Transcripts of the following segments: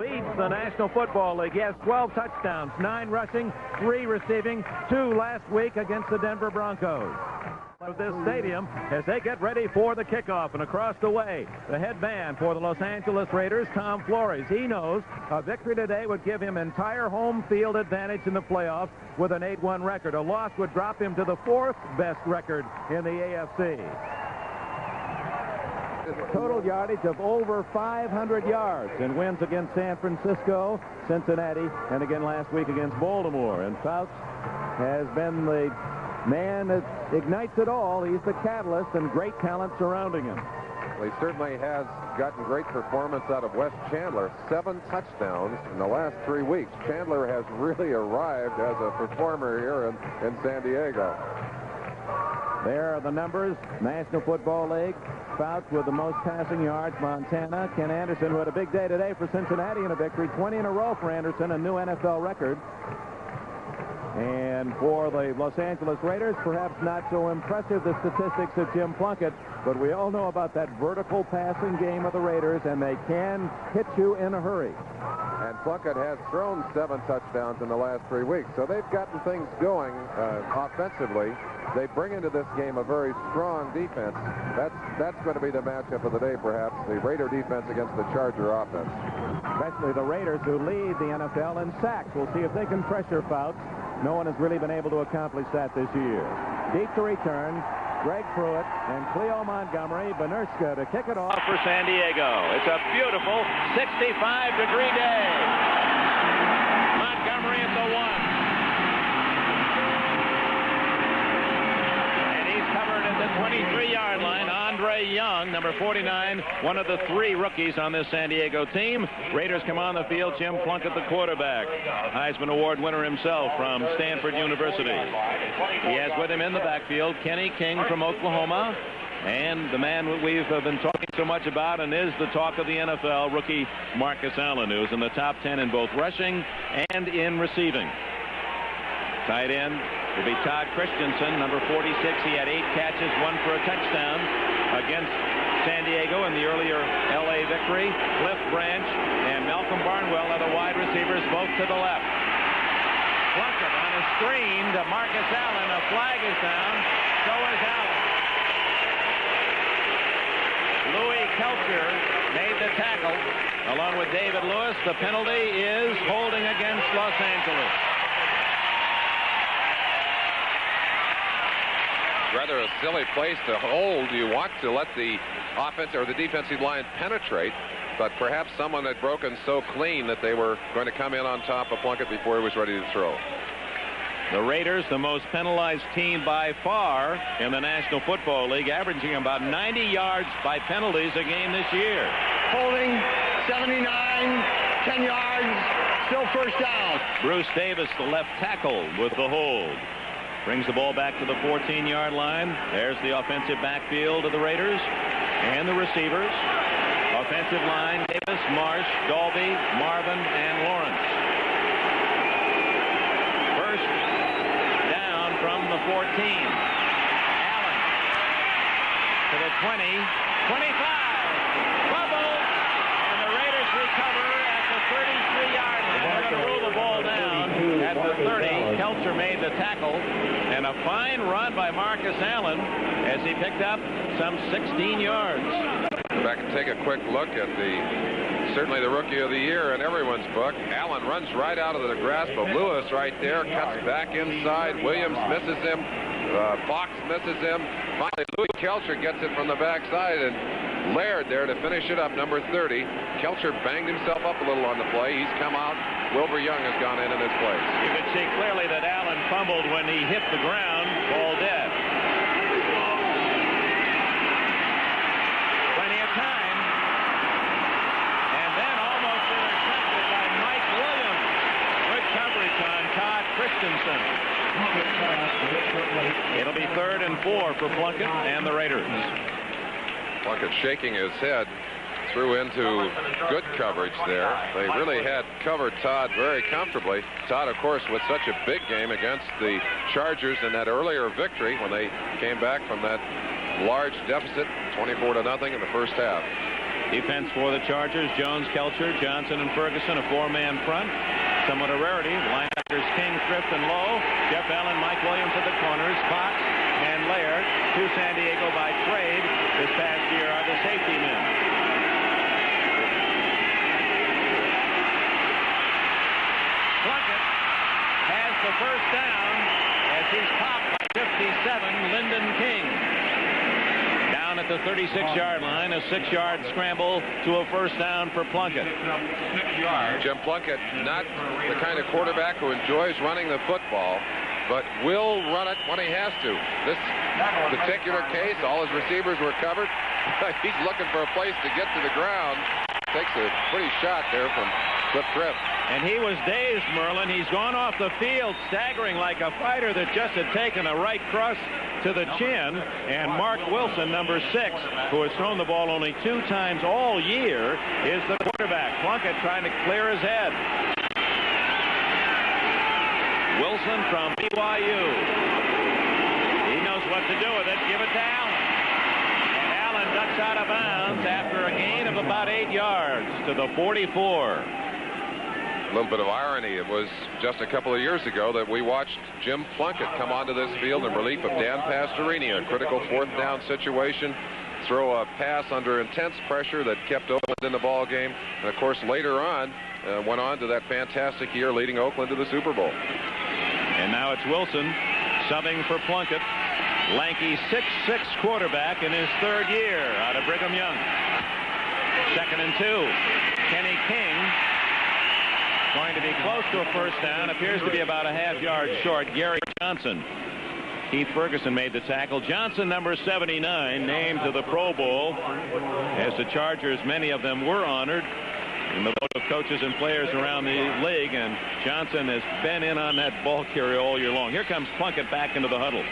Leads the National Football League. He has 12 touchdowns, 9 rushing, 3 receiving, 2 last week against the Denver Broncos. Of this stadium as they get ready for the kickoff, and across the way, the head man for the Los Angeles Raiders, Tom Flores. He knows a victory today would give him entire home field advantage in the playoffs with an 8-1 record. A loss would drop him to the 4th best record in the AFC. Total yardage of over 500 yards in wins against San Francisco, Cincinnati, and again last week against Baltimore. And Fouts has been the man that ignites it all. He's the catalyst, and great talent surrounding him. Well, he certainly has gotten great performance out of Wes Chandler. 7 touchdowns in the last 3 weeks. Chandler has really arrived as a performer here in San Diego. There are the numbers. National Football League. Fouts with the most passing yards, Montana. Ken Anderson, who had a big day today for Cincinnati in a victory. 20 in a row for Anderson, a new NFL record. And for the Los Angeles Raiders, perhaps not so impressive the statistics of Jim Plunkett, but we all know about that vertical passing game of the Raiders, and they can hit you in a hurry. And Plunkett has thrown 7 touchdowns in the last 3 weeks, so they've gotten things going offensively. They bring into this game a very strong defense. That's going to be the matchup of the day, perhaps, the Raider defense against the Charger offense. Especially the Raiders, who lead the NFL in sacks. We'll see if they can pressure Fouts. No one has really been able to accomplish that this year. Deep to return, Greg Pruitt and Cleo Montgomery. Benerska to kick it off for San Diego. It's a beautiful 65-degree day. Montgomery at the 1. And he's covered at the 23-yard line. Andre Young, number 49, one of the 3 rookies on this San Diego team. Raiders come on the field. Jim Plunkett, the quarterback. Heisman Award winner himself from Stanford University. He has with him in the backfield Kenny King from Oklahoma, and the man we've been talking so much about and is the talk of the NFL, rookie Marcus Allen, who's in the top 10 in both rushing and in receiving. Tight end will be Todd Christensen, number 46. He had 8 catches, 1 for a touchdown against San Diego in the earlier L.A. victory. Cliff Branch and Malcolm Barnwell are the wide receivers, both to the left. Plunkett on a screen to Marcus Allen. A flag is down. So is Allen. Louis Kelcher made the tackle along with David Lewis. The penalty is holding against Los Angeles. Rather a silly place to hold. You want to let the offense or the defensive line penetrate, but perhaps someone had broken so clean that they were going to come in on top of Plunkett before he was ready to throw. The Raiders, the most penalized team by far in the National Football League, averaging about 90 yards by penalties a game this year. Holding 79, 10 yards, still first down. Bruce Davis, the left tackle, with the hold. Brings the ball back to the 14-yard line. There's the offensive backfield of the Raiders and the receivers. Offensive line, Davis, Marsh, Dalby, Marvin, and Lawrence. First down from the 14. Allen to the 20, 25. Bubble, and the Raiders recover at the 33-yard line. They're going to roll the ball down at the 30. Kelcher made the tackle, and a fine run by Marcus Allen as he picked up some 16 yards. Back and take a quick look at certainly the rookie of the year in everyone's book. Allen runs right out of the grasp of Lewis right there, cuts back inside. Williams misses him. Fox misses him. Finally, Louis Kelcher gets it from the backside, and Laird there to finish it up, number 30. Kelcher banged himself up a little on the play. He's come out. Wilbur Young has gone in his place. You could see clearly that Allen fumbled when he hit the ground, ball dead. Plenty of time. And then almost intercepted by Mike Williams. Good coverage on Todd Christensen. It'll be 3rd and 4 for Plunkett and the Raiders. Plunkett shaking his head. Threw into good coverage there. They really had covered Todd very comfortably. Todd, of course, with such a big game against the Chargers in that earlier victory when they came back from that large deficit, 24-0 in the first half. Defense for the Chargers: Jones, Kelcher, Johnson, and Ferguson. A 4-man front. Somewhat a rarity. Linebackers King, Thrift, and Lowe. Jeff Allen, Mike Williams at the corners. Fox and Laird, to San Diego by trade this past year, are the safety men. Plunkett has the first down as he's topped by 57, Lyndon King. Down at the 36-yard line, a 6-yard scramble to a first down for Plunkett. Jim Plunkett, not the kind of quarterback who enjoys running the football, but will run it when he has to. This particular case, all his receivers were covered. He's looking for a place to get to the ground. Takes a pretty shot there from Cliff Thrift. And he was dazed, Merlin. He's gone off the field staggering like a fighter that just had taken a right cross to the chin. And Mark Wilson, number 6, who has thrown the ball only 2 times all year, is the quarterback. Plunkett trying to clear his head. Wilson from BYU. He knows what to do with it. Give it to Allen. And Allen ducks out of bounds after a gain of about 8 yards to the 44. A little bit of irony. It was just a couple of years ago that we watched Jim Plunkett come onto this field in relief of Dan Pastorini, a critical 4th down situation, throw a pass under intense pressure that kept Oakland in the ball game, and of course later on went on to that fantastic year leading Oakland to the Super Bowl. And now it's Wilson subbing for Plunkett. Lanky 6'6" quarterback in his 3rd year out of Brigham Young. 2nd and 2. Kenny King going to be close to a first down. Appears to be about a half-yard short. Gary Johnson. Keith Ferguson made the tackle. Johnson, number 79, named to the Pro Bowl. As the Chargers, many of them were honored in the vote of coaches and players around the league, and Johnson has been in on that ball carrier all year long. Here comes Plunkett back into the huddle.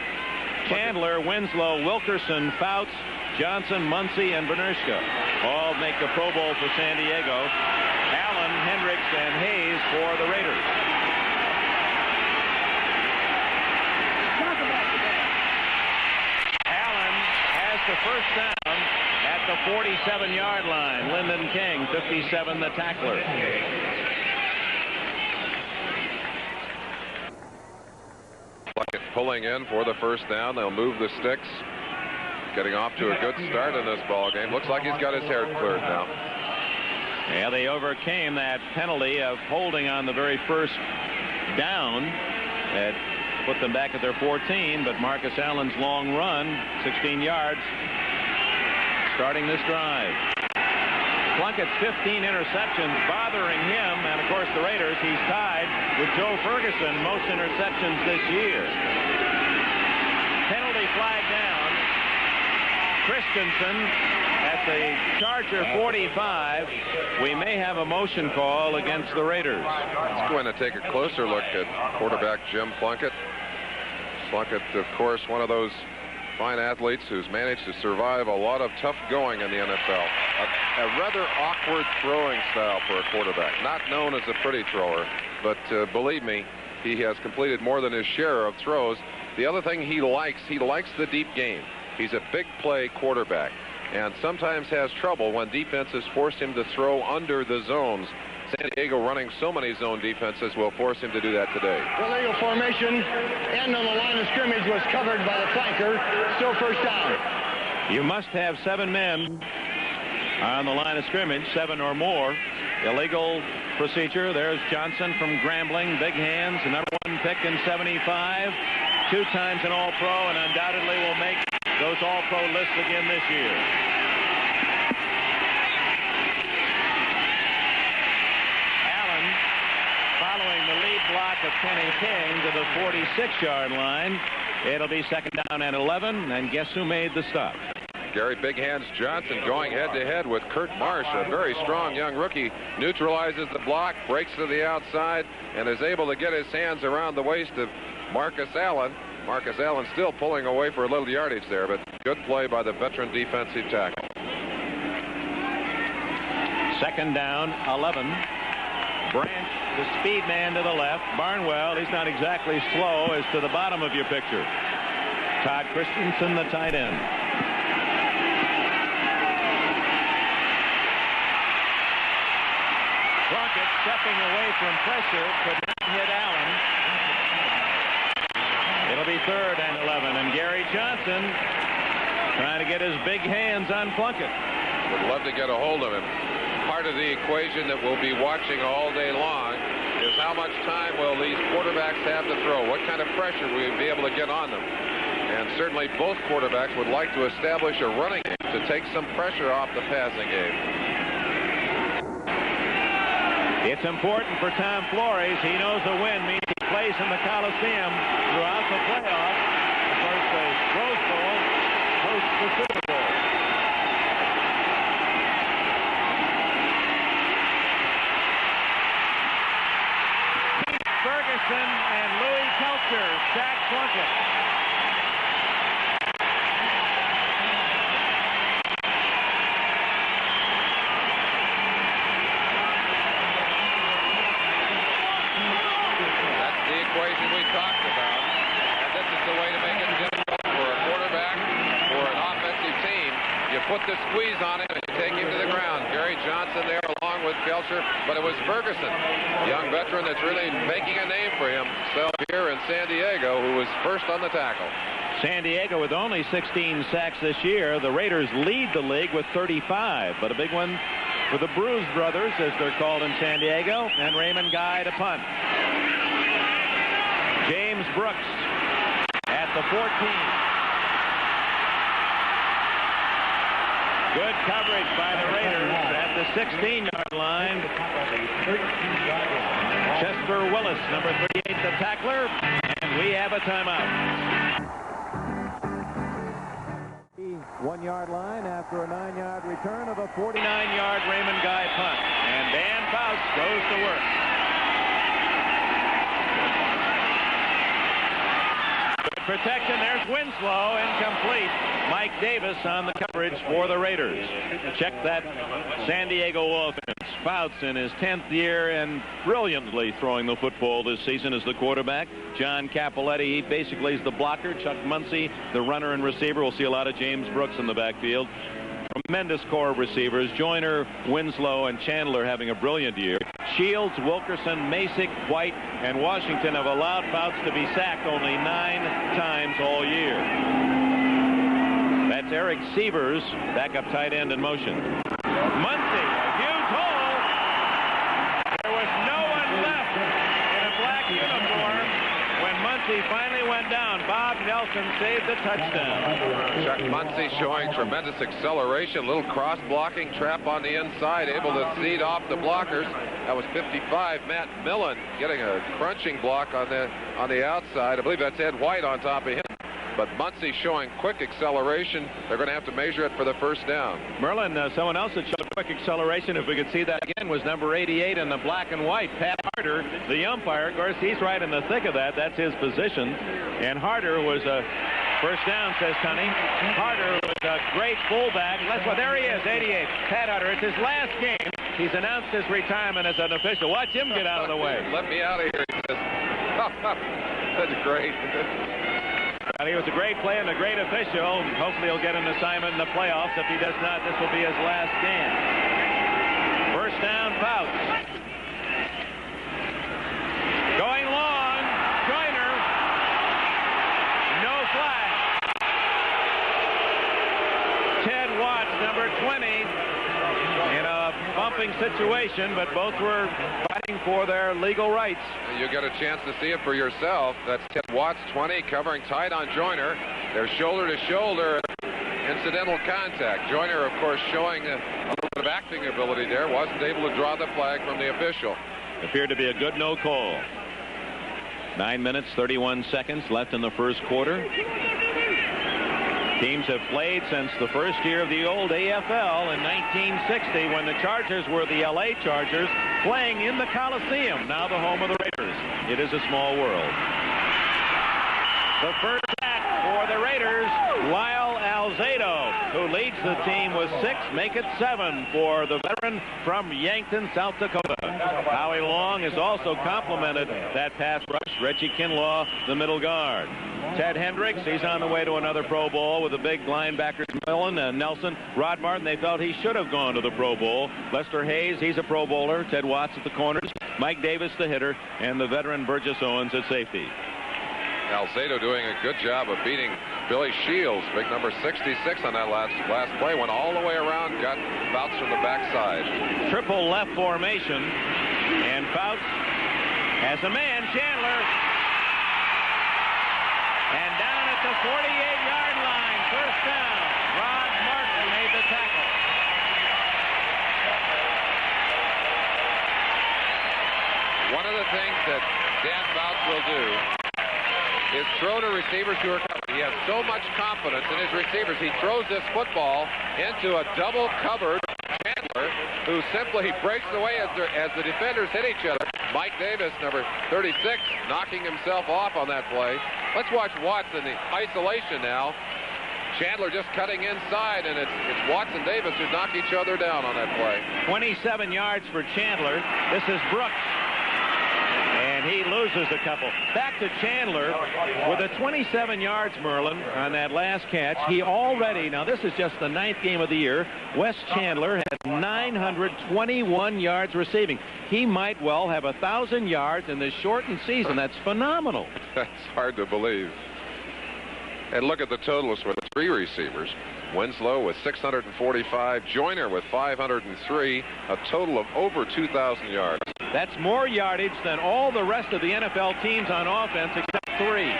Chandler, Winslow, Wilkerson, Fouts, Johnson, Muncy, and Benershka all make the Pro Bowl for San Diego. Allen, Hendricks, and Hayes for the Raiders. Allen has the first down at the 47-yard line. Lyndon King, 57, the tackler. Plunkett pulling in for the first down. They'll move the sticks. Getting off to a good start in this ball game. Looks like he's got his hair cleared now. Yeah, they overcame that penalty of holding on the very first down that put them back at their 14, but Marcus Allen's long run, 16 yards, starting this drive. Plunkett's 15 interceptions bothering him, and of course the Raiders, he's tied with Joe Ferguson, most interceptions this year. Penalty flag down. Christensen at the Charger 45. We may have a motion call against the Raiders. Let's go in and take a closer look at quarterback Jim Plunkett. Plunkett, of course, one of those fine athletes who's managed to survive a lot of tough going in the NFL. A rather awkward throwing style for a quarterback. Not known as a pretty thrower, but believe me, he has completed more than his share of throws. The other thing he likes the deep game. He's a big play quarterback and sometimes has trouble when defenses force him to throw under the zones. San Diego, running so many zone defenses, will force him to do that today. Illegal formation, end on the line of scrimmage was covered by the flanker. Still first down. You must have 7 men on the line of scrimmage, 7 or more. Illegal procedure. There's Johnson from Grambling, big hands, the number 1 pick in 75, 2 times an All-Pro, and undoubtedly will make those All-Pro lists again this year. Allen following the lead block of Kenny King to the 46-yard line. It'll be 2nd down and 11, and guess who made the stop? Gary Big Hands Johnson going head-to-head with Kurt Marsh, a very strong young rookie. Neutralizes the block, breaks to the outside, and is able to get his hands around the waist of Marcus Allen. Marcus Allen still pulling away for a little yardage there, but good play by the veteran defensive tackle. 2nd down, 11. Branch, the speed man to the left. Barnwell, he's not exactly slow, as to the bottom of your picture. Todd Christensen, the tight end. stepping away from pressure, could not hit Allen. It'll be 3rd and 11, and Gary Johnson trying to get his big hands on Plunkett. Would love to get a hold of him. Part of the equation that we'll be watching all day long is how much time will these quarterbacks have to throw? What kind of pressure will we be able to get on them? And certainly both quarterbacks would like to establish a running game to take some pressure off the passing game. It's important for Tom Flores. He knows a win means he plays in the Coliseum throughout the playoffs. Of course, the Rose Bowl hosts the Super Bowl. Ferguson and Louis Kelcher sack Plunkett. That's the equation we talked about. And this is the way to make it difficult for a quarterback or an offensive team. You put the squeeze on him and you take him to the ground. Gary Johnson there along with Kelcher, but it was Ferguson, young veteran that's really making a name for himself here in San Diego, who was first on the tackle. San Diego with only 16 sacks this year. The Raiders lead the league with 35, but a big one for the Bruise brothers, as they're called in San Diego, and Raymond Guy to punt. James Brooks at the 14. Good coverage by the Raiders at the 16-yard line. Chester Willis, number 38, the tackler, and we have a timeout. 1-yard line after a 9-yard return of a 49-yard Raymond Guy punt, and Dan Fouts goes to work. Good protection. There's Winslow, incomplete. Mike Davis on the coverage for the Raiders. Check that San Diego offense. Fouts in his 10th year and brilliantly throwing the football this season as the quarterback. John Capoletti, he basically is the blocker. Chuck Muncie, the runner and receiver. We'll see a lot of James Brooks in the backfield. Tremendous core of receivers. Joyner, Winslow, and Chandler having a brilliant year. Shields, Wilkerson, Masick, White, and Washington have allowed Fouts to be sacked only 9 times all year. That's Eric Sievers, backup tight end in motion. Muncie, a huge hole. There was no one left in a black uniform when Muncie finally went down. Bob Nelson saved the touchdown. Chuck Muncie showing tremendous acceleration, little cross-blocking trap on the inside, able to seed off the blockers. That was 55. Matt Millen getting a crunching block on the outside. I believe that's Ed White on top of him. But Muncie showing quick acceleration. They're going to have to measure it for the first down. Merlin, someone else that showed quick acceleration, if we could see that again, was number 88 in the black and white, Pat Harder, the umpire. Of course, he's right in the thick of that. That's his position. And Harder was a first down, says Tunney. Harder was a great fullback. There he is, 88. Pat Harder. It's his last game. He's announced his retirement as an official. Watch him get out of the way. Let me out of here, he says. That's great. Well, he was a great player and a great official. Hopefully he'll get an assignment in the playoffs. If he does not, this will be his last game. First down, Fouts. Going long, Joyner. No flag. Ted Watts, number 20, in a bumping situation, but both were fighting for their legal rights. You get a chance to see it for yourself. That's Ted Watts, 20, covering tight on Joyner. They're shoulder to shoulder. Incidental contact. Joyner, of course, showing a little bit of acting ability there. Wasn't able to draw the flag from the official. Appeared to be a good no call. 9 minutes, 31 seconds left in the first quarter. Teams have played since the first year of the old AFL in 1960, when the Chargers were the LA Chargers, playing in the Coliseum, now the home of the Raiders. It is a small world. The first sack for the Raiders, Lyle Alzado, who leads the team with 6, make it 7 for the veteran from Yankton, South Dakota. Howie Long Long has also complemented that pass rush. Reggie Kinlaw, the middle guard. Ted Hendricks, he's on the way to another Pro Bowl with the big linebackers Millen and Nelson. Rod Martin, they felt he should have gone to the Pro Bowl. Lester Hayes, he's a Pro Bowler. Ted Watts at the corners. Mike Davis, the hitter, and the veteran Burgess Owens at safety. Alzado doing a good job of beating Billy Shields. Big number 66 on that last play. Went all the way around, got Fouts from the backside. Triple left formation, and Fouts has a man, Chandler. And down at the 48-yard line, first down. Rod Martin made the tackle. One of the things that Dan Fouts will do is throw to receivers who are covered. He has so much confidence in his receivers. He throws this football into a double-covered Chandler, who simply breaks away as the defenders hit each other. Mike Davis, number 36, knocking himself off on that play. Let's watch Watts in the isolation now. Chandler just cutting inside, and it's Watts and Davis who knock each other down on that play. 27 yards for Chandler. This is Brooks. And he loses a couple. Back to Chandler with a 27 yards, Merlin, on that last catch. He already, now this is just the 9th game of the year, Wes Chandler had 921 yards receiving. He might well have 1,000 yards in this shortened season. That's phenomenal. That's hard to believe. And look at the totals for the 3 receivers. Winslow with 645, Joyner with 503, a total of over 2,000 yards. That's more yardage than all the rest of the NFL teams on offense except 3.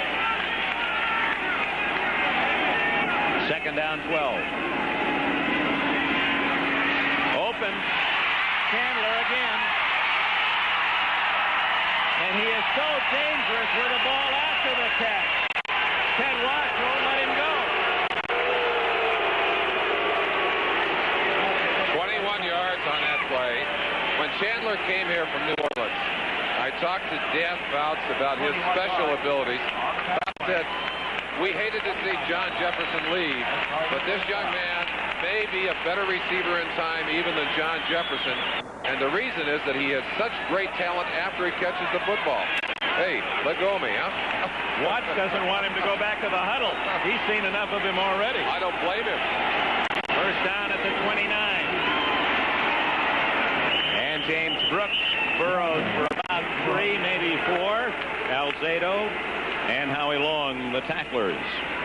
Second down, 12. Open. Chandler again. And he is so dangerous with the ball after the catch. Ted Watts won't let him go. 21 yards on that play. When Chandler came here from New Orleans, I talked to Dan Fouts about his special abilities. Fouts said, we hated to see John Jefferson leave, but this young man may be a better receiver in time even than John Jefferson. And the reason is that he has such great talent after he catches the football. Hey, let go of me, huh? Watts doesn't want him to go back to the huddle. He's seen enough of him already. I don't blame him. First down at the 29. And James Brooks burrows for about 3, maybe 4. Alzado and Howie Long, the tacklers.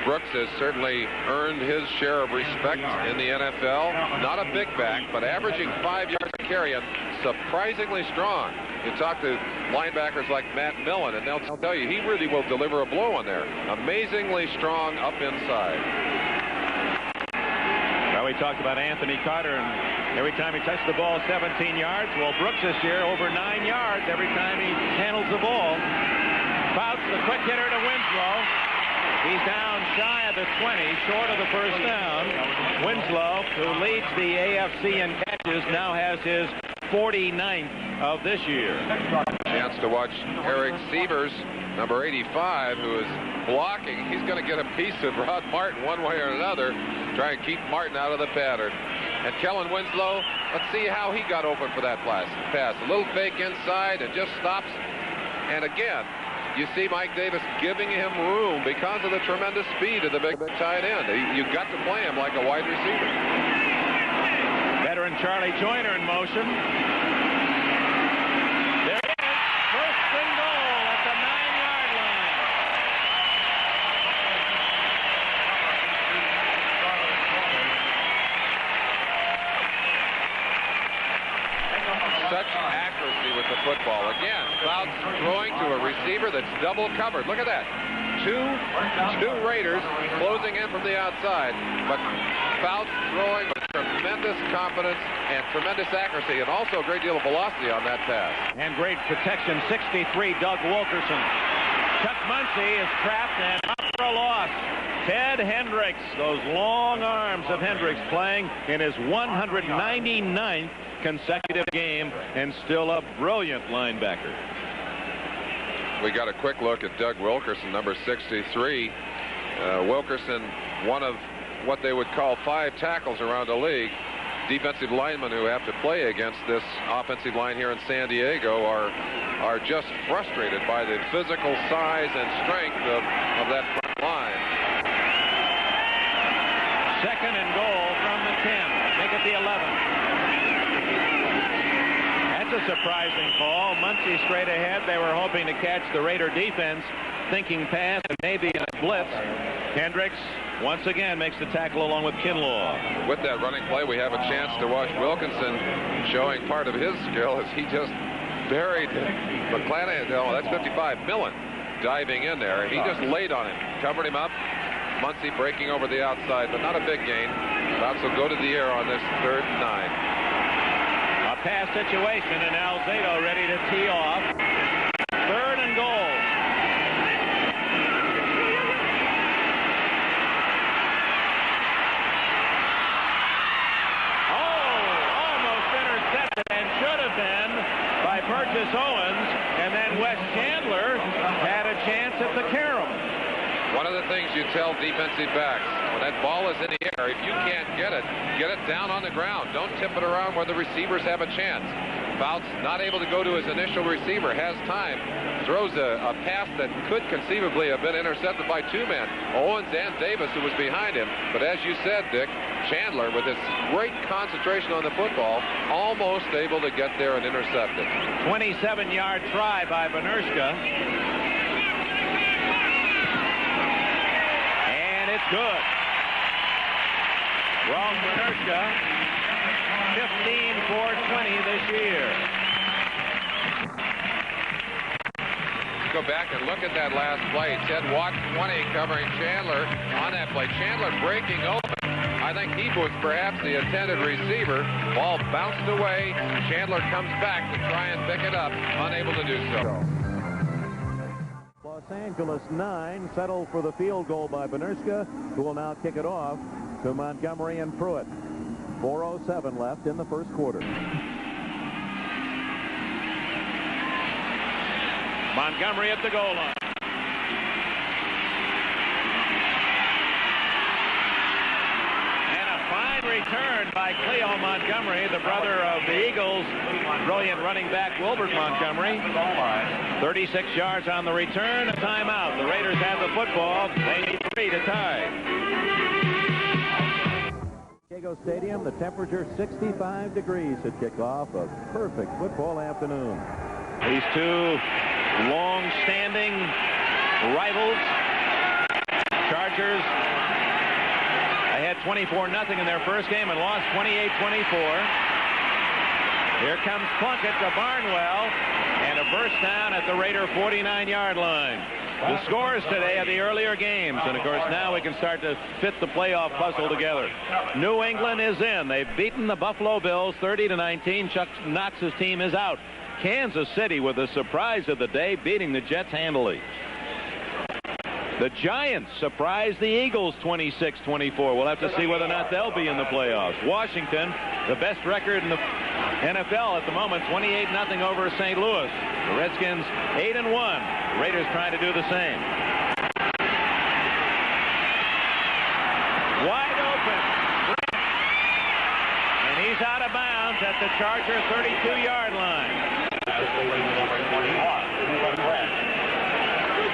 Brooks has certainly earned his share of respect in the NFL. Not a big back, but averaging 5 yards a carry and surprisingly strong. You talk to linebackers like Matt Millen, and they'll tell you he really will deliver a blow on there. Amazingly strong up inside. Well, we talked about Anthony Carter, and every time he touched the ball, 17 yards. Well, Brooks this year, over 9 yards every time he handles the ball. Fouts, the quick hitter to Winslow. He's down shy of the 20, short of the first down. Winslow, who leads the AFC in catches, now has his 49th of this year. Chance to watch Eric Sievers, number 85, who is blocking. He's going to get a piece of Rod Martin one way or another, try and keep Martin out of the pattern. And Kellen Winslow, let's see how he got open for that pass. A little fake inside and just stops. And again, you see Mike Davis giving him room because of the tremendous speed of the big tight end. You've got to play him like a wide receiver. Veteran Charlie Joyner in motion. There it is. First and goal at the 9-yard line. Such accuracy with the football. Again, Fouts throwing to a receiver that's double covered. Look at that. Two Raiders closing in from the outside, but Fouts throwing with tremendous confidence and tremendous accuracy, and also a great deal of velocity on that pass. And great protection, 63, Doug Wilkerson. Chuck Muncie is trapped and up for a loss. Ted Hendricks, those long arms of Hendricks playing in his 199th consecutive game, and still a brilliant linebacker. We got a quick look at Doug Wilkerson, number 63. Wilkerson, one of what they would call 5 tackles around the league. defensive linemen who have to play against this offensive line here in San Diego are just frustrated by the physical size and strength of that front line. Second and goal from the 10. Make it the 11. That's a surprising call. Muncie straight ahead. They were hoping to catch the Raider defense, thinking pass and maybe in a blitz. Kendricks once again makes the tackle along with Kinlaw. With that running play, we have a chance to watch Wilkinson showing part of his skill as he just buried McClanahan. Oh, that's 55. Millen diving in there. He just laid on him, covered him up. Muncie breaking over the outside, but not a big gain. About to go to the air on this 3rd and 9. A pass situation, and Alzado ready to tee off. 3rd and goal. Burgess Owens, and then Wes Chandler had a chance at the carom. One of the things you tell defensive backs, when that ball is in the air, if you can't get it down on the ground. Don't tip it around where the receivers have a chance. Fouts not able to go to his initial receiver, has time, throws a pass that could conceivably have been intercepted by 2 men, Owens and Davis, who was behind him. But as you said, Dick, Chandler, with his great concentration on the football, almost able to get there and intercept it. 27-yard try by Benerska. And it's good. Ralph Benerska, 15 for 20 this year. Go back and look at that last play. Ted Watt, 20, covering Chandler on that play. Chandler breaking open. I think he was perhaps the intended receiver. Ball bounced away. Chandler comes back to try and pick it up, unable to do so. Los Angeles 9 settled for the field goal by Benerska, who will now kick it off to Montgomery and Pruitt. 4:07 left in the first quarter. Montgomery at the goal line. And a fine return by Cleo Montgomery, the brother of the Eagles' brilliant running back Wilbert Montgomery. 36 yards on the return. A timeout. The Raiders have the football. They need 3 to tie. Diego Stadium, the temperature 65 degrees at kickoff. A perfect football afternoon. These two long-standing rivals. Chargers ahead 24-0 in their first game and lost 28-24. Here comes Plunkett to Barnwell, and a burst down at the Raider 49-yard line. The scores today are the earlier games, and of course now we can start to fit the playoff puzzle together. New England is in. They've beaten the Buffalo Bills 30-19. Chuck Knox's team is out. Kansas City with the surprise of the day, beating the Jets handily. The Giants surprised the Eagles 26-24. We'll have to see whether or not they'll be in the playoffs. Washington, the best record in the NFL at the moment, 28-0 over St. Louis. The Redskins 8-1. The Raiders trying to do the same. Wide open. And he's out of bounds at the Charger 32-yard line.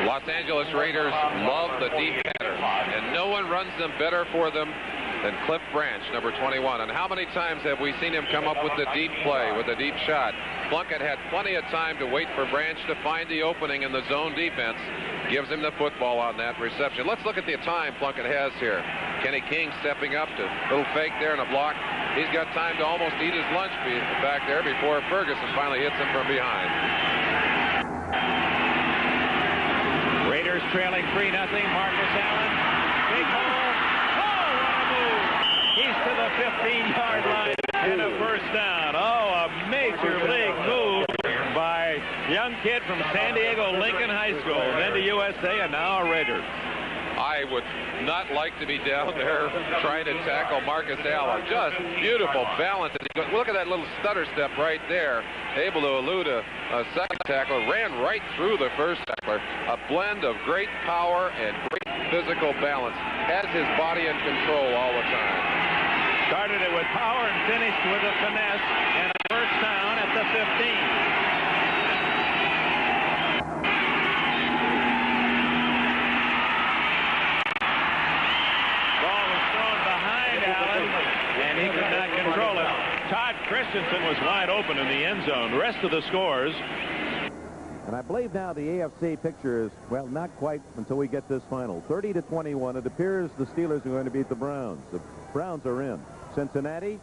Los Angeles Raiders love the deep pattern, and no one runs them better for them than Cliff Branch, number 21. And how many times have we seen him come up with the deep play, with a deep shot? Plunkett had plenty of time to wait for Branch to find the opening in the zone defense. Gives him the football on that reception. Let's look at the time Plunkett has here. Kenny King stepping up to a little fake there and a block. He's got time to almost eat his lunch back there before Ferguson finally hits him from behind. Raiders trailing 3-0. Marcus Allen. Big hole. Oh, what a move. He's to the 15-yard line and a first down. Oh, a major league move by young kid from San Diego Lincoln High School, then to USA, and now a Raider. I would not like to be down there trying to tackle Marcus Allen. Just beautiful balance. Look at that little stutter step right there. Able to elude a second tackler. Ran right through the first tackler. A blend of great power and great physical balance. Has his body in control all the time. Started it with power and finished with a finesse and a first down at the 15. And he could not control it. Todd Christensen was wide open in the end zone. The rest of the scores. And I believe now the AFC picture is, well, not quite until we get this final. 30-21. It appears the Steelers are going to beat the Browns. The Browns are in. Cincinnati,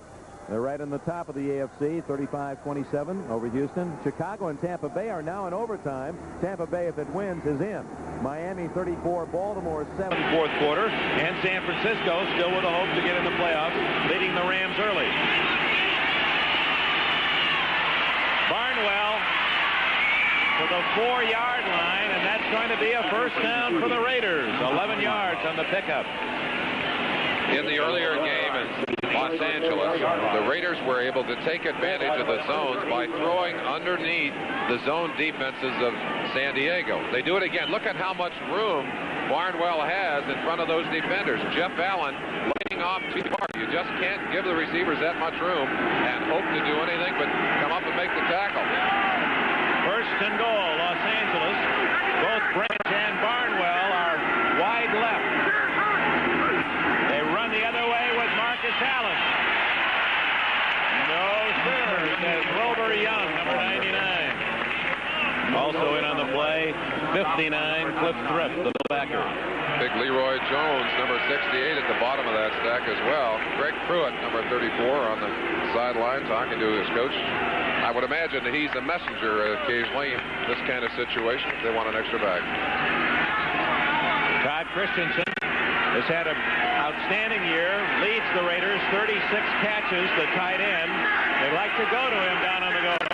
they're right on the top of the AFC, 35-27 over Houston. Chicago and Tampa Bay are now in overtime. Tampa Bay, if it wins, is in. Miami 34, Baltimore 7. Fourth quarter, and San Francisco still with a hope to get in the playoffs, leading the Rams early. Barnwell to the 4-yard line, and that's going to be a first down for the Raiders. 11 yards on the pickup. In the earlier game in Los Angeles, the Raiders were able to take advantage of the zones by throwing underneath the zone defenses of San Diego. They do it again. Look at how much room Barnwell has in front of those defenders. Jeff Allen laying off too far. You just can't give the receivers that much room and hope to do anything but come up and make the tackle. First and goal, Los Angeles. Both Branch and Barnwell are wide left. They run the other way with Marcus Allen. No, sir, says Rover Young, number 99. Also in on the play, 59, Cliff Thrift, the backer. Big Leroy Jones, number 68, at the bottom of that stack as well. Greg Pruitt, number 34, on the sideline talking to his coach. I would imagine that he's a messenger occasionally in this kind of situation if they want an extra back. Todd Christensen has had an outstanding year, leads the Raiders, 36 catches, the tight end. They like to go to him down on the goal line.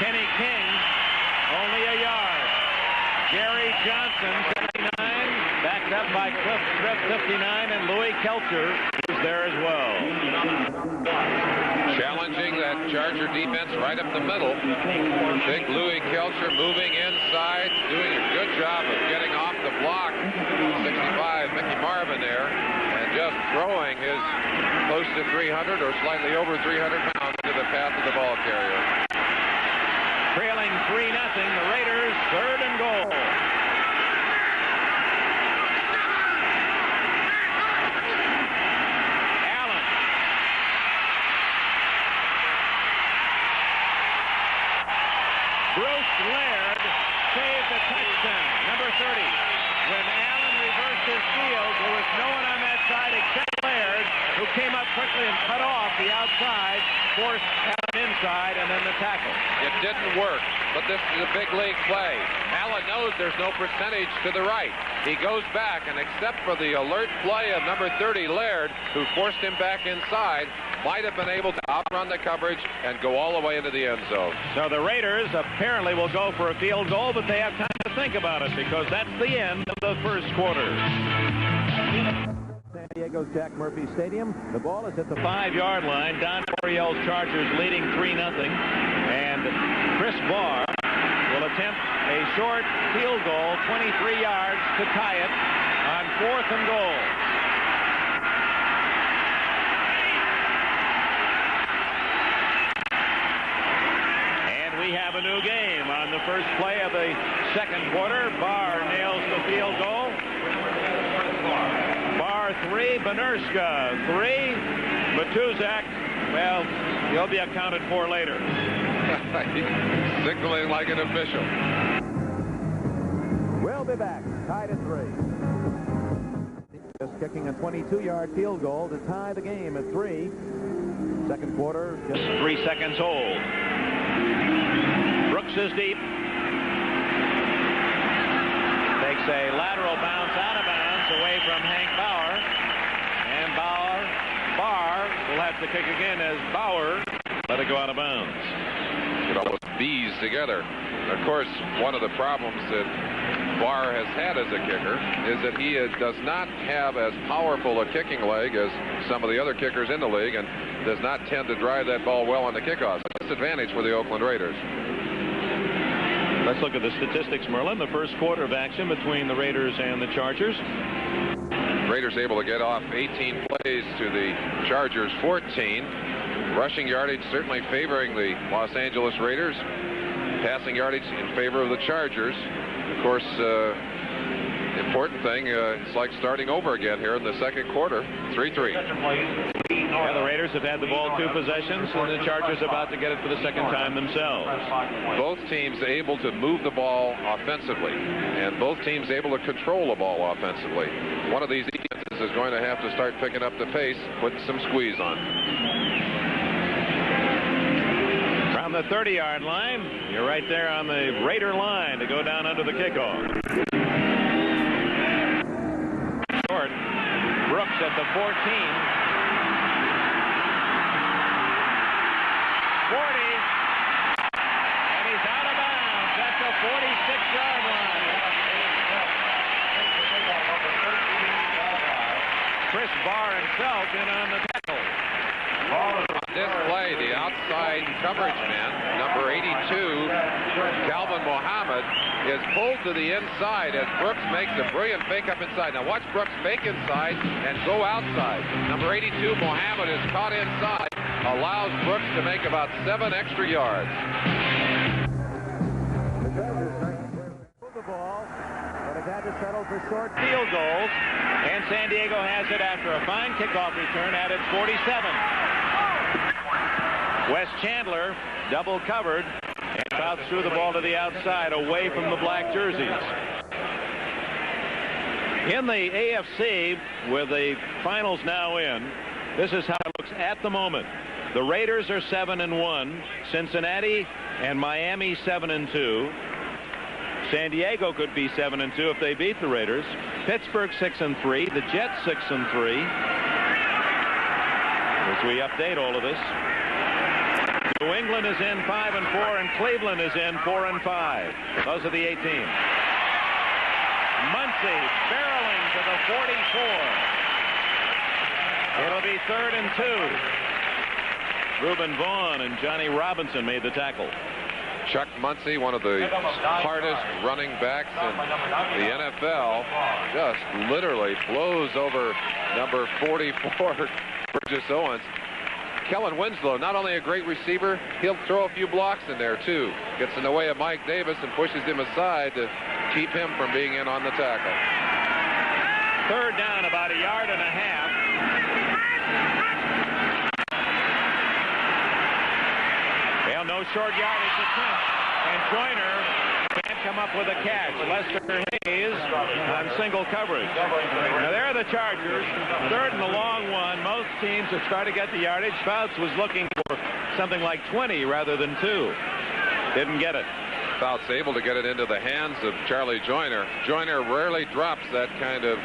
Kenny King, only a yard. Gary Johnson, 79, backed up by Cliff Thrift, 59, and Louis Kelcher is there as well. Challenging that Charger defense right up the middle. Big Louis Kelcher moving inside, doing a good job of getting off the block. 65, Mickey Marvin there, and just throwing his close to 300 or slightly over 300 pounds into the path of the ball carrier. Trailing 3-0, the Raiders, third and goal. Allen. Bruce Laird saved a touchdown, number 30. When Allen reversed his field, there was no one on that side except Laird, who came up quickly and cut off the outside, forced Allen inside, and then the tackle. It didn't work, but this is a big league play. Allen knows there's no percentage to the right. He goes back, and except for the alert play of number 30, Laird, who forced him back inside, might have been able to outrun the coverage and go all the way into the end zone. So the Raiders apparently will go for a field goal, but they have time to think about it because that's the end of the first quarter. San Diego's Jack Murphy Stadium. The ball is at the 5-yard line. Don Coryell's Chargers leading 3-0. And Chris Barr will attempt a short field goal, 23 yards to tie it on 4th and goal. We have a new game on the first play of the second quarter. Barr nails the field goal. Barr 3, Benerska 3, Matuzak, well, he'll be accounted for later. Signaling like an official. We'll be back, tied at 3. Just kicking a 22-yard field goal to tie the game at 3. Second quarter. Just 3 seconds old. Brooks is deep. Takes a lateral bounce out of bounds away from Hank Bauer. And Barr will have to kick again as Bauer let it go out of bounds. It almost bees together. Of course, one of the problems that Barr has had as a kicker is that he does not have as powerful a kicking leg as some of the other kickers in the league and does not tend to drive that ball well on the kickoff. Disadvantage for the Oakland Raiders. Let's look at the statistics, Merlin. The first quarter of action between the Raiders and the Chargers. Raiders able to get off 18 plays to the Chargers 14. Rushing yardage certainly favoring the Los Angeles Raiders. Passing yardage in favor of the Chargers. Of course, important thing, it's like starting over again here in the second quarter. 3-3. Yeah, the Raiders have had the ball 2 possessions, and the Chargers about to get it for the second time themselves. Both teams able to move the ball offensively, and both teams able to control the ball offensively. One of these defenses is going to have to start picking up the pace, putting some squeeze on. From the 30-yard line, you're right there on the Raider line to go down under the kickoff. Short. Brooks at the 14. 40. And he's out of bounds at the 46-yard line. Chris Barr himself in on the tackle. This play, the outside coverage man, number 82, Calvin Muhammad, is pulled to the inside as Brooks makes a brilliant fake up inside. Now watch Brooks fake inside and go outside. Number 82, Muhammad, is caught inside, allows Brooks to make about 7 extra yards. The ball, but have had to settle for short Field goals, and San Diego has it after a fine kickoff return at its 47. Wes Chandler double covered and Fouts threw the ball to the outside away from the black jerseys. In the AFC, with the finals now in, this is how it looks at the moment. The Raiders are 7-1, Cincinnati and Miami 7-2. San Diego could be 7-2 if they beat the Raiders. Pittsburgh 6-3, the Jets 6-3. As we update all of this, New England is in 5-4, and Cleveland is in 4-5. Those are the 8 teams. Muncie barreling to the 44. It'll be 3rd and 2. Reuben Vaughn and Johnny Robinson made the tackle. Chuck Muncie, one of the hardest running backs in the NFL, just literally blows over number 44, Burgess Owens. Kellen Winslow, not only a great receiver, he'll throw a few blocks in there too. Gets in the way of Mike Davis and pushes him aside to keep him from being in on the tackle. 3rd down, about 1.5 yards. Well, no short yardage attempt, and Joyner can't come up with a catch. Lester Hayes on single coverage. Now there are the Chargers, 3rd and a long one. Most teams have started to get the yardage. Fouts was looking for something like 20 rather than 2. Didn't get it. Fouts able to get it into the hands of Charlie Joyner. Joyner rarely drops that kind of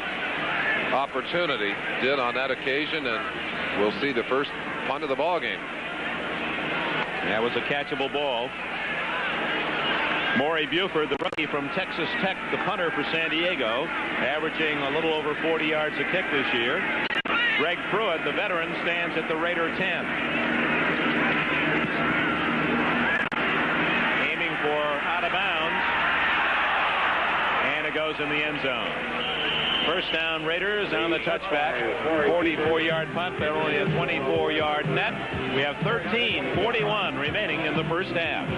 opportunity. Did on that occasion, and we'll see the first punt of the ball game. That was a catchable ball. Maury Buford, the rookie from Texas Tech, the punter for San Diego, averaging a little over 40 yards a kick this year. Greg Pruitt, the veteran, stands at the Raider 10. Aiming for out of bounds, and it goes in the end zone. First down, Raiders on the touchback. 44-yard punt. They're only a 24-yard net. We have 13:41 remaining in the first half.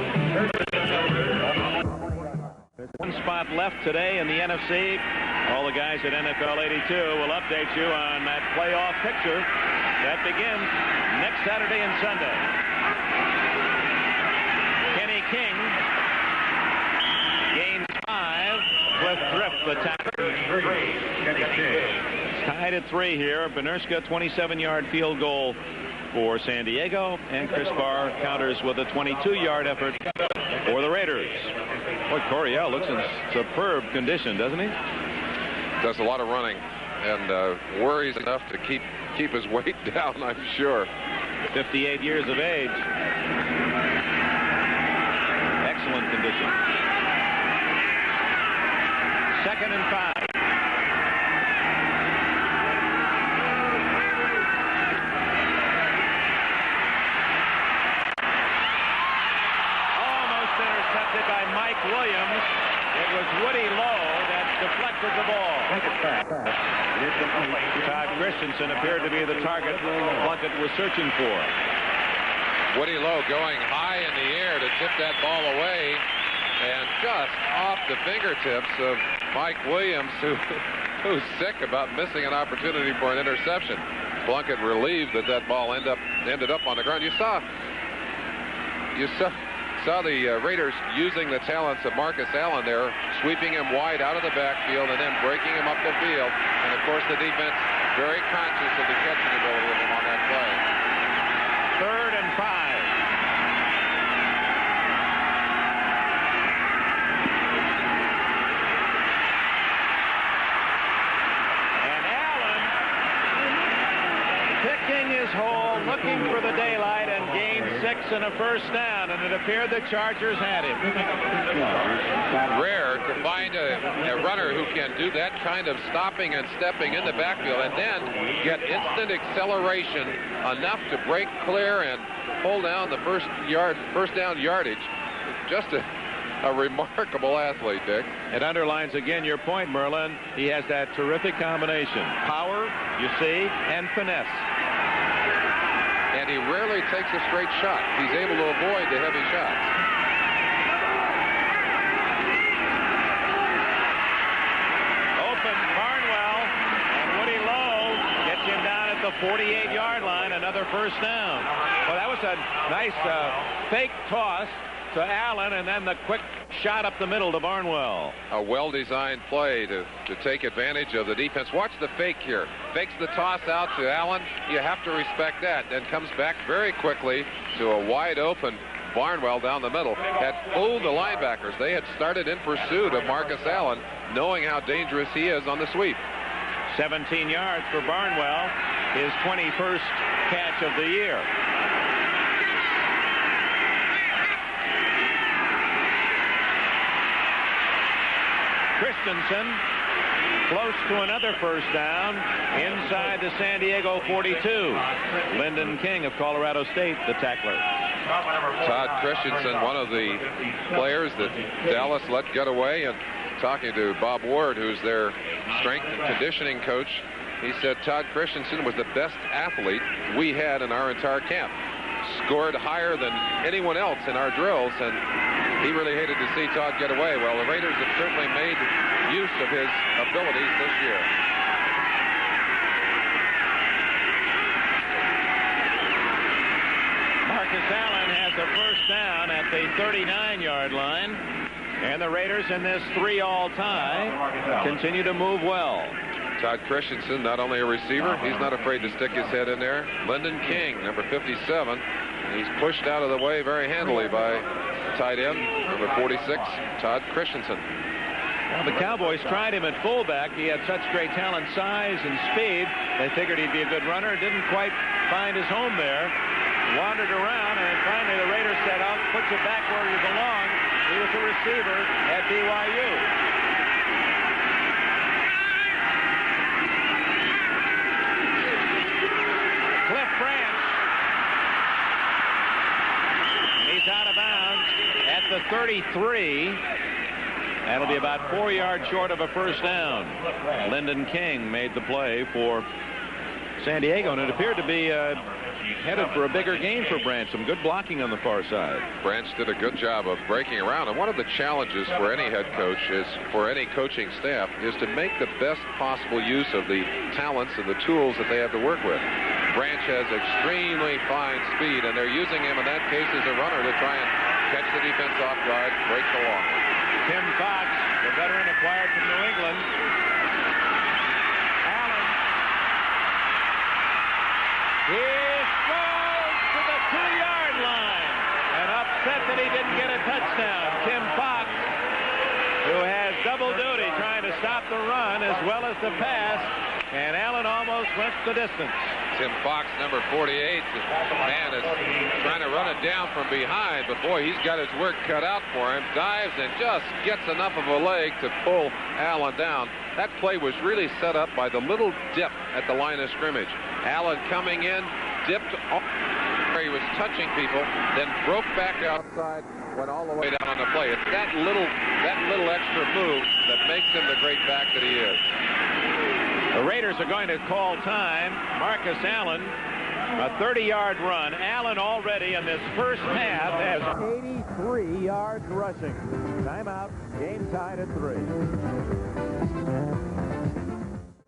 There's one spot left today in the NFC. All the guys at NFL 82 will update you on that playoff picture that begins next Saturday and Sunday. Kenny King gains 5. Cliff Thrift, the tackle. Tied at 3 here. Benerska, 27-yard field goal for San Diego, and Chris Barr counters with a 22-yard effort for the Raiders. Boy, Coryell looks in superb condition, doesn't he? Does a lot of running and worries enough to keep his weight down, I'm sure. 58 years of age. Excellent condition. 2nd and 5. Almost intercepted by Mike Williams. It was Woody Lowe that deflected the ball. Todd Christensen appeared to be the target Plunkett was searching for. Woody Lowe going high in the air to tip that ball away, and just off the fingertips of Mike Williams, who's sick about missing an opportunity for an interception. Plunkett relieved that that ball ended up on the ground. You saw the Raiders using the talents of Marcus Allen there, sweeping him wide out of the backfield and then breaking him up the field. And of course the defense very conscious of the catching ability of him on that play. 3rd and 5. Picking his hole, looking for the daylight, and gained 6 and a first down, and it appeared the Chargers had him. Rare to find a runner who can do that kind of stopping and stepping in the backfield and then get instant acceleration enough to break clear and pull down the first down yardage. Just a remarkable athlete, Dick. It underlines again your point, Merlin. He has that terrific combination. Power, you see, and finesse. And he rarely takes a straight shot. He's able to avoid the heavy shots. Open Barnwell, and Woody Lowe gets him down at the 48-yard line. Another first down. Well, that was a nice fake toss to Allen, and then the quick shot up the middle to Barnwell. A well-designed play to take advantage of the defense. Watch the fake here. Fakes the toss out to Allen. You have to respect that. Then comes back very quickly to a wide-open Barnwell down the middle. Had fooled the linebackers. They had started in pursuit of Marcus Allen, knowing how dangerous he is on the sweep. 17 yards for Barnwell, his 21st catch of the year. Christensen close to another first down inside the San Diego 42. Lyndon King of Colorado State, the tackler. Todd Christensen, one of the players that Dallas let get away, and talking to Bob Ward, who's their strength and conditioning coach, he said Todd Christensen was the best athlete we had in our entire camp. Scored higher than anyone else in our drills, and he really hated to see Todd get away. Well, the Raiders have certainly made use of his abilities this year. Marcus Allen has a first down at the 39-yard line, and the Raiders in this 3-all tie continue to move well. Todd Christensen, not only a receiver, he's not afraid to stick his head in there. Lyndon King, number 57, he's pushed out of the way very handily by tight end, number 46, Todd Christensen. Well, the Cowboys tried him at fullback. He had such great talent, size, and speed. They figured he'd be a good runner. Didn't quite find his home there. Wandered around, and finally the Raiders said, "I'll put you back where you belong." He was a receiver at BYU. Cliff Branch. He's out of bounds at the 33. That'll be about 4 yards short of a first down. Lyndon King made the play for San Diego, and it appeared to be headed for a bigger game for Branch. Some good blocking on the far side. Branch did a good job of breaking around, and one of the challenges for any head coach is, for any coaching staff, is to make the best possible use of the talents and the tools that they have to work with. Branch has extremely fine speed, and they're using him in that case as a runner to try and catch the defense off guard, break the long one. Tim Fox, the veteran acquired from New England. Allen. He goes to the 2-yard line, and upset that he didn't get a touchdown. Tim Fox, who has double duty, trying to stop the run as well as the pass, and Allen almost went the distance. Tim Fox, number 48, man is trying to run it down from behind, but boy, he's got his work cut out for him. Dives and just gets enough of a leg to pull Allen down. That play was really set up by the little dip at the line of scrimmage. Allen coming in, dipped where he was touching people, then broke back outside, went all the way down on the play. It's that little extra move that makes him the great back that he is. The Raiders are going to call time. Marcus Allen, a 30-yard run. Allen already in this first half has 83 yards rushing. Timeout. Game tied at 3.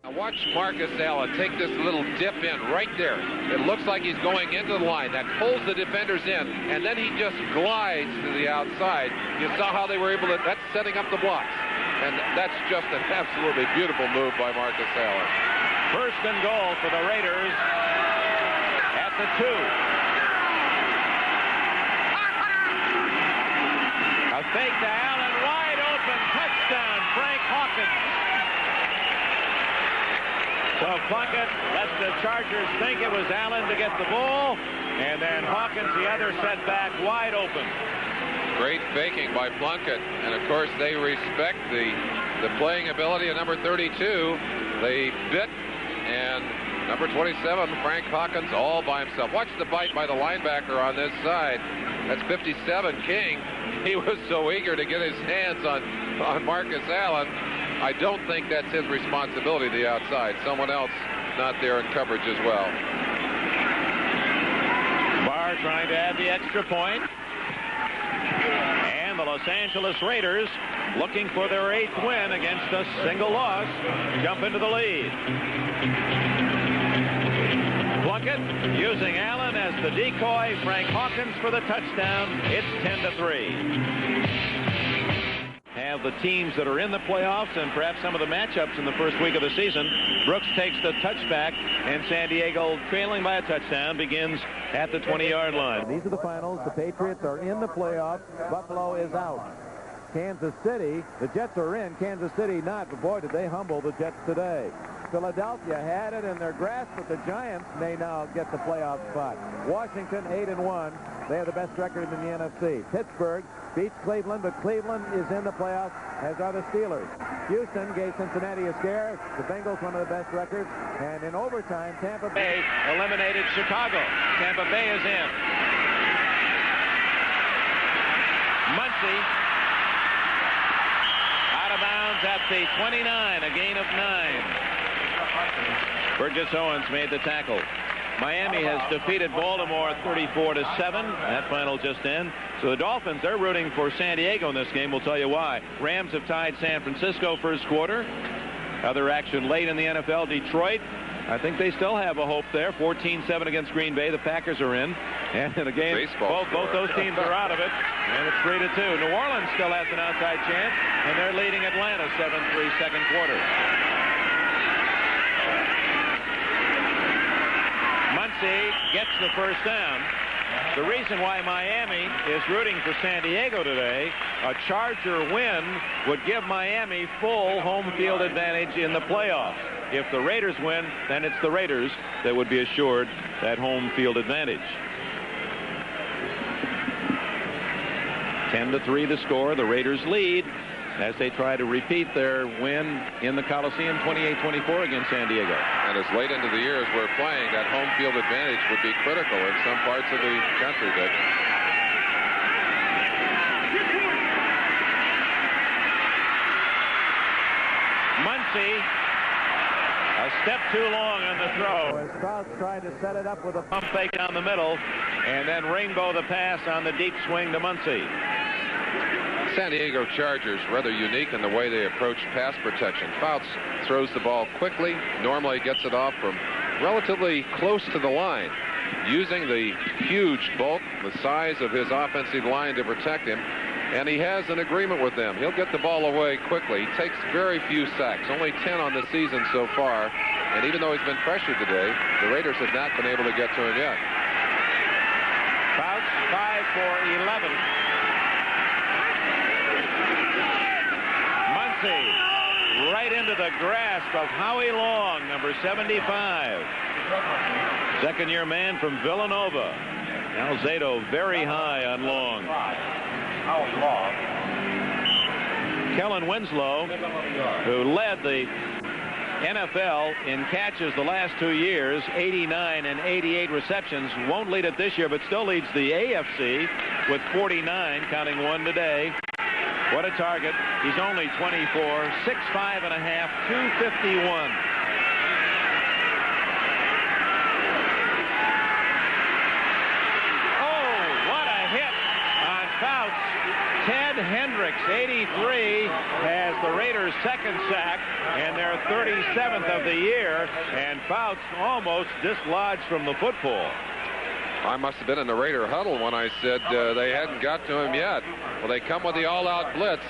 Now watch Marcus Allen take this little dip in right there. It looks like he's going into the line. That pulls the defenders in, and then he just glides to the outside. You saw how they were able to, that's setting up the blocks. And that's just an absolutely beautiful move by Marcus Allen. first and goal for the Raiders at the 2. A fake to Allen, wide open, touchdown, Frank Hawkins. So Plunkett lets the Chargers think it was Allen to get the ball, and then Hawkins, the other setback, wide open. Great faking by Plunkett, and of course they respect the playing ability of number 32. They bit, and number 27, Frank Hawkins, all by himself. Watch the bite by the linebacker on this side. That's 57, King. He was so eager to get his hands on Marcus Allen. I don't think that's his responsibility, the outside. Someone else not there in coverage as well. Barr trying to add the extra point. And the Los Angeles Raiders, looking for their 8th win against a single loss, jump into the lead. Plunkett using Allen as the decoy. Frank Hawkins for the touchdown. It's 10-3. Have the teams that are in the playoffs and perhaps some of the matchups in the first week of the season. Brooks takes the touchback, and San Diego, trailing by a touchdown, begins at the 20-yard line. These are the finals. The Patriots are in the playoffs. Buffalo is out. Kansas City, the Jets are in. Kansas City not. But boy, did they humble the Jets today. Philadelphia had it in their grasp, but the Giants may now get the playoff spot. Washington 8-1. They have the best record in the NFC. Pittsburgh beats Cleveland, but Cleveland is in the playoffs, as are the Steelers. Houston gave Cincinnati a scare. The Bengals, one of the best records. And in overtime, Tampa Bay eliminated Chicago. Tampa Bay is in. Muncy out of bounds at the 29, a gain of 9. Burgess Owens made the tackle. Miami has defeated Baltimore 34-7. That final just in. So the Dolphins, they're rooting for San Diego in this game. We'll tell you why. Rams have tied San Francisco first quarter. Other action late in the NFL. Detroit, I think they still have a hope there. 14-7 against Green Bay. The Packers are in. And in a game, both those teams are out of it. And it's 3-2. New Orleans still has an outside chance. And they're leading Atlanta 7-3 second quarter. Muncy gets the first down. The reason why Miami is rooting for San Diego today, a Charger win would give Miami full home field advantage in the playoffs. If the Raiders win, then it's the Raiders that would be assured that home field advantage. 10-3 the score. The Raiders lead as they try to repeat their win in the Coliseum 28-24 against San Diego. And as late into the year as we're playing, that home field advantage would be critical in some parts of the country, Dick. Muncy, a step too long on the throw. Strauss tried to set it up with a Pump fake down the middle, and then Rainbow the pass on the deep swing to Muncy. San Diego Chargers rather unique in the way they approach pass protection. Fouts throws the ball quickly, normally gets it off from relatively close to the line, using the huge bulk, the size of his offensive line to protect him, and he has an agreement with them. He'll get the ball away quickly. He takes very few sacks, only 10 on the season so far, and even though he's been pressured today, the Raiders have not been able to get to him yet. Fouts 5 for 11. Right into the grasp of Howie Long, number 75. Second-year man from Villanova. Alzado very high on Long. Kellen Winslow, who led the NFL in catches the last 2 years, 89 and 88 receptions. Won't lead it this year, but still leads the AFC with 49, counting one today. What a target. He's only 24, 6'5 and a half, 251. Ted Hendricks, 83, has the Raiders' second sack and their 37th of the year, and Fouts almost dislodged from the football. I must have been in the Raider huddle when I said they hadn't got to him yet. Well, they come with the all-out blitz.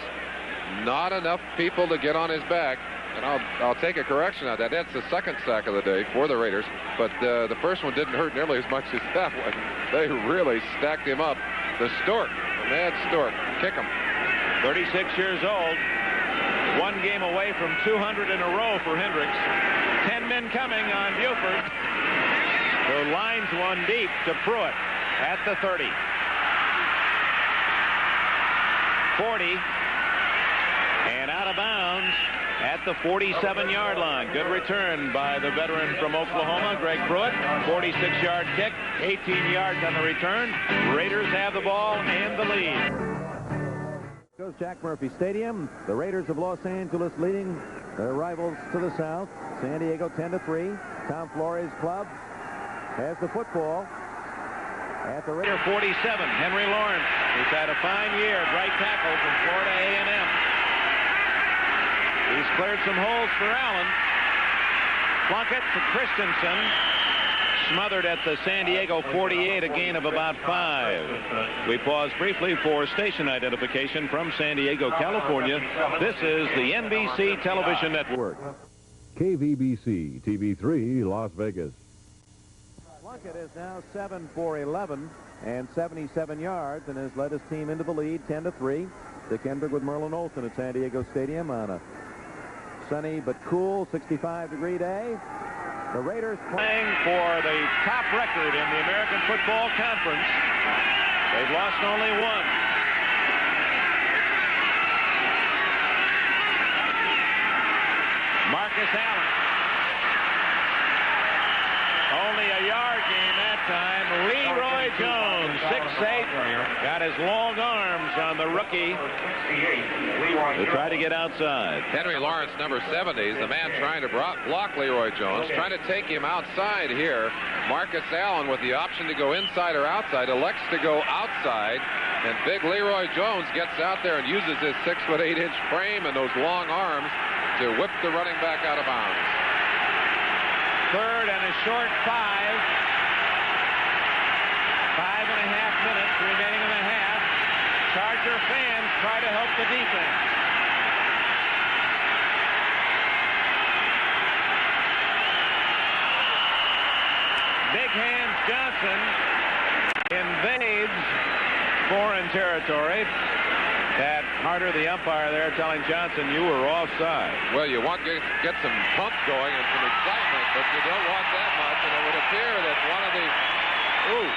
Not enough people to get on his back. And I'll take a correction on that. That's the second sack of the day for the Raiders. But the first one didn't hurt nearly as much as that one. They really stacked him up. The Stork, the Mad Stork, kick him. 36 years old. One game away from 200 in a row for Hendricks. 10 men coming on Buford, who lines one deep to Pruitt at the 30. 40. And out of bounds at the 47-yard line. Good return by the veteran from Oklahoma, Greg Pruitt. 46-yard kick, 18 yards on the return. Raiders have the ball and the lead. Goes Jack Murphy Stadium. The Raiders of Los Angeles leading their rivals to the south. San Diego 10-3. Tom Flores' club has the football at the Raider 47. Henry Lawrence, who's had a fine year, right tackle from Florida A&M. He's cleared some holes for Allen. Plunkett to Christensen. Smothered at the San Diego 48, a gain of about 5. We pause briefly for station identification from San Diego, California. This is the NBC Television Network. KVBC TV3, Las Vegas. Plunkett is now 7 for 11 and 77 yards and has led his team into the lead 10-3. Dick Enberg with Merlin Olsen at San Diego Stadium on a sunny but cool 65-degree day. The Raiders playing for the top record in the American Football Conference. They've lost only one. Marcus Allen. Only a yard gain that time. Leroy Jones, 6'8", got his long arms on the rookie to try to get outside. Henry Lawrence, number 70, is the man trying to block Leroy Jones, trying to take him outside here. Marcus Allen, with the option to go inside or outside, elects to go outside, and big Leroy Jones gets out there and uses his 6'8" frame and those long arms to whip the running back out of bounds. Third and a short 5. 5.5 minutes remaining in the half. Charger fans try to help the defense. Big Hands Johnson invades foreign territory. Pat Harder, the umpire there, telling Johnson you were offside. Well, you want to get some pump going and some excitement, but you don't want that much. And it would appear that one of the... Ooh,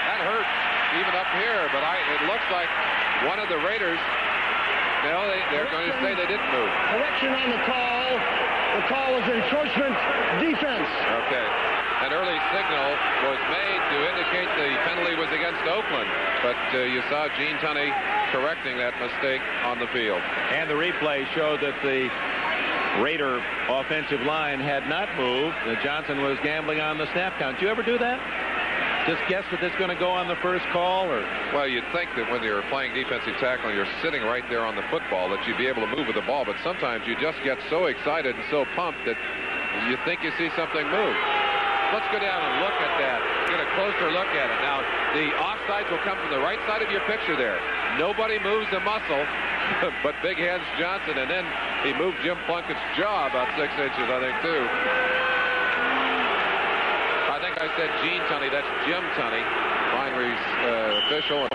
that hurts even up here. But it looks like one of the Raiders... No, they're going to say they didn't move. Correction on the call. The call was encroachment defense. Okay. An early signal was made to indicate the penalty was against Oakland, but you saw Gene Tunney correcting that mistake on the field. And the replay showed that the Raider offensive line had not moved. Johnson was gambling on the snap count. Do you ever do that? Just guess that it's going to go on the first call? Or well, you'd think that when you're playing defensive tackle, you're sitting right there on the football, that you'd be able to move with the ball, but sometimes you just get so excited and so pumped that you think you see something move. Let's go down and look at that. Get a closer look at it. Now, the offsides will come from the right side of your picture there. Nobody moves a muscle, but Big Hands Johnson, and then he moved Jim Plunkett's jaw about 6 inches, I think, too. I think I said Gene Tunney. That's Jim Tunney, Winery's official, and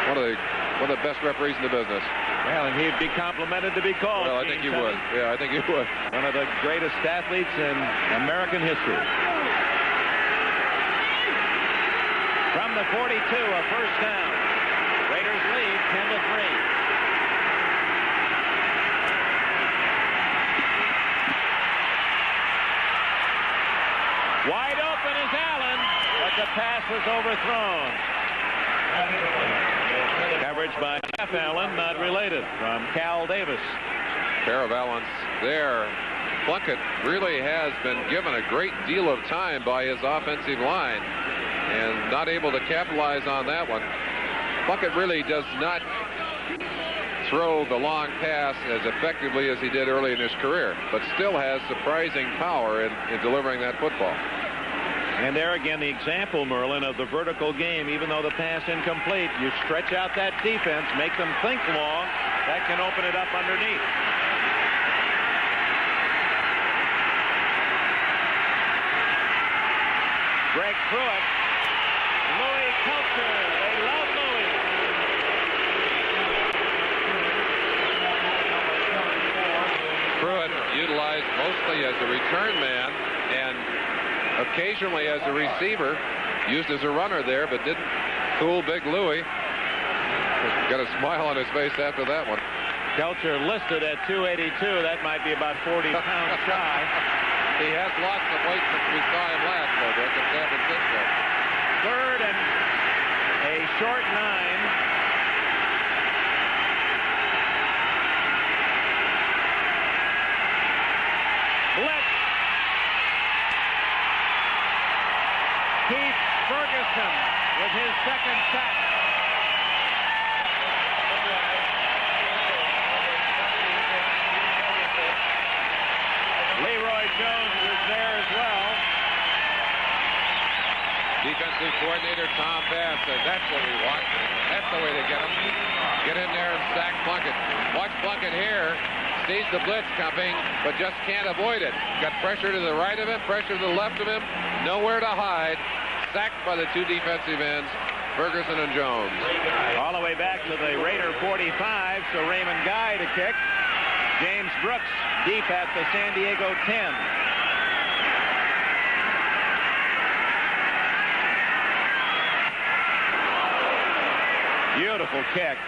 one of the best referees in the business. Well, and he'd be complimented to be called. Well, I think he would. Yeah, I think he would. One of the greatest athletes in American history. From the 42, a first down. Raiders lead 10-3. was overthrown. Coverage by Jeff Allen, not related, from Cal Davis. Pair of Allens there. Plunkett really has been given a great deal of time by his offensive line and not able to capitalize on that one. Plunkett really does not throw the long pass as effectively as he did early in his career, but still has surprising power in delivering that football. And there again, the example, Merlin, of the vertical game. Even though the pass incomplete, you stretch out that defense, make them think long. That can open it up underneath. Greg Pruitt. Louis Kelcher. They love Louis. Pruitt utilized mostly as a return man and occasionally as a receiver, used as a runner there, but didn't fool Big Louie. Got a smile on his face after that one. Kelcher listed at 282. That might be about 40 pounds shy. He has lost some weight since we saw him last, though, Dick, in San Francisco. Third and a short 9. Blitz. Keith Ferguson with his second sack. Leroy Jones was there as well. Defensive coordinator Tom Bass says that's what we want. That's the way to get him. Get in there and sack Plunkett. Watch Plunkett here. Sees the blitz coming, but just can't avoid it. Got pressure to the right of him, pressure to the left of him. Nowhere to hide. Sacked by the two defensive ends, Ferguson and Jones. All the way back to the Raider 45, so Raymond Guy to kick. James Brooks deep at the San Diego 10. Beautiful kick.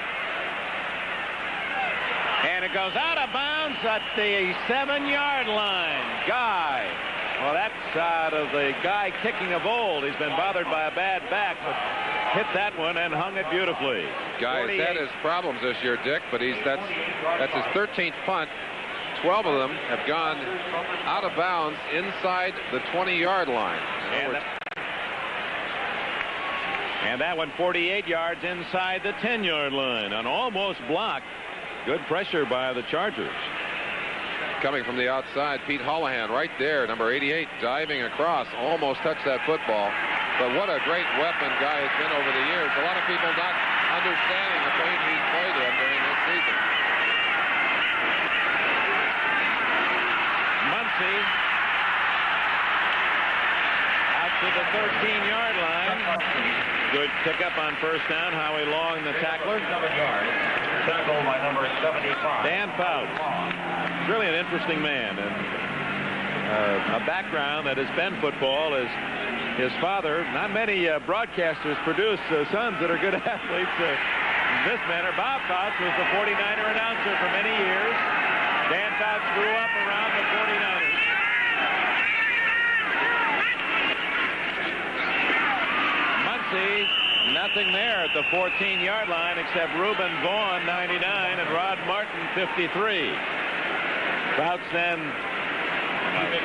And it goes out of bounds at the 7-yard line. Guy. Well, that's out of the Guy kicking of old. He's been bothered by a bad back, but hit that one and hung it beautifully. Guy has had his problems this year, Dick, but that's his 13th punt. 12 of them have gone out of bounds inside the 20-yard line. And that one 48 yards inside the 10-yard line. An almost block. Good pressure by the Chargers. Coming from the outside, Pete Holohan right there, number 88, diving across, almost touched that football. But what a great weapon Guy has been over the years. A lot of people not understanding the way he's played him during this season. Muncy out to the 13-yard line. Good pickup on first down. Howie Long, the tackler. 7 yards. Tackle by number 75. Dan Fouts. Really an interesting man, and a background that has been football. As his father, not many broadcasters produce sons that are good athletes. This manner, Bob Fouts was the 49er announcer for many years. Dan Fouts grew up around the 49ers. Muncy, nothing there at the 14-yard line except Reuben Vaughn, 99, and Rod Martin, 53. Fouts then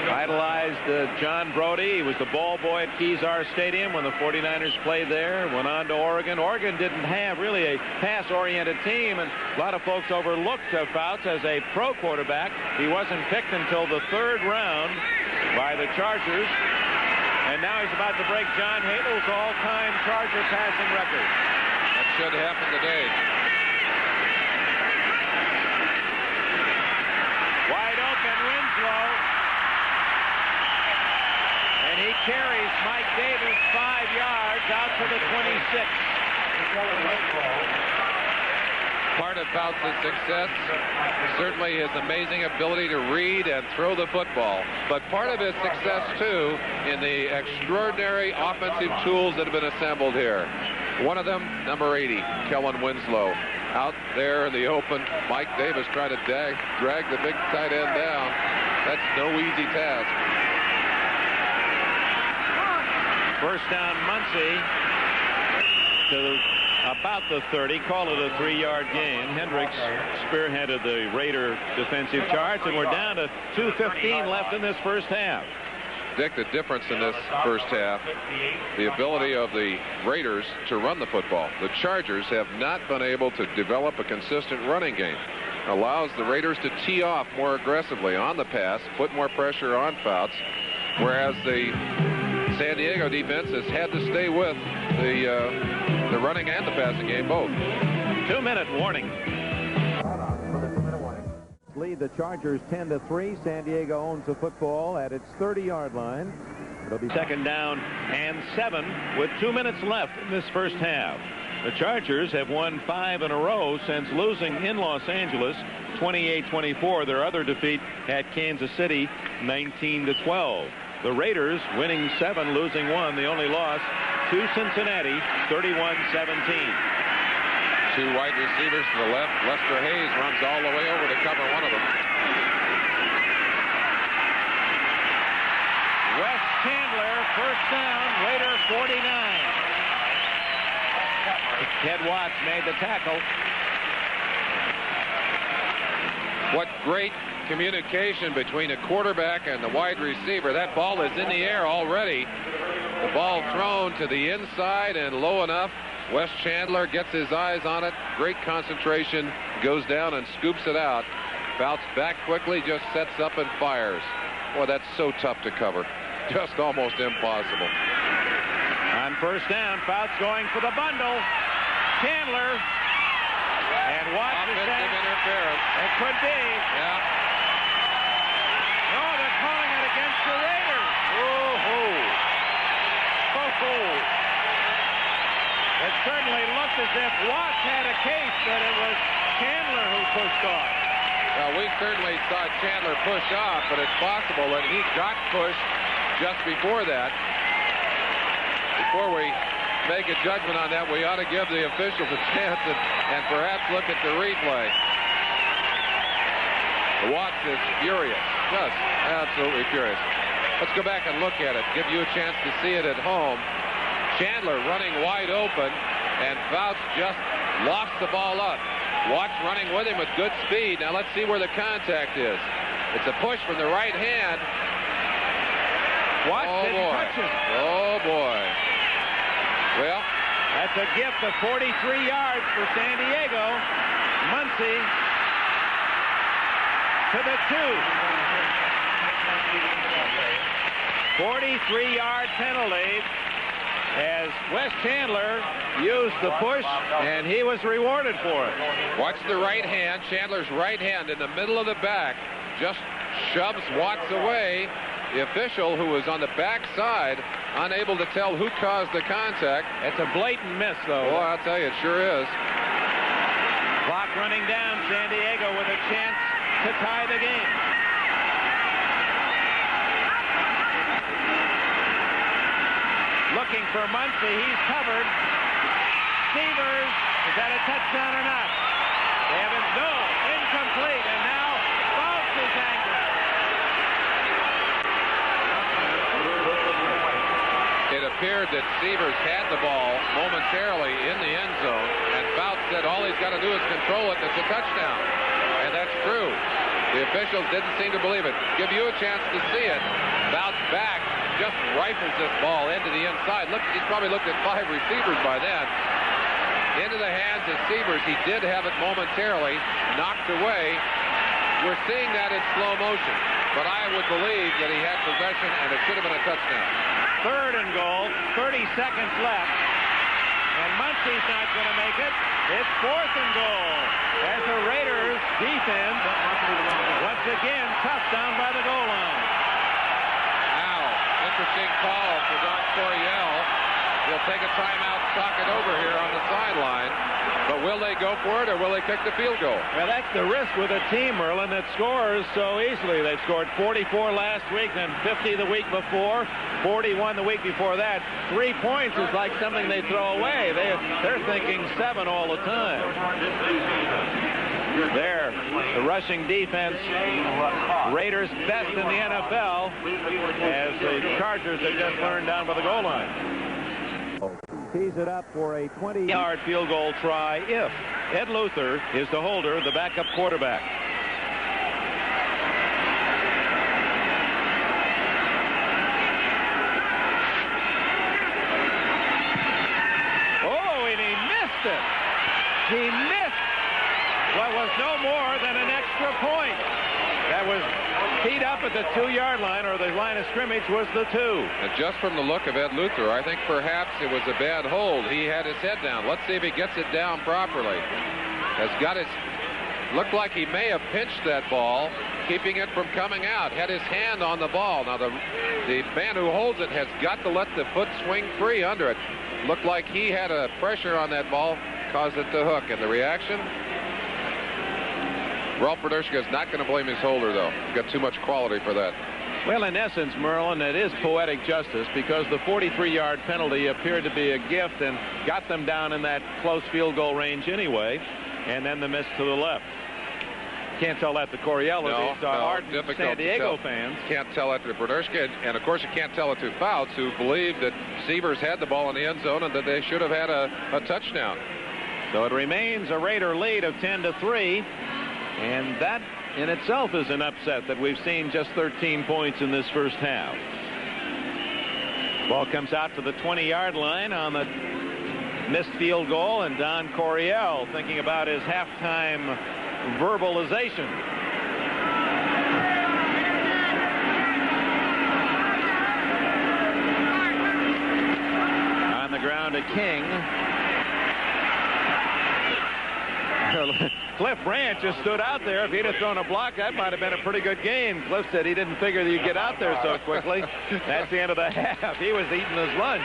idolized John Brody. He was the ball boy at Kezar Stadium when the 49ers played there. Went on to Oregon. Oregon didn't have really a pass-oriented team, and a lot of folks overlooked Fouts as a pro quarterback. He wasn't picked until the 3rd round by the Chargers, and now he's about to break John Hadle's all-time Charger passing record. That should happen today. Wide open, Winslow. And he carries Mike Davis 5 yards out to the 26. Part of Fouts' success, certainly his amazing ability to read and throw the football. But part of his success, too, in the extraordinary offensive tools that have been assembled here. One of them, number 80, Kellen Winslow. Out there in the open, Mike Davis trying to drag the big tight end down. That's no easy task. First down, Muncie to about the 30. Call it a 3-yard gain. Hendricks spearheaded the Raider defensive charge, and we're down to 2:15 left in this first half. Dick, the difference in this first half, the ability of the Raiders to run the football. The Chargers have not been able to develop a consistent running game. Allows the Raiders to tee off more aggressively on the pass, put more pressure on Fouts, whereas the San Diego defense has had to stay with the running and the passing game both. 2-minute warning. Lead the Chargers 10-3. San Diego owns the football at its 30-yard line. It'll be second down and 7 with 2 minutes left in this first half. The Chargers have won 5 in a row since losing in Los Angeles 28-24. Their other defeat at Kansas City 19-12. The Raiders winning 7, losing 1. The only loss to Cincinnati 31-17. 2 wide receivers to the left. Lester Hayes runs all the way over to cover one of them. Wes Chandler, first down, Raider 49. Ted Watts made the tackle. What great communication between the quarterback and the wide receiver. That ball is in the air already. The ball thrown to the inside and low enough. Wes Chandler gets his eyes on it. Great concentration. Goes down and scoops it out. Fouts back quickly, just sets up and fires. Boy, that's so tough to cover. Just almost impossible. On first down, Fouts going for the bundle. Chandler. And Watts is saying interference. It could be. Yeah. No, they're calling it against the Raiders. Oh-ho. Oh-ho. It certainly looked as if Watts had a case that it was Chandler who pushed off. Well, we certainly saw Chandler push off, but it's possible that he got pushed just before that. Before we make a judgment on that, we ought to give the officials a chance and perhaps look at the replay. Watts is furious, just absolutely furious. Let's go back and look at it, give you a chance to see it at home. Chandler running wide open, and Fouts just lofts the ball up. Watts running with him with good speed. Now let's see where the contact is. It's a push from the right hand. Watts didn't touch him. Oh, boy. Well, that's a gift of 43 yards for San Diego. Muncie to the 2. 43-yard penalty as Wes Chandler used the push, and he was rewarded for it. Watch the right hand. Chandler's right hand in the middle of the back just shoves Watts away. The official, who was on the back side, unable to tell who caused the contact. It's a blatant miss, though. Well, I'll tell you, it sure is. Clock running down. San Diego with a chance to tie the game. Looking for Muncie. He's covered. Severs. Is that a touchdown or not? They haven't. No. Incomplete. And now Fouts is angry. It appeared that Severs had the ball momentarily in the end zone, and Fouts said all he's got to do is control it, and it's a touchdown. And that's true. The officials didn't seem to believe it. Give you a chance to see it. Fouts back, just rifles this ball into the inside. Look, he's probably looked at 5 receivers by then. Into the hands of Severs. He did have it momentarily knocked away. We're seeing that in slow motion, but I would believe that he had possession, and it should have been a touchdown. 3rd and goal, 30 seconds left, and Muncie's not going to make it. It's 4th and goal as the Raiders defense once again tough down by the goal line. Now, interesting call for Don Coryell. He'll take a timeout, talk it over here on the sideline. But will they go for it, or will they kick the field goal? Well, that's the risk with a team, Merlin, that scores so easily. They've scored 44 last week, then 50 the week before, 41 the week before that. 3 points is like something they throw away. They're thinking 7 all the time. There, the rushing defense, Raiders best in the NFL, as the Chargers have just learned down by the goal line. Tees it up for a 20-yard field goal try if Ed Luther is the holder, the backup quarterback. Oh, and he missed it. He missed what was no more than an extra point. That was teed up at the 2-yard line, or the line of scrimmage was the 2. And just from the look of Ed Luther, I think perhaps it was a bad hold. He had his head down. Let's see if he gets it down properly. Looked like he may have pinched that ball, keeping it from coming out. Had his hand on the ball. Now the man who holds it has got to let the foot swing free under it. Looked like he had a pressure on that ball, caused it to hook. And the reaction? Ralph Bernurska is not going to blame his holder, though. He's got too much quality for that. Well, in essence, Merlin, it is poetic justice, because the 43-yard penalty appeared to be a gift and got them down in that close field goal range anyway, and then the miss to the left. Can't tell that to Coryell. These are ardent San Diego fans. Can't tell that to Bernurska, and of course you can't tell it to Fouts, who believed that Sievers had the ball in the end zone and that they should have had a touchdown. So it remains a Raider lead of 10-3. And that in itself is an upset, that we've seen just 13 points in this first half. Ball comes out to the 20-yard line on the missed field goal, and Don Coryell thinking about his halftime verbalization. On the ground to King. Cliff Branch just stood out there. If he'd have thrown a block, that might have been a pretty good game. Cliff said he didn't figure that you'd get out there so quickly. That's the end of the half. He was eating his lunch.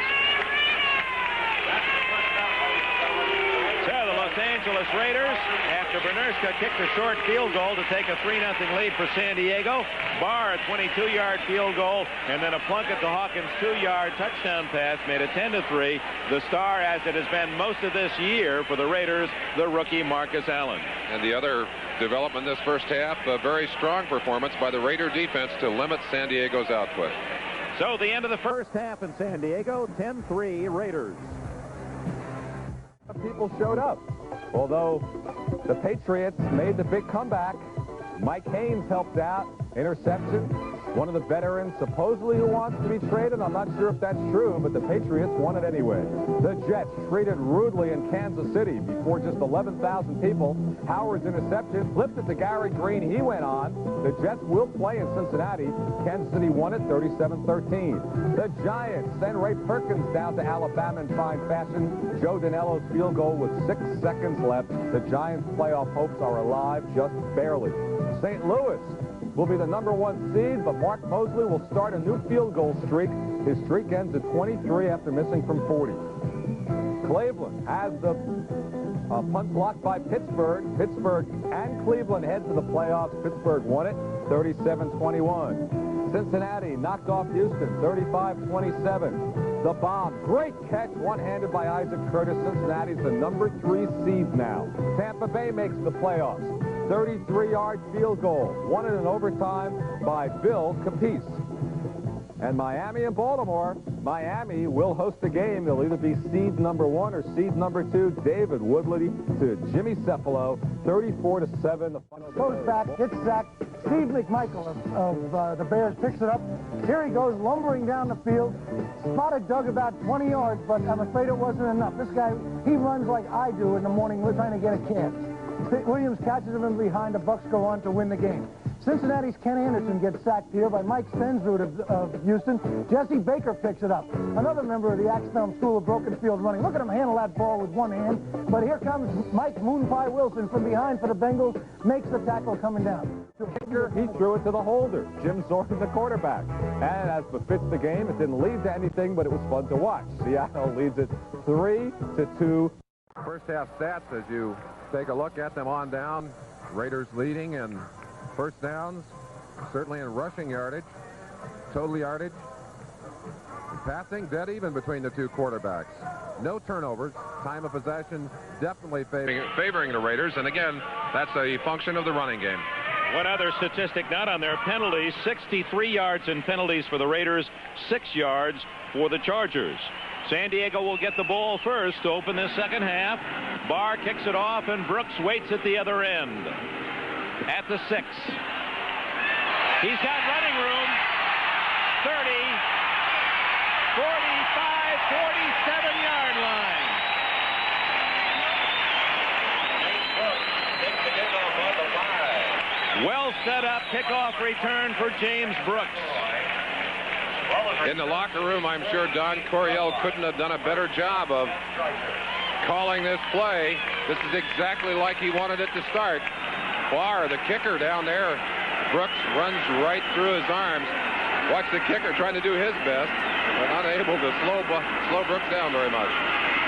So the Los Angeles Raiders, after Bernurska kicked a short field goal to take a 3-0 lead for San Diego, Barr a 22-yard field goal, and then a Plunkett to Hawkins 2-yard touchdown pass made it 10-3. The star, as it has been most of this year for the Raiders, the rookie Marcus Allen. And the other development this first half, a very strong performance by the Raider defense to limit San Diego's output. So the end of the first half in San Diego, 10-3 Raiders. People showed up. Although the Patriots made the big comeback, Mike Haynes helped out, interception. One of the veterans supposedly who wants to be traded. I'm not sure if that's true, but the Patriots won it anyway. The Jets treated rudely in Kansas City before just 11,000 people. Howard's interception flipped it to Gary Green. He went on. The Jets will play in Cincinnati. Kansas City won it 37-13. The Giants send Ray Perkins down to Alabama in fine fashion. Joe Danello's field goal with 6 seconds left. The Giants' playoff hopes are alive just barely. St. Louis will be the #1 seed, but Mark Mosley will start a new field goal streak. His streak ends at 23 after missing from 40. Cleveland has the punt blocked by Pittsburgh. Pittsburgh and Cleveland head to the playoffs. Pittsburgh won it 37-21. Cincinnati knocked off Houston 35-27. The bomb, great catch, one-handed by Isaac Curtis. Cincinnati's the #3 seed now. Tampa Bay makes the playoffs. 33-yard field goal, won it in overtime by Bill Capece. And Miami and Baltimore, Miami will host a game. They'll either be seed #1 or seed #2. David Woodley to Jimmy Cephalo, 34-7. Goes back, gets sacked. Steve McMichael of the Bears picks it up. Here he goes, lumbering down the field. Spotted Doug about 20 yards, but I'm afraid it wasn't enough. This guy, he runs like I do in the morning. We're trying to get a catch. Williams catches him in behind. The Bucks go on to win the game. Cincinnati's Ken Anderson gets sacked here by Mike Stensrud of Houston. Jesse Baker picks it up. Another member of the Axthelm School of Broken Field Running. Look at him handle that ball with one hand. But here comes Mike Moonpie Wilson from behind for the Bengals. Makes the tackle coming down. He threw it to the holder. Jim Zorn, the quarterback. And as befits the game, it didn't lead to anything, but it was fun to watch. Seattle leads it 3-2. First half stats as you take a look at them on down. Raiders leading in first downs, certainly in rushing yardage, total yardage, Passing dead even between the two quarterbacks. No turnovers. Time of possession definitely favoring the Raiders. And again, that's a function of the running game. One other statistic not on their penalties, 63 yards in penalties for the Raiders, 6 yards for the Chargers. San Diego will get the ball first to open this second half. Barr kicks it off, and Brooks waits at the other end. At the 6. He's got running room. 30, 45, 47-yard line. Well set up kickoff return for James Brooks. In the locker room, I'm sure Don Coryell couldn't have done a better job of calling this play. This is exactly like he wanted it to start. Barr, the kicker down there. Brooks runs right through his arms. Watch the kicker trying to do his best, but unable to slow Brooks down very much.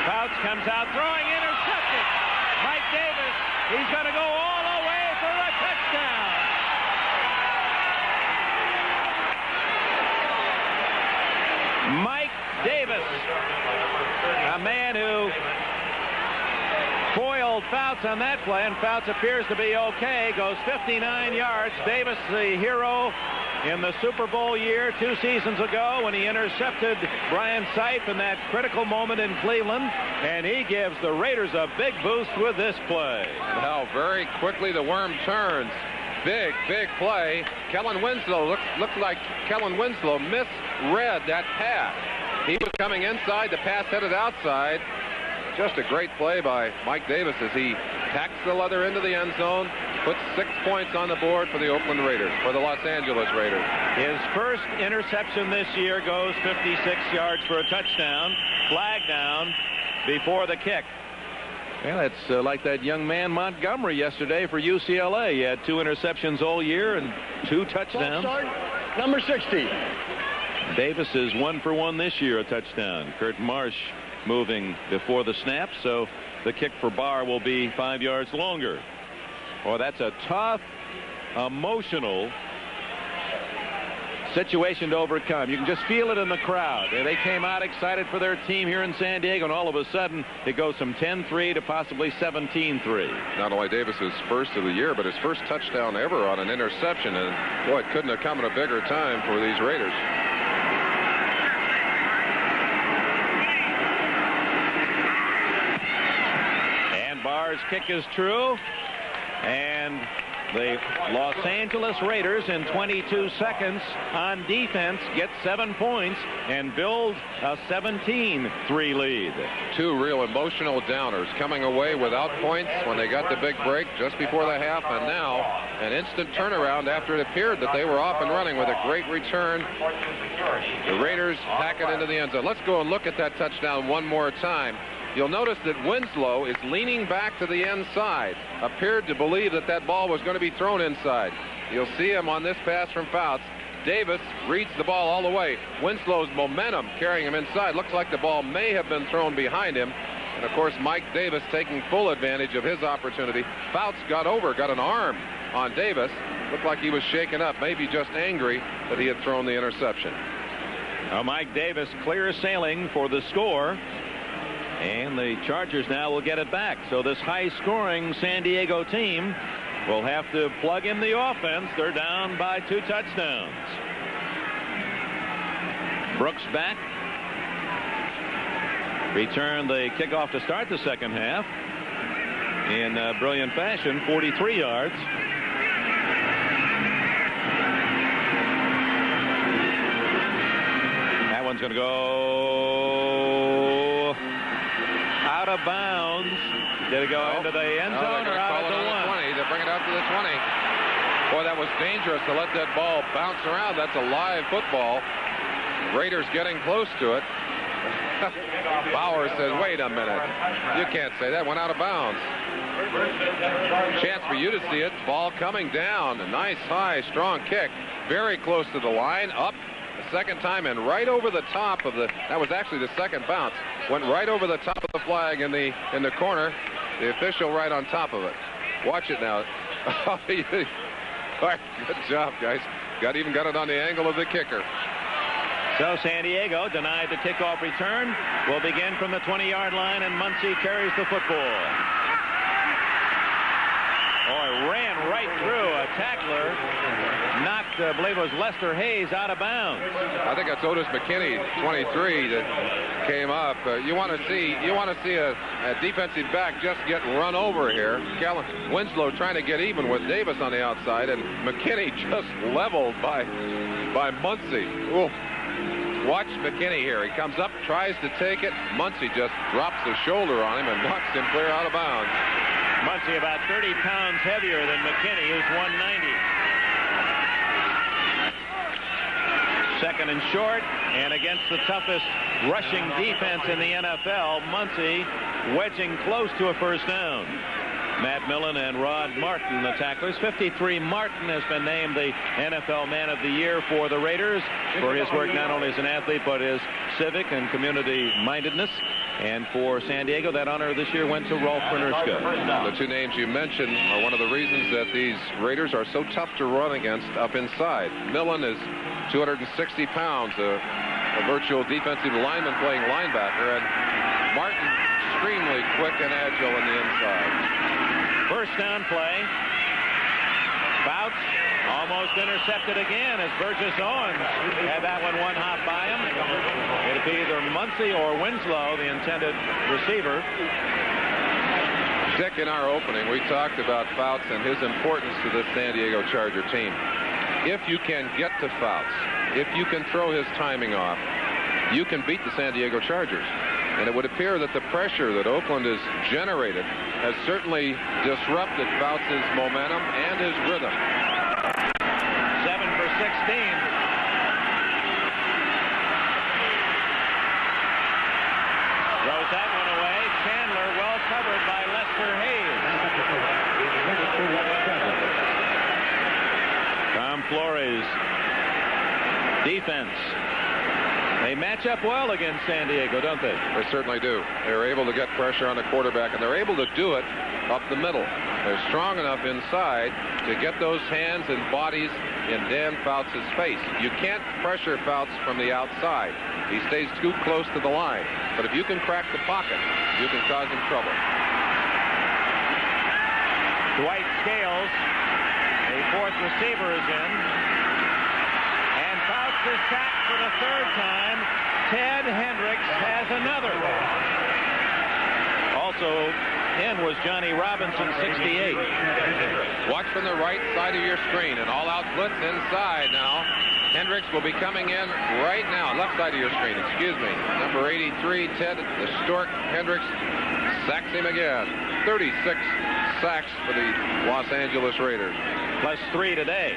Fouts comes out throwing, intercepted. Mike Davis, he's going to go all the way for a touchdown. Mike Davis, a man who foiled Fouts on that play, and Fouts appears to be okay, goes 59 yards. Davis, the hero in the Super Bowl year 2 seasons ago when he intercepted Brian Sipe in that critical moment in Cleveland, and he gives the Raiders a big boost with this play. And how very quickly the worm turns. Big play. Kellen Winslow, looks like Kellen Winslow misread that pass. He was coming inside, the pass headed outside. Just a great play by Mike Davis as he tacks the leather into the end zone, puts 6 points on the board for the Oakland Raiders, for the Los Angeles Raiders. His first interception this year goes 56 yards for a touchdown. Flag down before the kick. Well, it's like that young man Montgomery yesterday for UCLA. He had 2 interceptions all year and 2 touchdowns. Number 60. Davis is 1 for 1 this year, a touchdown. Kurt Marsh moving before the snap, so the kick for Barr will be 5 yards longer. Well, that's a tough, emotional situation to overcome. You can just feel it in the crowd. They came out excited for their team here in San Diego, and all of a sudden it goes from 10-3 to possibly 17-3. Not only Davis's first of the year, but his first touchdown ever on an interception, and boy, it couldn't have come at a bigger time for these Raiders. And Barr's kick is true, and the Los Angeles Raiders in 22 seconds on defense get 7 points and build a 17-3 lead. 2 real emotional downers, coming away without points when they got the big break just before the half, and now an instant turnaround after it appeared that they were off and running with a great return. The Raiders pack it into the end zone. Let's go and look at that touchdown one more time. You'll notice that Winslow is leaning back to the inside, appeared to believe that that ball was going to be thrown inside. You'll see him on this pass from Fouts. Davis reads the ball all the way. Winslow's momentum carrying him inside. Looks like the ball may have been thrown behind him. And, of course, Mike Davis taking full advantage of his opportunity. Fouts got an arm on Davis. Looked like he was shaken up, maybe just angry that he had thrown the interception. Now Mike Davis clear sailing for the score. And the Chargers now will get it back. So this high-scoring San Diego team will have to plug in the offense. They're down by 2 touchdowns. Brooks back. Returned the kickoff to start the second half in brilliant fashion, 43 yards. That one's going to go out of bounds. Did it go into the end zone or out of the 20? They bring it out to the 20. Boy, that was dangerous to let that ball bounce around. That's a live football. Raiders getting close to it. Bauer says, wait a minute. You can't say that. Went out of bounds. Chance for you to see it. Ball coming down. A nice, high, strong kick. Very close to the line. Up the second time and right over the top of the... That was actually the second bounce. Went right over the top of the flag in the corner. The official right on top of it. Watch it now. All right, good job, guys. Even got it on the angle of the kicker. So San Diego denied the kickoff return. Will begin from the 20-yard line, and Muncy carries the football. Oh, ran right through a tackler. Knocked, I believe it was Lester Hayes, out of bounds. I think that's Otis McKinney, 23, that came up. You want to see a defensive back just get run over here. Winslow trying to get even with Davis on the outside, and McKinney just leveled by Muncy. Ooh. Watch McKinney here. He comes up, tries to take it. Muncy just drops the shoulder on him and knocks him clear out of bounds. Muncy about 30 pounds heavier than McKinney, who's 190. Second and short, and against the toughest rushing defense in the NFL, Muncy wedging close to a first down. Matt Millen and Rod Martin, the tacklers. 53 Martin has been named the NFL Man of the Year for the Raiders for his work not only as an athlete but his civic and community mindedness. And for San Diego, that honor this year went to Rolf Bernerska. The two names you mentioned are one of the reasons that these Raiders are so tough to run against up inside. Millen is 260 pounds, a virtual defensive lineman playing linebacker, and Martin extremely quick and agile in the inside. First down play. Bouts almost intercepted again as Burgess Owens had that one hop by him. It'd be either Muncy or Winslow, the intended receiver. Dick, in our opening, we talked about Fouts and his importance to this San Diego Charger team. If you can get to Fouts, if you can throw his timing off, you can beat the San Diego Chargers. And it would appear that the pressure that Oakland has generated has certainly disrupted Fouts' momentum and his rhythm. 7 for 16. Throws that one away. Chandler well covered by Lester Hayes. Tom Flores' defense. They match up well against San Diego, don't they? They certainly do. They're able to get pressure on the quarterback, and they're able to do it up the middle. They're strong enough inside to get those hands and bodies in Dan Fouts' face. You can't pressure Fouts from the outside. He stays too close to the line. But if you can crack the pocket, you can cause him trouble. Dwight Scales, the fourth receiver, is in. Is sacked for the third time. Ted Hendricks has another. Also in was Johnny Robinson, 68. Watch from the right side of your screen. An all-out blitz inside now. Hendricks will be coming in right now. Left side of your screen, excuse me. Number 83, Ted the Stork Hendricks sacks him again. 36 sacks for the Los Angeles Raiders. Plus 3 today.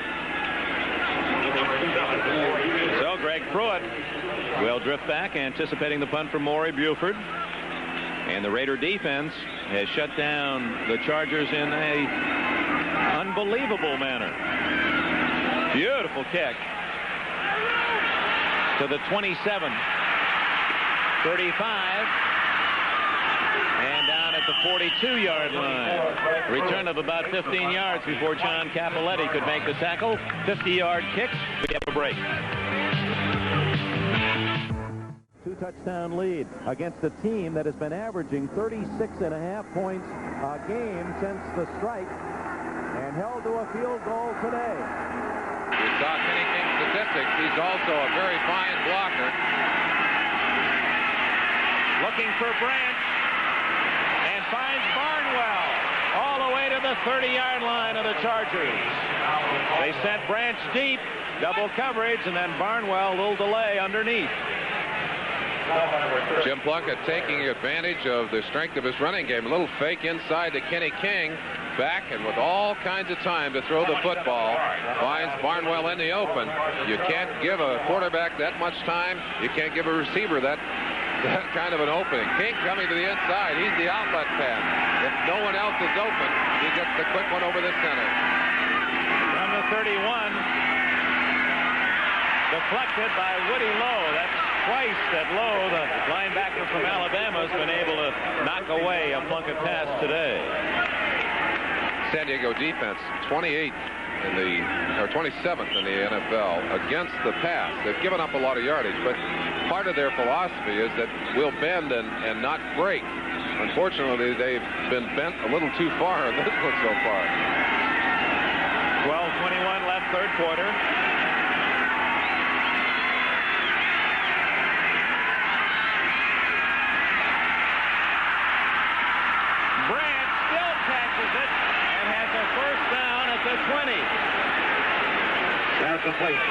So Greg Pruitt will drift back, anticipating the punt from Maury Buford. And the Raider defense has shut down the Chargers in a unbelievable manner. Beautiful kick to the 27, 35, and down at the 42-yard line. Return of about 15 yards before John Capoletti could make the tackle. 50-yard kicks. We have a break. 2-touchdown lead against a team that has been averaging 36.5 points a game since the strike and held to a field goal today. You saw Kenny King's statistics. He's also a very fine blocker. Looking for Branch and finds Barnwell all the way to the 30-yard line of the Chargers. They sent Branch deep, double coverage, and then Barnwell, a little delay underneath. Jim Plunkett taking advantage of the strength of his running game. A little fake inside to Kenny King. Back and with all kinds of time to throw the football. Finds Barnwell in the open. You can't give a quarterback that much time. You can't give a receiver that kind of an opening. King coming to the inside. He's the outlet man. If no one else is open, he gets the quick one over the center. From the 31. Deflected by Woody Lowe. That's twice that Lowe, the linebacker from Alabama, has been able to knock away a Plunkett pass today. San Diego defense, 28 or 27th in the NFL against the pass. They've given up a lot of yardage, but part of their philosophy is that we'll bend and not break. Unfortunately, they've been bent a little too far in this one so far. 12:21 left, third quarter. Branch still catches it and has a first down at the 20. That's complete.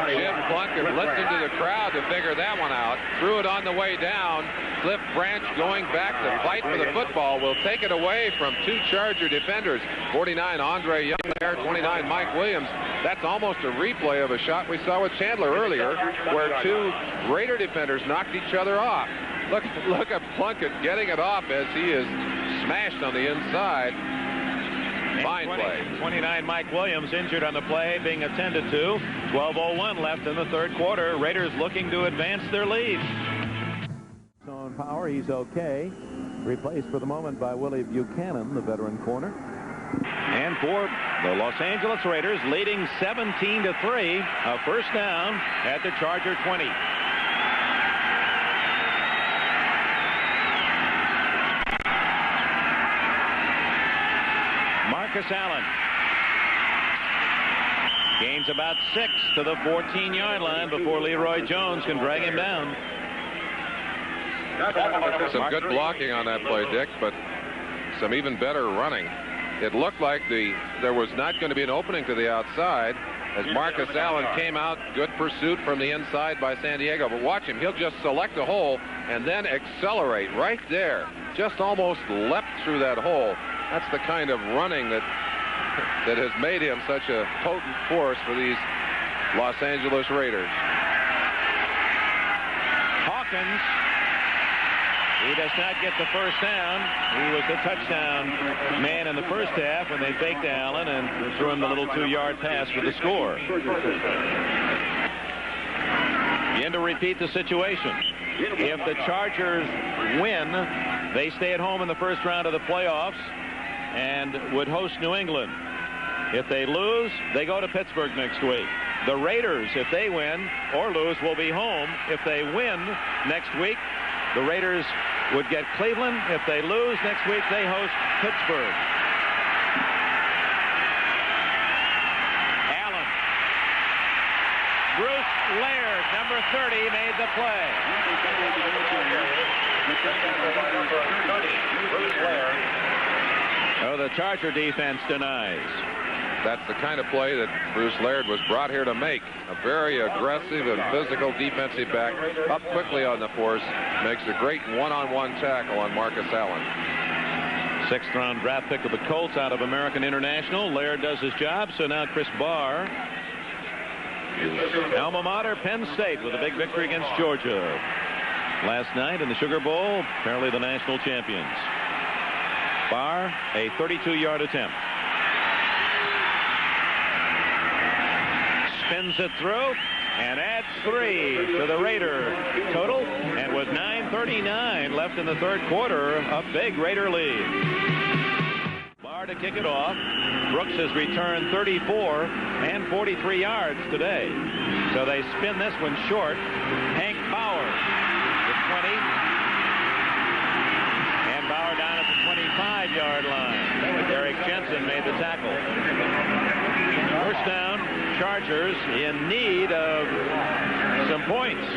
Jim Plunkett listened to the crowd to figure that one out. Threw it on the way down. Cliff Branch going back to fight for the football will take it away from two Charger defenders. 49 Andre Young there, 29 Mike Williams. That's almost a replay of a shot we saw with Chandler earlier where two Raider defenders knocked each other off. Look at Plunkett getting it off as he is smashed on the inside. Fine play. 29 Mike Williams injured on the play, being attended to. 12:01 left in the third quarter. Raiders looking to advance their lead. On power, he's okay. Replaced for the moment by Willie Buchanan, the veteran corner. And for the Los Angeles Raiders, leading 17-3, a first down at the Charger 20. Marcus Allen gains about 6 to the 14-yard line before Leroy Jones can drag him down. Some good blocking on that play, Dick, but some even better running. It looked like there was not going to be an opening to the outside as Marcus Allen came out. Good pursuit from the inside by San Diego, but watch him. He'll just select a hole and then accelerate right there. Just almost leapt through that hole. That's the kind of running that has made him such a potent force for these Los Angeles Raiders. Hawkins, he does not get the first down. He was the touchdown man in the first half when they faked Allen and threw him the little 2-yard pass for the score. Again, to repeat the situation. If the Chargers win, they stay at home in the first round of the playoffs and would host New England. If they lose, they go to Pittsburgh next week. The Raiders, if they win or lose, will be home. If they win next week, the Raiders would get Cleveland. If they lose next week, they host Pittsburgh. Allen. Bruce Laird, number 30, made the play. Oh, the Charger defense denies. That's the kind of play that Bruce Laird was brought here to make. A very aggressive and physical defensive back, up quickly on the force, makes a great one-on-one tackle on Marcus Allen. 6th-round draft pick of the Colts out of American International. Laird does his job, so now Chris Barr. Alma mater, Penn State, with a big victory against Georgia last night in the Sugar Bowl, apparently the national champions. Barr, a 32-yard attempt. Spins it through and adds 3 to the Raider total. And with 9:39 left in the third quarter, a big Raider lead. Barr to kick it off. Brooks has returned 34 and 43 yards today. So they spin this one short. Hank Bauer, the 20. And Bauer down at the 25-yard line. Derek Jensen made the tackle. First down, Chargers in need of some points.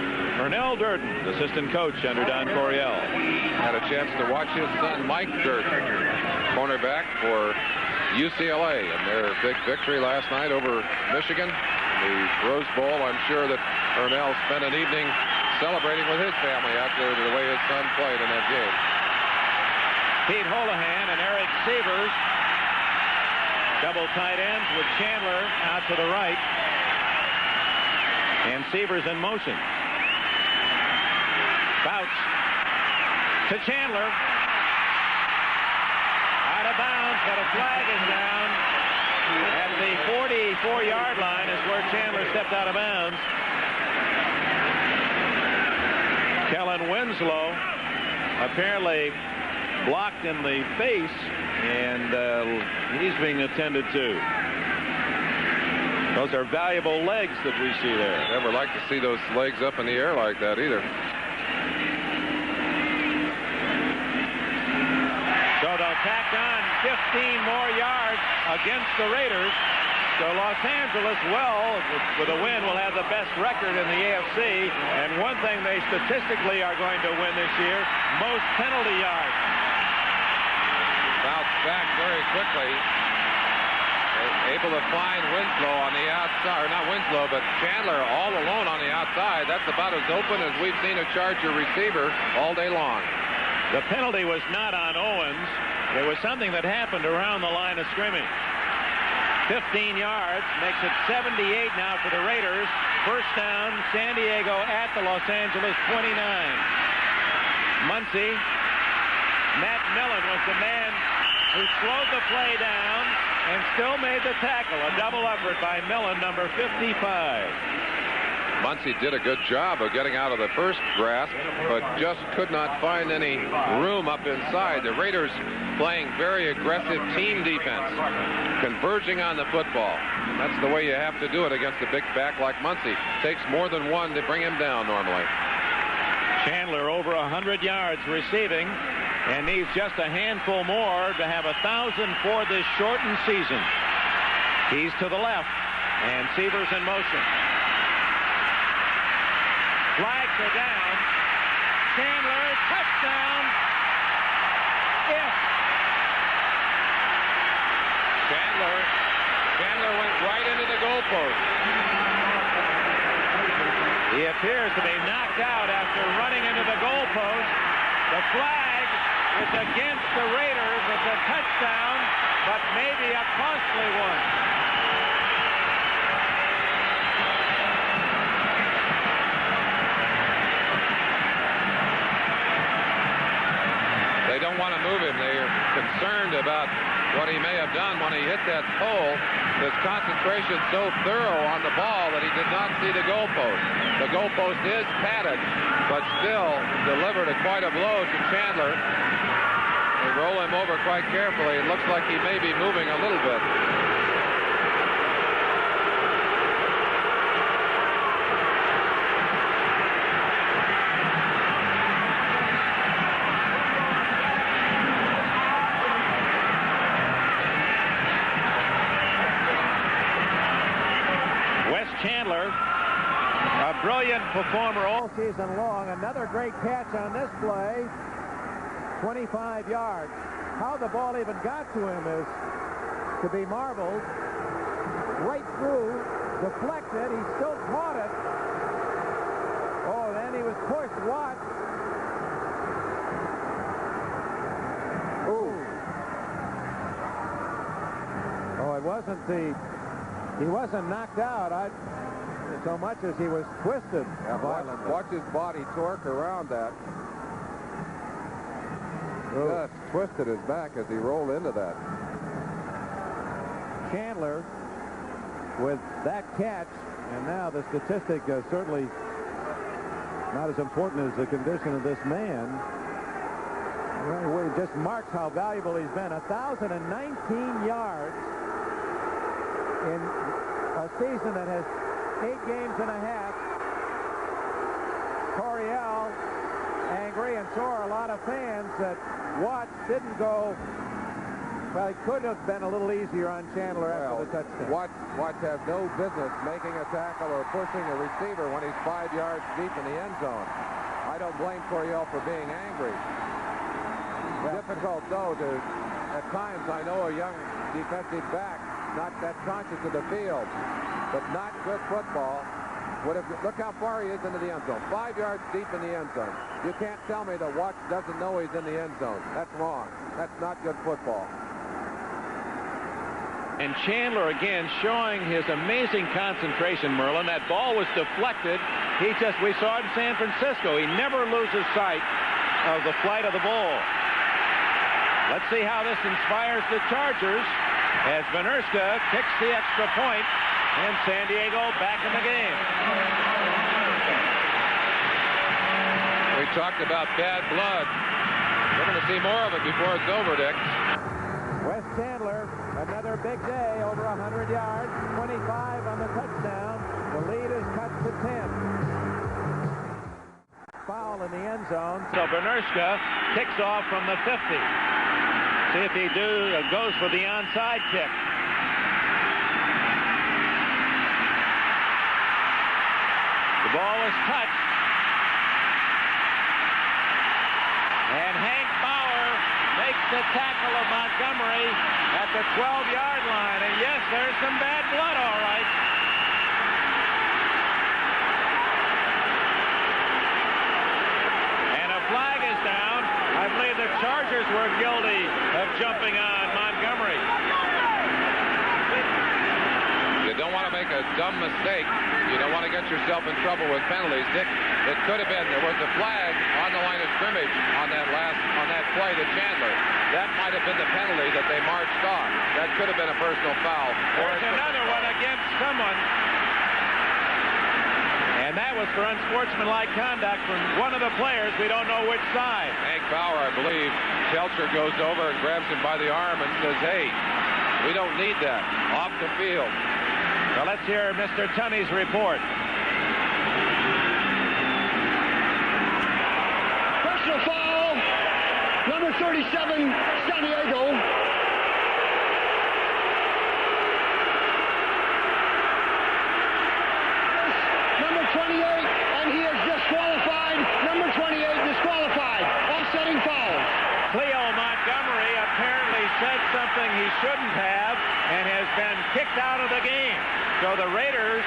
Ernell Durden, assistant coach under Don Coryell. Had a chance to watch his son Mike Durden, cornerback for UCLA, and their big victory last night over Michigan. The Rose Bowl. I'm sure that Ernell spent an evening celebrating with his family after the way his son played in that game. Pete Holohan and Eric Sievers, double tight ends with Chandler out to the right. And Sievers in motion. Bouts to Chandler. Out of bounds, but a flag is down. At the 44-yard line is where Chandler stepped out of bounds. Kellen Winslow apparently blocked in the face, and he's being attended to. Those are valuable legs that we see there. Never like to see those legs up in the air like that either. So they'll tack on 15 more yards against the Raiders. So Los Angeles, with a win, will have the best record in the AFC. And one thing they statistically are going to win this year, most penalty yards. Bounced back very quickly. Able to find Winslow on the outside, or not Winslow, but Chandler all alone on the outside. That's about as open as we've seen a Charger receiver all day long. The penalty was not on Owens. It was something that happened around the line of scrimmage. 15 yards makes it 78 now for the Raiders. First down, San Diego at the Los Angeles 29. Muncie, Matt Millen was the man who slowed the play down and still made the tackle. A double effort by Millen, number 55. Muncie did a good job of getting out of the first grasp, but just could not find any room up inside. The Raiders playing very aggressive team defense, converging on the football. That's the way you have to do it against a big back like Muncie. Takes more than one to bring him down normally. Chandler over 100 yards receiving, and needs just a handful more to have 1,000 for this shortened season. He's to the left, and Sievers in motion. Flags are down. Chandler, touchdown. If. Chandler went right into the goalpost. He appears to be knocked out after running into the goalpost. The flag is against the Raiders. It's a touchdown, but maybe a costly one. They don't want to move him. They are concerned about what he may have done when he hit that pole. His concentration so thorough on the ball that he did not see the goalpost. The goalpost is padded, but still delivered quite a blow to Chandler. They roll him over quite carefully. It looks like he may be moving a little bit. Chandler, a brilliant performer all season long. Another great catch on this play. 25 yards. How the ball even got to him is to be marveled. Right through, deflected. He still caught it. Oh, then he was pushed. Watch. Ooh. Oh, it wasn't the... He wasn't knocked out so much as he was twisted violently. Watch his body torque around that. Just twisted his back as he rolled into that. Chandler with that catch, and now the statistic is certainly not as important as the condition of this man. Well, it just marks how valuable he's been. 1,019 yards in a season that has 8 games and a half. Coryell angry, and so are a lot of fans that Watts didn't go. Well, it could have been a little easier on Chandler after the touchdown. Watts has no business making a tackle or pushing a receiver when he's 5 yards deep in the end zone. I don't blame Coryell for being angry. Difficult, though, to at times, I know a young defensive back not that conscious of the field, but not good football. Look how far he is into the end zone. 5 yards deep in the end zone. You can't tell me that Watts doesn't know he's in the end zone. That's wrong. That's not good football. And Chandler again showing his amazing concentration, Merlin. That ball was deflected. We saw it in San Francisco. He never loses sight of the flight of the ball. Let's see how this inspires the Chargers as Venerska kicks the extra point, and San Diego back in the game. We talked about bad blood. We're going to see more of it before it's over, Dick. Wes Chandler, another big day, over 100 yards, 25 on the touchdown. The lead is cut to 10. Foul in the end zone. So Bernerska kicks off from the 50. See if he goes for the onside kick. The ball is touched. And Hank Bauer makes the tackle of Montgomery at the 12-yard line. And yes, there's some bad blood, all right. And a flag is down. I believe the Chargers were guilty of jumping on Montgomery. You don't want to make a dumb mistake. You don't want to get yourself in trouble with penalties. Dick, it could have been. There was a flag on the line of scrimmage on that play to Chandler. That might have been the penalty that they marched on. That could have been a personal foul. There's another one against someone. And that was for unsportsmanlike conduct from one of the players. We don't know which side. Hank Bauer, I believe. Telcher goes over and grabs him by the arm and says, "Hey, we don't need that. Off the field." Well, let's hear Mr. Tunney's report. Personal foul, number 37, San Diego. Number 28, and he is disqualified. Number 28 disqualified. Offsetting foul. Cleo Montgomery apparently said something he shouldn't have and has been kicked out of the game. So the Raiders,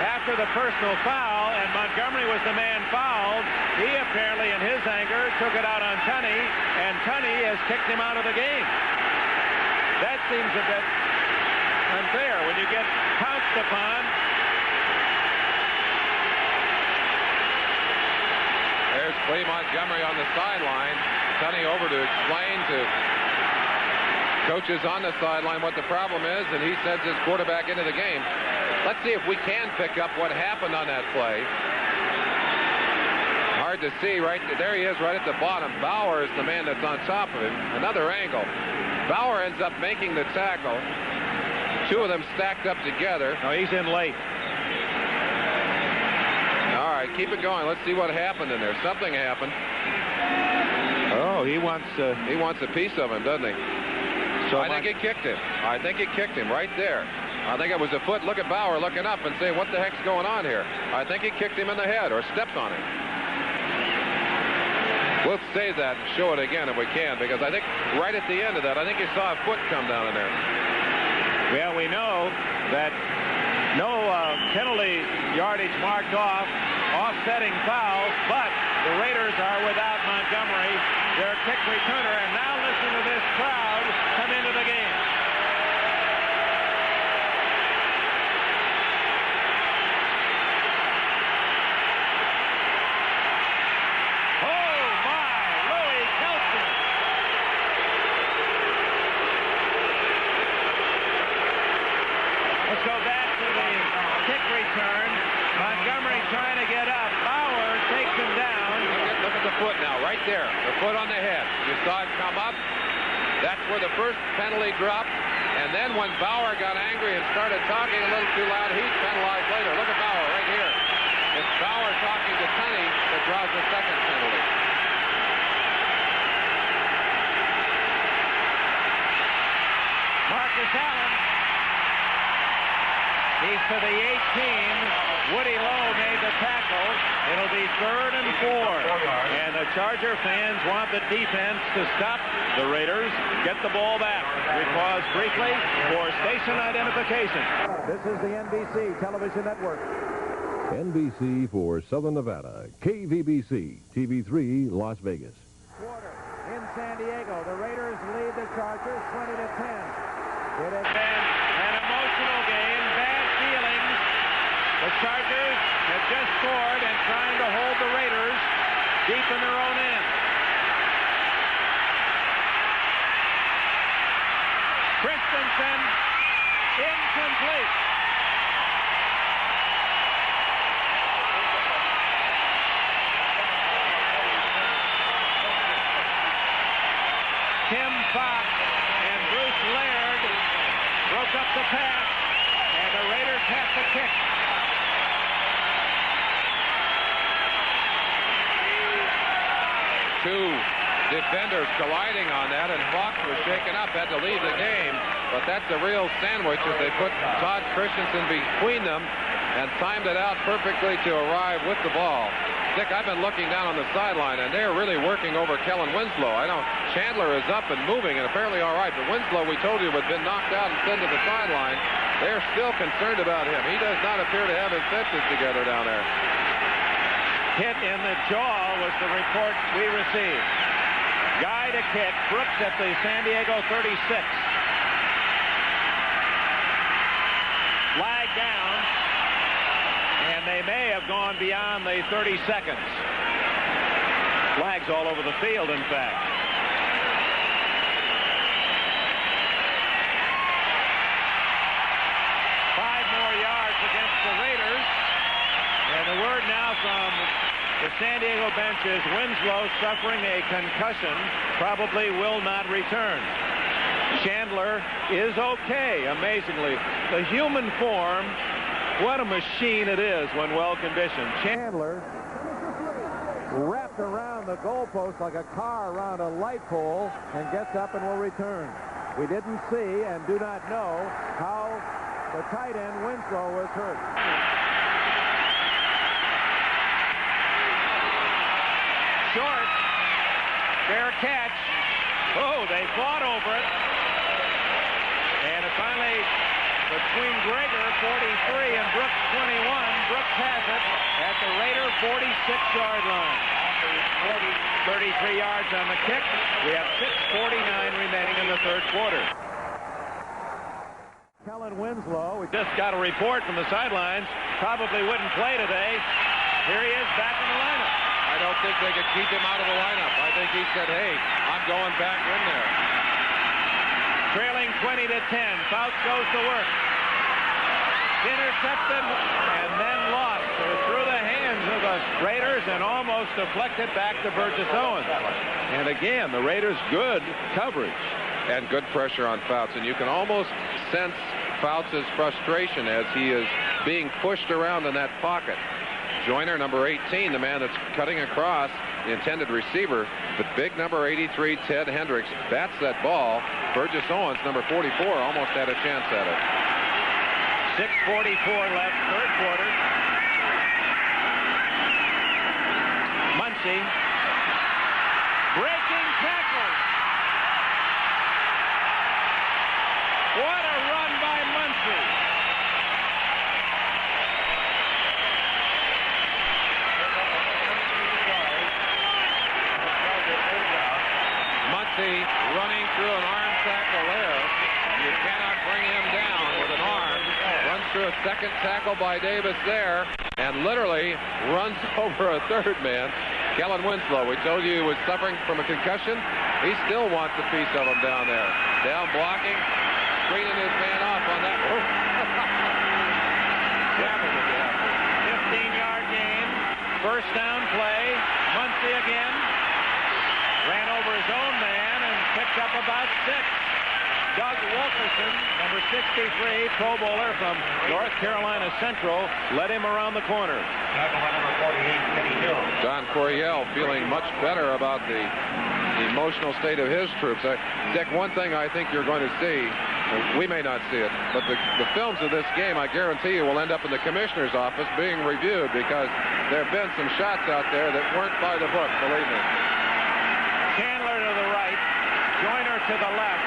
after the personal foul, and Montgomery was the man fouled, he apparently in his anger took it out on Tunney, and Tunney has kicked him out of the game. That seems a bit unfair when you get pounced upon. There's Cleo Montgomery on the sideline. Tunney over to explain to coaches on the sideline what the problem is, and he sends his quarterback into the game. Let's see if we can pick up what happened on that play. Hard to see. Right there he is right at the bottom. Bauer is the man that's on top of him. Another angle. Bauer ends up making the tackle. Two of them stacked up together. No, he's in late. All right, keep it going. Let's see what happened in there. Something happened. Oh, he wants a piece of him, doesn't he? So I think he kicked him. I think he kicked him right there. I think it was a foot. Look at Bauer looking up and saying, what the heck's going on here? I think he kicked him in the head or stepped on him. We'll say that and show it again if we can, because I think right at the end of that, I think you saw a foot come down in there. Well, we know that no penalty yardage marked off, offsetting fouls, but the Raiders are without Montgomery, their kick returner, and now listen to this crowd come into the game. Oh my, Louis Kelton. Let's go back to the kick return. Montgomery trying to get up. Bauer takes him down. Look at the foot now, right there. The foot on the head. You saw it come up. That's where the first penalty dropped. And then when Bauer got angry and started talking a little too loud, he's penalized later. Look at Bauer right here. It's Bauer talking to Tunney that draws the second penalty. Marcus Allen. He's to the 18. Woody Lowe made the tackle. It'll be 3rd and 4. And the Charger fans want the defense to stop the Raiders, get the ball back. We pause briefly for station identification. This is the NBC Television Network. NBC for Southern Nevada, KVBC, TV3, Las Vegas. Quarter in San Diego. The Raiders lead the Chargers 20-10. It has been an emotional game, bad feelings. The Chargers have just scored and trying to hold the Raiders deep in their own end. Christensen, incomplete. throws up the pass, and the Raiders have to kick. Two defenders colliding on that, and Fox was shaken up, had to leave the game. But that's a real sandwich as they put Todd Christensen between them and timed it out perfectly to arrive with the ball. Dick, I've been looking down on the sideline, and they're really working over Kellen Winslow. I know Chandler is up and moving and apparently all right, but Winslow, we told you, had been knocked out and sent to the sideline. They're still concerned about him. He does not appear to have his senses together down there. Hit in the jaw was the report we received. Guy to kick, Brooks at the San Diego 36. Flag down, and they may have gone beyond the 30 seconds. Flags all over the field, in fact. Five more yards against the Raiders, and the word now from the San Diego bench is Winslow, suffering a concussion, probably will not return. Chandler is okay, amazingly. The human form, what a machine it is when well-conditioned. Chandler wrapped around the goalpost like a car around a light pole and gets up and will return. We didn't see and do not know how the tight end Winslow was hurt. Short, fair catch. Oh, they fought over it. And it finally, between Gregor, 43, and Brooks, 21, Brooks has it at the Raider 46-yard line. 33 yards on the kick. We have 6:49 remaining in the third quarter. Kellen Winslow. We just got a report from the sidelines. Probably wouldn't play today. Here he is back in the lineup. I don't think they could keep him out of the lineup. I think he said, hey, I'm going back in there. Trailing 20-10. Fouts goes to work. Intercepted and then lost. It was through the hands of the Raiders and almost deflected back to Burgess Owens. And again, the Raiders' good coverage. And good pressure on Fouts. And you can almost sense Fouts' frustration as he is being pushed around in that pocket. Joyner, number 18, the man that's cutting across, the intended receiver. But big number 83, Ted Hendricks, bats that ball. Burgess Owens, number 44, almost had a chance at it. 6:44 left, third quarter. Muncy. Breaking tackle. What a run by Muncy. Muncy running through an arm tackle there. You cannot bring him down with an arm. Runs through a second tackle by Davis there and literally runs over a third man. Kellen Winslow, we told you he was suffering from a concussion. He still wants a piece of him down there. Down blocking, screening his man off on that. 15-yard gain. First down play. Muncy again. Ran over his own man and picked up about 6. Doug Wilkerson, number 63, Pro Bowler from North Carolina Central, led him around the corner. Don Coryell feeling much better about the emotional state of his troops. Dick, one thing I think you're going to see, we may not see it, but the films of this game, I guarantee you, will end up in the commissioner's office being reviewed because there have been some shots out there that weren't by the book, believe me. Chandler to the right, Joyner to the left.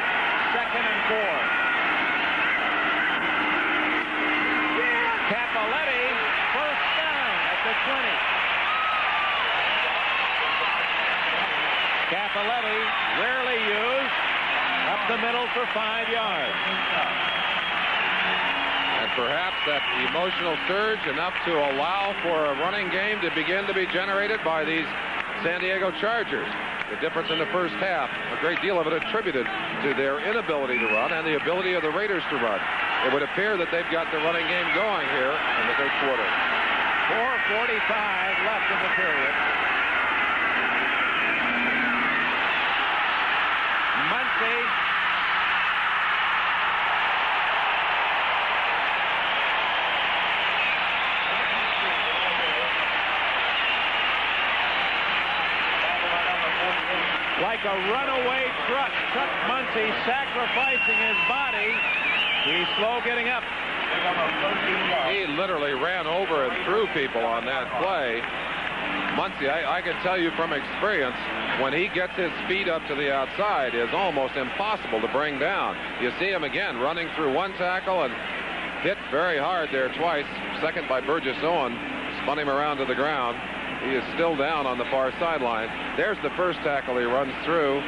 2nd and 4. Cappelletti, first down at the 20. Cappelletti, rarely used, up the middle for 5 yards. And perhaps that emotional surge enough to allow for a running game to begin to be generated by these San Diego Chargers. The difference in the first half, a great deal of it attributed to their inability to run and the ability of the Raiders to run. It would appear that they've got the running game going here in the third quarter. 4:45 left in the period. Muncy like a runaway truck. Chuck Muncie sacrificing his body. He's slow getting up. He literally ran over and through people on that play. Muncie, I can tell you from experience, when he gets his feet up to the outside, it's almost impossible to bring down. You see him again running through one tackle and hit very hard there twice. Second by Burgess Owen, spun him around to the ground. He is still down on the far sideline. There's the first tackle he runs through.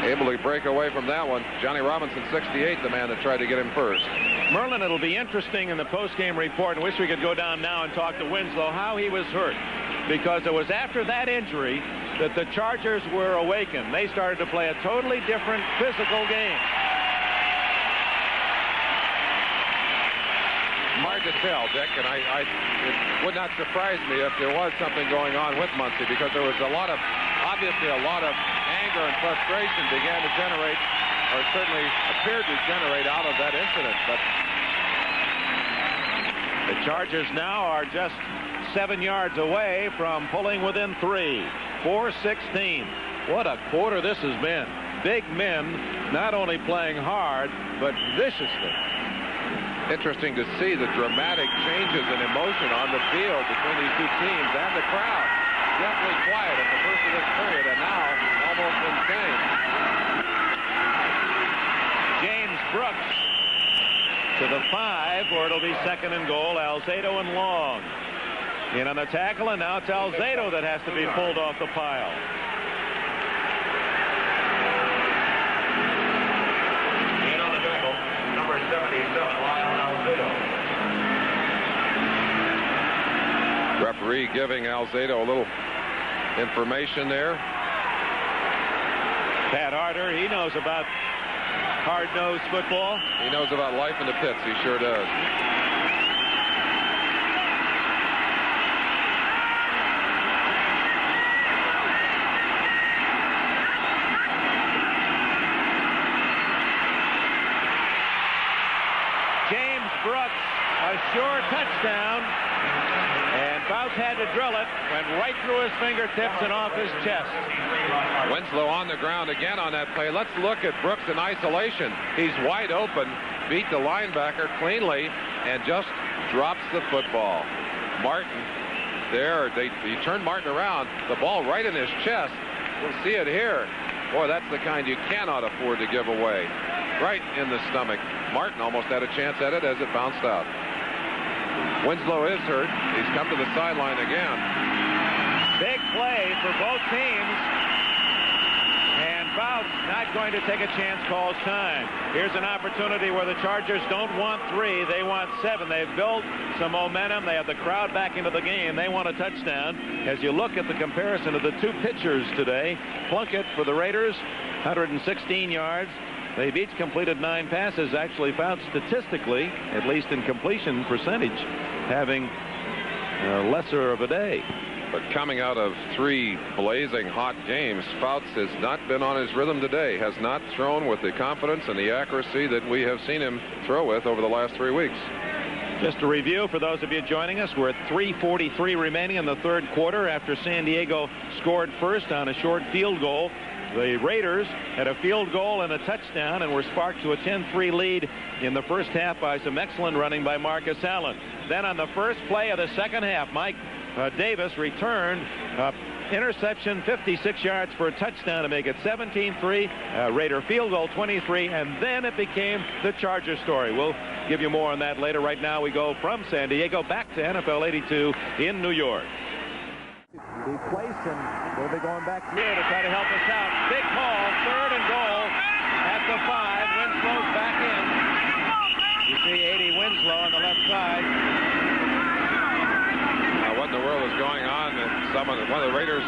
Able to break away from that one. Johnny Robinson, 68, the man that tried to get him first. Merlin, it'll be interesting in the post-game report, and wish we could go down now and talk to Winslow, how he was hurt. Because it was after that injury that the Chargers were awakened. They started to play a totally different physical game. Hard to tell, Dick, and it would not surprise me if there was something going on with Muncie, because there was obviously a lot of anger and frustration began to generate, or certainly appeared to generate out of that incident. But the Chargers now are just 7 yards away from pulling within 3. 4-16. What a quarter this has been. Big men not only playing hard, but viciously. Interesting to see the dramatic changes in emotion on the field between these two teams and the crowd. Definitely quiet at the first of this period, and now almost insane. James Brooks to the 5, or it'll be 2nd and goal. Alzado and Long in on the tackle, and now it's Alzado that has to be pulled off the pile. In on the tackle, number 77, Lyle Alzado. Referee giving Alzado a little information there. Pat Harder, he knows about hard-nosed football. He knows about life in the pits. He sure does. James Brooks, a sure touchdown. And Fouts had to drill it. Went right through his fingertips and off his chest. Winslow on the ground again on that play. Let's look at Brooks in isolation. He's wide open, beat the linebacker cleanly, and just drops the football. Martin there, he turned Martin around, the ball right in his chest. We'll see it here. Boy, that's the kind you cannot afford to give away. Right in the stomach. Martin almost had a chance at it as it bounced out. Winslow is hurt. He's come to the sideline again. Big play for both teams. And Fouts not going to take a chance, calls time. Here's an opportunity where the Chargers don't want 3. They want 7. They've built some momentum. They have the crowd back into the game. They want a touchdown. As you look at the comparison of the two pitchers today, Plunkett for the Raiders, 116 yards. They've each completed 9 passes. Actually, Fouts statistically, at least in completion percentage, having lesser of a day. But coming out of 3 blazing hot games, Fouts has not been on his rhythm today, has not thrown with the confidence and the accuracy that we have seen him throw with over the last 3 weeks. Just a review for those of you joining us. We're at 3:43 remaining in the third quarter after San Diego scored first on a short field goal. The Raiders had a field goal and a touchdown and were sparked to a 10-3 lead in the first half by some excellent running by Marcus Allen. Then on the first play of the second half, Mike Davis returned interception, 56 yards for a touchdown to make it 17-3. Raider field goal, 23, and then it became the Charger story. We'll give you more on that later. Right now we go from San Diego back to NFL 82 in New York. Be placed, and we'll be going back here to try to help us out. Big call, 3rd and goal at the 5. Winslow's back in. You see 80 Winslow on the left side. Now, what in the world is going on? One of the Raiders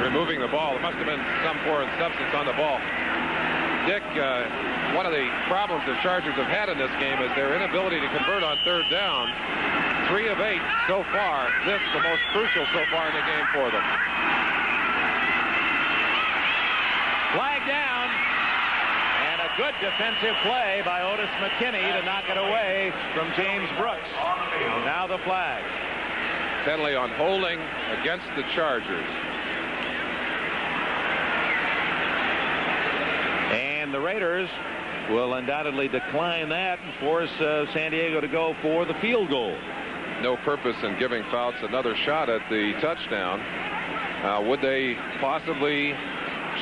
removing the ball. There must have been some foreign substance on the ball. Dick, one of the problems the Chargers have had in this game is their inability to convert on 3rd down. 3 of 8 so far. This the most crucial so far in the game for them. Flag down. And a good defensive play by Otis McKinney to knock it away from James Brooks. Now the flag. Penalty on holding against the Chargers. And the Raiders will undoubtedly decline that and force San Diego to go for the field goal. No purpose in giving Fouts another shot at the touchdown. Would they possibly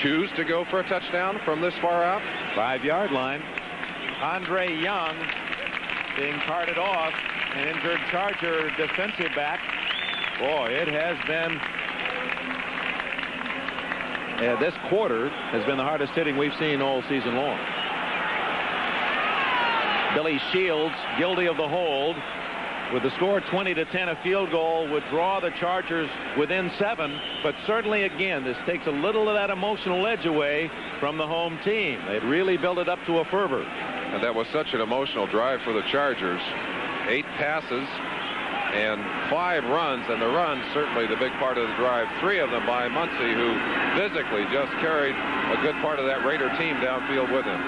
choose to go for a touchdown from this far out? 5-yard line. Andre Young being carted off. An injured Charger defensive back. Boy, it has been... this quarter has been the hardest hitting we've seen all season long. Billy Shields guilty of the hold. With the score 20-10, a field goal would draw the Chargers within 7. But certainly, again, this takes a little of that emotional edge away from the home team. They'd really built it up to a fervor. And that was such an emotional drive for the Chargers. 8 passes and 5 runs, and the runs certainly the big part of the drive. 3 of them by Muncy, who physically just carried a good part of that Raider team downfield with him.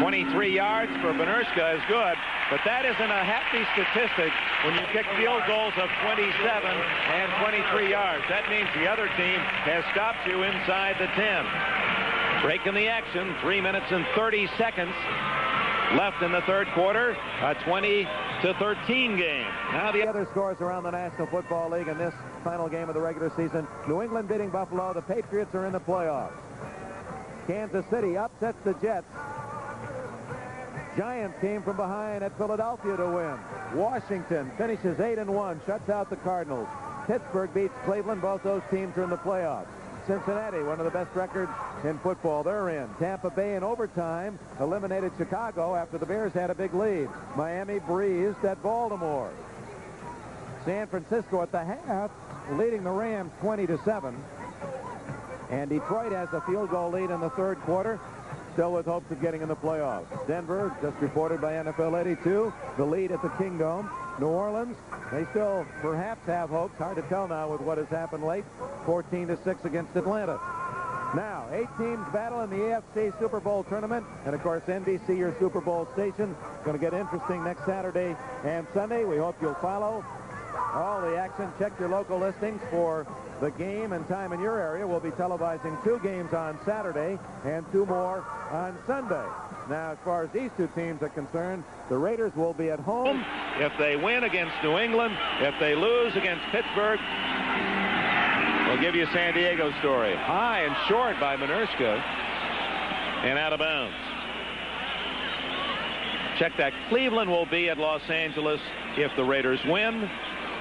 23 yards for Benerska is good, but that isn't a happy statistic when you kick field goals of 27 and 23 yards. That means the other team has stopped you inside the 10. Breaking the action, 3 minutes and 30 seconds left in the third quarter, a 20-13 game. Now the other scores around the National Football League in this final game of the regular season. New England beating Buffalo. The Patriots are in the playoffs. Kansas City upsets the Jets. Giants came from behind at Philadelphia to win. Washington finishes 8-1, shuts out the Cardinals. Pittsburgh beats Cleveland. Both those teams are in the playoffs. Cincinnati, one of the best records in football, they're in. Tampa Bay in overtime eliminated Chicago after the Bears had a big lead. Miami breezed at Baltimore. San Francisco at the half leading the Rams 20-7. And Detroit has a field goal lead in the third quarter, still with hopes of getting in the playoffs. Denver, just reported by NFL 82, the lead at the Kingdome. New Orleans, they still perhaps have hopes. Hard to tell now with what has happened late. 14-6 against Atlanta. Now, 8 teams battle in the AFC Super Bowl tournament. And, of course, NBC, your Super Bowl station, going to get interesting next Saturday and Sunday. We hope you'll follow all the action. Check your local listings for the game and time in your area. We'll be televising 2 games on Saturday and 2 more on Sunday. Now, as far as these 2 teams are concerned, the Raiders will be at home. If they win against New England, if they lose against Pittsburgh, we'll give you San Diego's story. High and short by Benerska and out of bounds. Check that. Cleveland will be at Los Angeles if the Raiders win.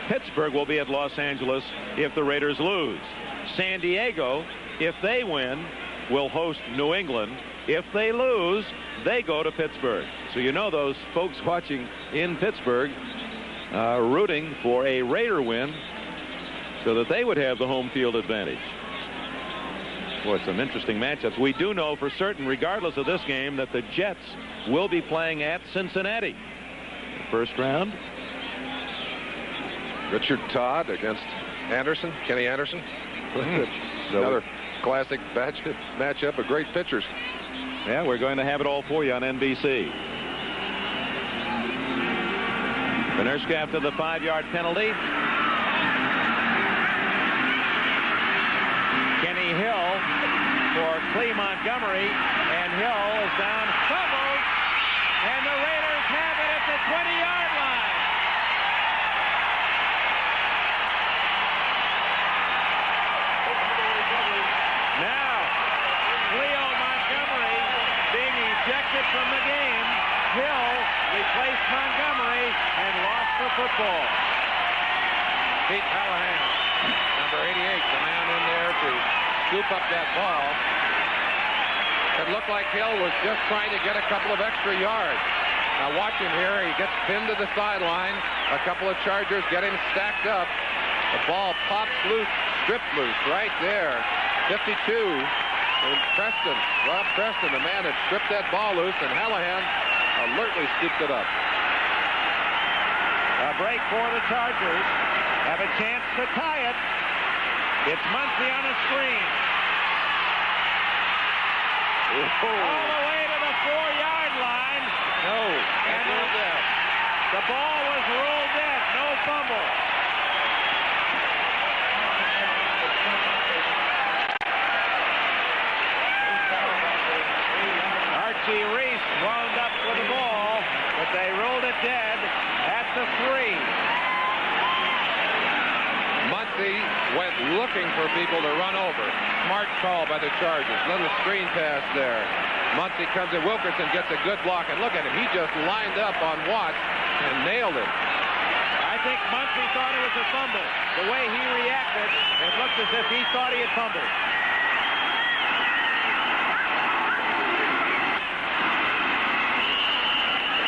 Pittsburgh will be at Los Angeles if the Raiders lose. San Diego, if they win, will host New England. If they lose, they go to Pittsburgh. So you know those folks watching in Pittsburgh are rooting for a Raider win so that they would have the home field advantage. Boy, some interesting matchups. We do know for certain, regardless of this game, that the Jets will be playing at Cincinnati. First round. Richard Todd against Anderson, Kenny Anderson. Another classic matchup of great pitchers. Yeah, we're going to have it all for you on NBC. Benerska after the 5-yard penalty. Kenny Hill for Clee Montgomery, and Hill is down, fumbled, and the Raiders have it at the 20-yard line. Now, Cleo Montgomery being ejected from the game. Hill replaced Montgomery and lost the football. Pete Callahan, number 88, the man in there to scoop up that ball. It looked like Hill was just trying to get a couple of extra yards. Now watch him here. He gets pinned to the sideline. A couple of Chargers get him stacked up. The ball pops loose, stripped loose right there. 52. And Preston, Rob Preston, the man that stripped that ball loose, and Callahan alertly scooped it up. A break for the Chargers. Have a chance to tie it. It's Muncy on the screen. All the way to the 4-yard line. No. And the ball was ruled dead. No fumble. Reggie Reese wound up with the ball, but they ruled it dead at the 3. Muncie went looking for people to run over. Smart call by the Chargers. Little screen pass there. Muncie comes in. Wilkerson gets a good block, and look at him. He just lined up on Watts and nailed it. I think Muncie thought it was a fumble. The way he reacted, it looked as if he thought he had fumbled.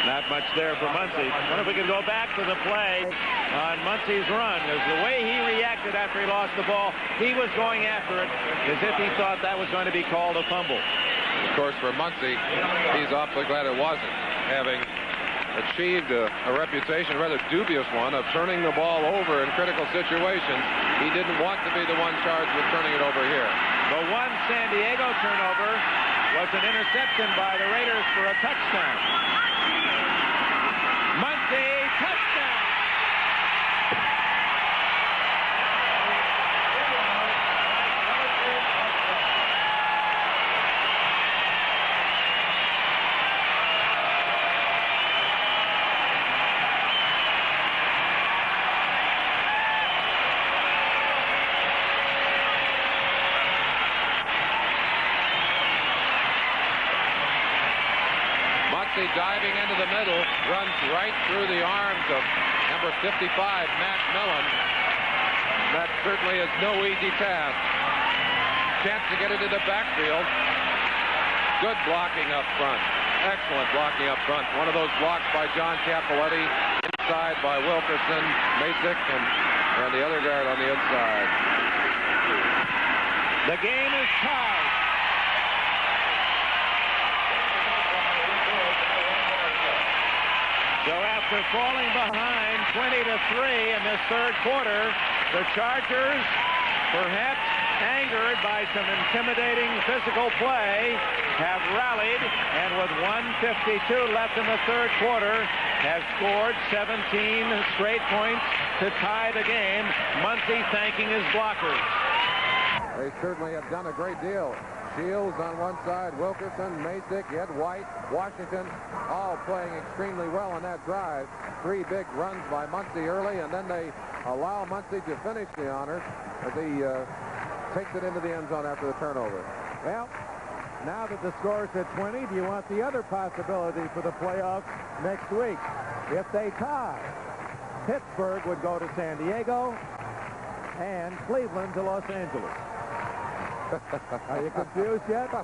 Not much there for Muncie. I wonder if we can go back to the play on Muncie's run. As the way he reacted after he lost the ball, he was going after it as if he thought that was going to be called a fumble. Of course, for Muncie, he's awfully glad it wasn't, having achieved a reputation, a rather dubious one, of turning the ball over in critical situations. He didn't want to be the one charged with turning it over here. The one San Diego turnover was an interception by the Raiders for a touchdown. Muncie, touchdown! Diving into the middle, runs right through the arms of number 55, Matt Millen. That certainly is no easy task. Chance to get it into the backfield. Good blocking up front. Excellent blocking up front. One of those blocks by John Capoletti, inside by Wilkerson, Masick, and the other guard on the inside. The game is tied. So after falling behind 20-3 in this third quarter, the Chargers, perhaps angered by some intimidating physical play, have rallied, and with 1:52 left in the third quarter, have scored 17 straight points to tie the game. Muncie thanking his blockers. They certainly have done a great deal. Shields on one side, Wilkerson, Masick, Ed White, Washington, all playing extremely well on that drive. 3 big runs by Muncie early, and then they allow Muncie to finish the honors as he takes it into the end zone after the turnover. Well, now that the score's at 20, do you want the other possibility for the playoffs next week? If they tie, Pittsburgh would go to San Diego and Cleveland to Los Angeles. Are you confused yet? That's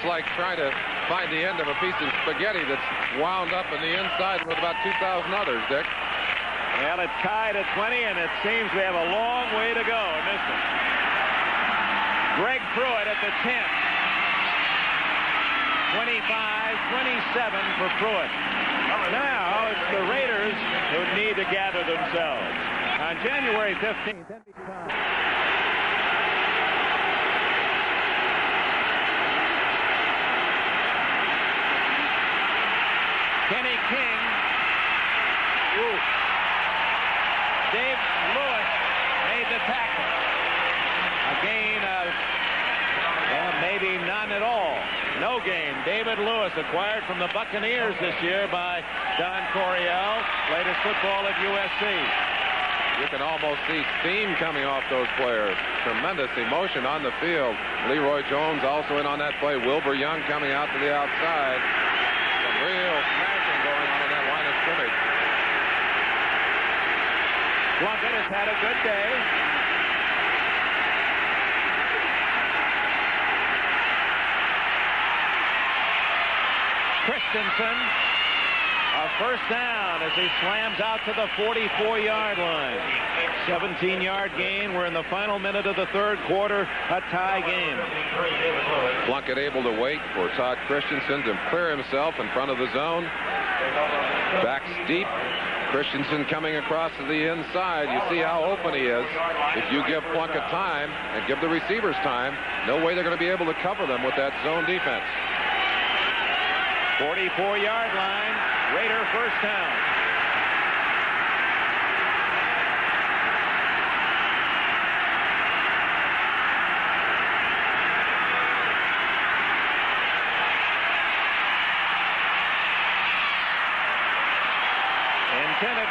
like trying to find the end of a piece of spaghetti that's wound up in the inside with about 2,000 others, Dick. Well, it's tied at 20, and it seems we have a long way to go in this one. Greg Pruitt at the 10. 25-27 for Pruitt. Now it's the Raiders who need to gather themselves. On January 15th, Kenny King. Ooh. Dave Lewis made the tackle. A gain of, well, maybe none at all. No gain. David Lewis, acquired from the Buccaneers this year by Don Coryell. Latest football at USC. You can almost see steam coming off those players. Tremendous emotion on the field. Leroy Jones also in on that play. Wilbur Young coming out to the outside. Some real smashing going on in that line of scrimmage. Plunkett has had a good day. Christensen, a first down as he slams out to the 44-yard line. 17-yard gain. We're in the final minute of the third quarter, a tie game. Plunkett able to wait for Todd Christensen to clear himself in front of the zone. Back steep. Christensen coming across to the inside. You see how open he is. If you give Plunkett time and give the receivers time, no way they're going to be able to cover them with that zone defense. 44-yard line. Raider first down.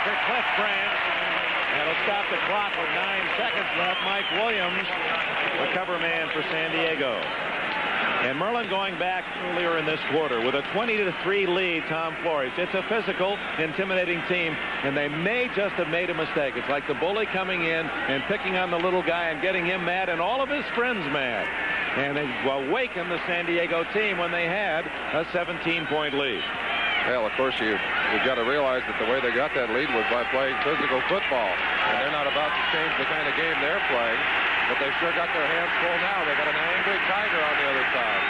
to Cliff Branch. That'll stop the clock with 9 seconds left. Mike Williams, the cover man for San Diego. And Merlin going back earlier in this quarter with a 20-3 lead, Tom Flores. It's a physical, intimidating team, and they may just have made a mistake. It's like the bully coming in and picking on the little guy and getting him mad and all of his friends mad. And they awakened the San Diego team when they had a 17-point lead. Well, of course, you've got to realize that the way they got that lead was by playing physical football. And they're not about to change the kind of game they're playing, but they've sure got their hands full now. They got an angry Tiger on the other side.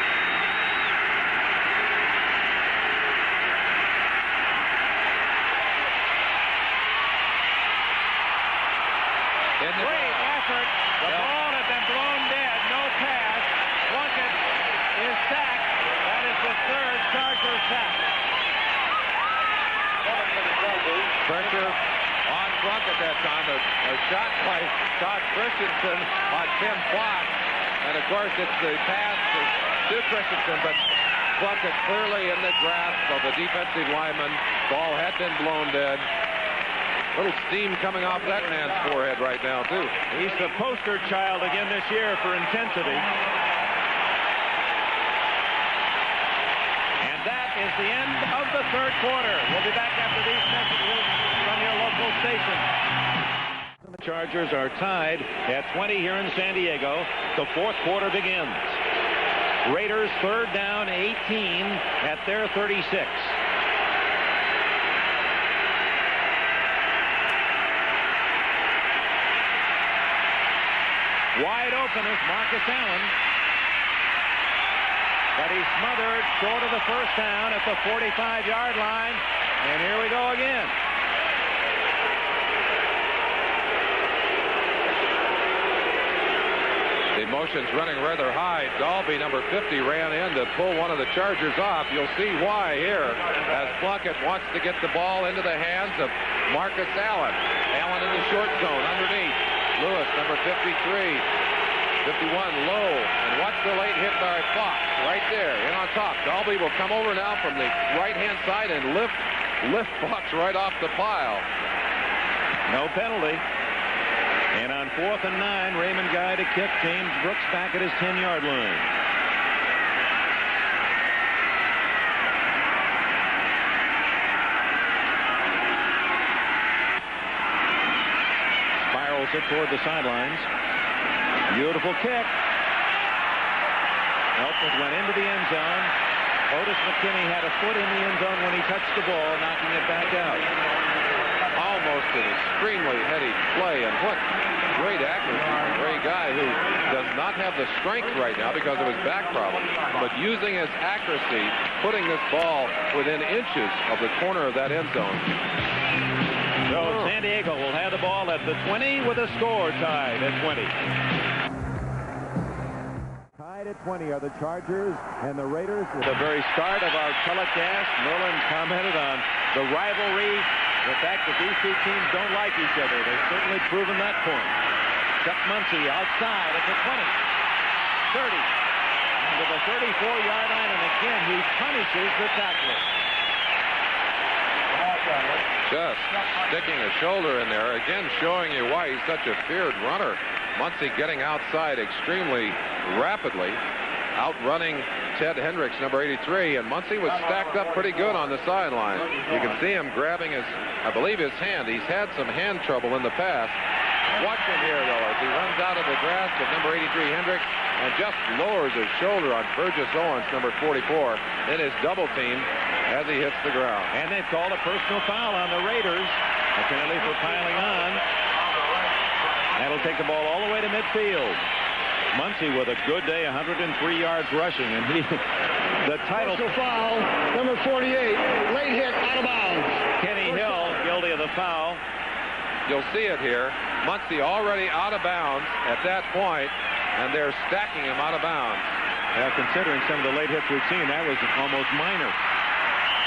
Great effort. The ball had been blown dead. No pass. Plunkett is sacked. That is the third Charger sack. Pressure on Plunk at that time. A shot by Todd Christensen on Tim Fox. And of course, it's the pass to Christensen, but Plunkett clearly in the grasp of the defensive lineman. Ball had been blown dead. Little steam coming off that man's forehead right now, too. He's the poster child again this year for intensity. That is the end of the third quarter. We'll be back after these messages from your local station. The Chargers are tied at 20 here in San Diego. The fourth quarter begins. Raiders third down 18 at their 36. Wide open is Marcus Allen. But he's smothered short of the first down at the 45-yard line. And here we go again. The motion's running rather high. Dalby, number 50, ran in to pull one of the Chargers off. You'll see why here as Plunkett wants to get the ball into the hands of Marcus Allen. Allen in the short zone underneath. Lewis, number 53. 51 low, and watch the late hit by Fox right there in on top. Dalby will come over now from the right-hand side and lift Fox right off the pile. No penalty. And on 4th and 9, Raymond Guy to kick. James Brooks back at his 10-yard line. Spirals it toward the sidelines. Beautiful kick. Elford went into the end zone. Otis McKinney had a foot in the end zone when he touched the ball, knocking it back out. Almost an extremely heady play, and what great accuracy for a guy who does not have the strength right now because of his back problem, but using his accuracy, putting this ball within inches of the corner of that end zone. So San Diego will have the ball at the 20 with a score tied at 20. Tied at 20 are the Chargers and the Raiders. At the very start of our telecast, Merlin commented on the rivalry, the fact that these two teams don't like each other. They've certainly proven that point. Chuck Muncie outside at the 20, 30, and to the 34-yard line, and again he punishes the tackler. Just sticking a shoulder in there, again showing you why he's such a feared runner. Muncie getting outside extremely rapidly, outrunning Ted Hendricks, number 83, and Muncie was stacked up pretty good on the sideline. You can see him grabbing his, I believe, his hand. He's had some hand trouble in the past. Watch him here, though, as he runs out of the grasp of number 83, Hendricks, and just lowers his shoulder on Burgess Owens, number 44, in his double team as he hits the ground. And they've called a personal foul on the Raiders, apparently for piling on. That'll take the ball all the way to midfield. Muncie with a good day, 103 yards rushing, and the title foul, number 48, late hit, out of bounds. Kenny Hill guilty of the foul. You'll see it here. Muncie already out of bounds at that point, and they're stacking him out of bounds. Well, considering some of the late hits we've seen, that was almost minor.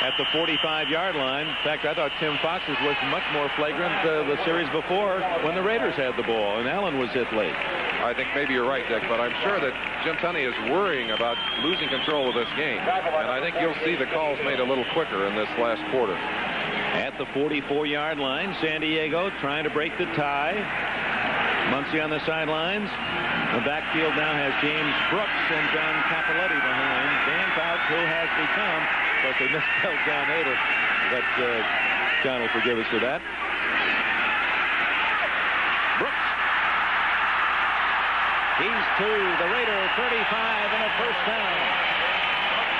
At the 45-yard line. In fact, I thought Tim Fox's was much more flagrant the series before when the Raiders had the ball and Allen was hit late. I think maybe you're right, Dick, but I'm sure that Jim Tunney is worrying about losing control of this game. And I think you'll see the calls made a little quicker in this last quarter. At the 44-yard line, San Diego trying to break the tie. Muncie on the sidelines. The backfield now has James Brooks and John Capoletti behind. Dan Fouts, who has become, of course, they misspelled John Hader, but John will forgive us for that. Brooks. He's to the Raider 35 and a first down.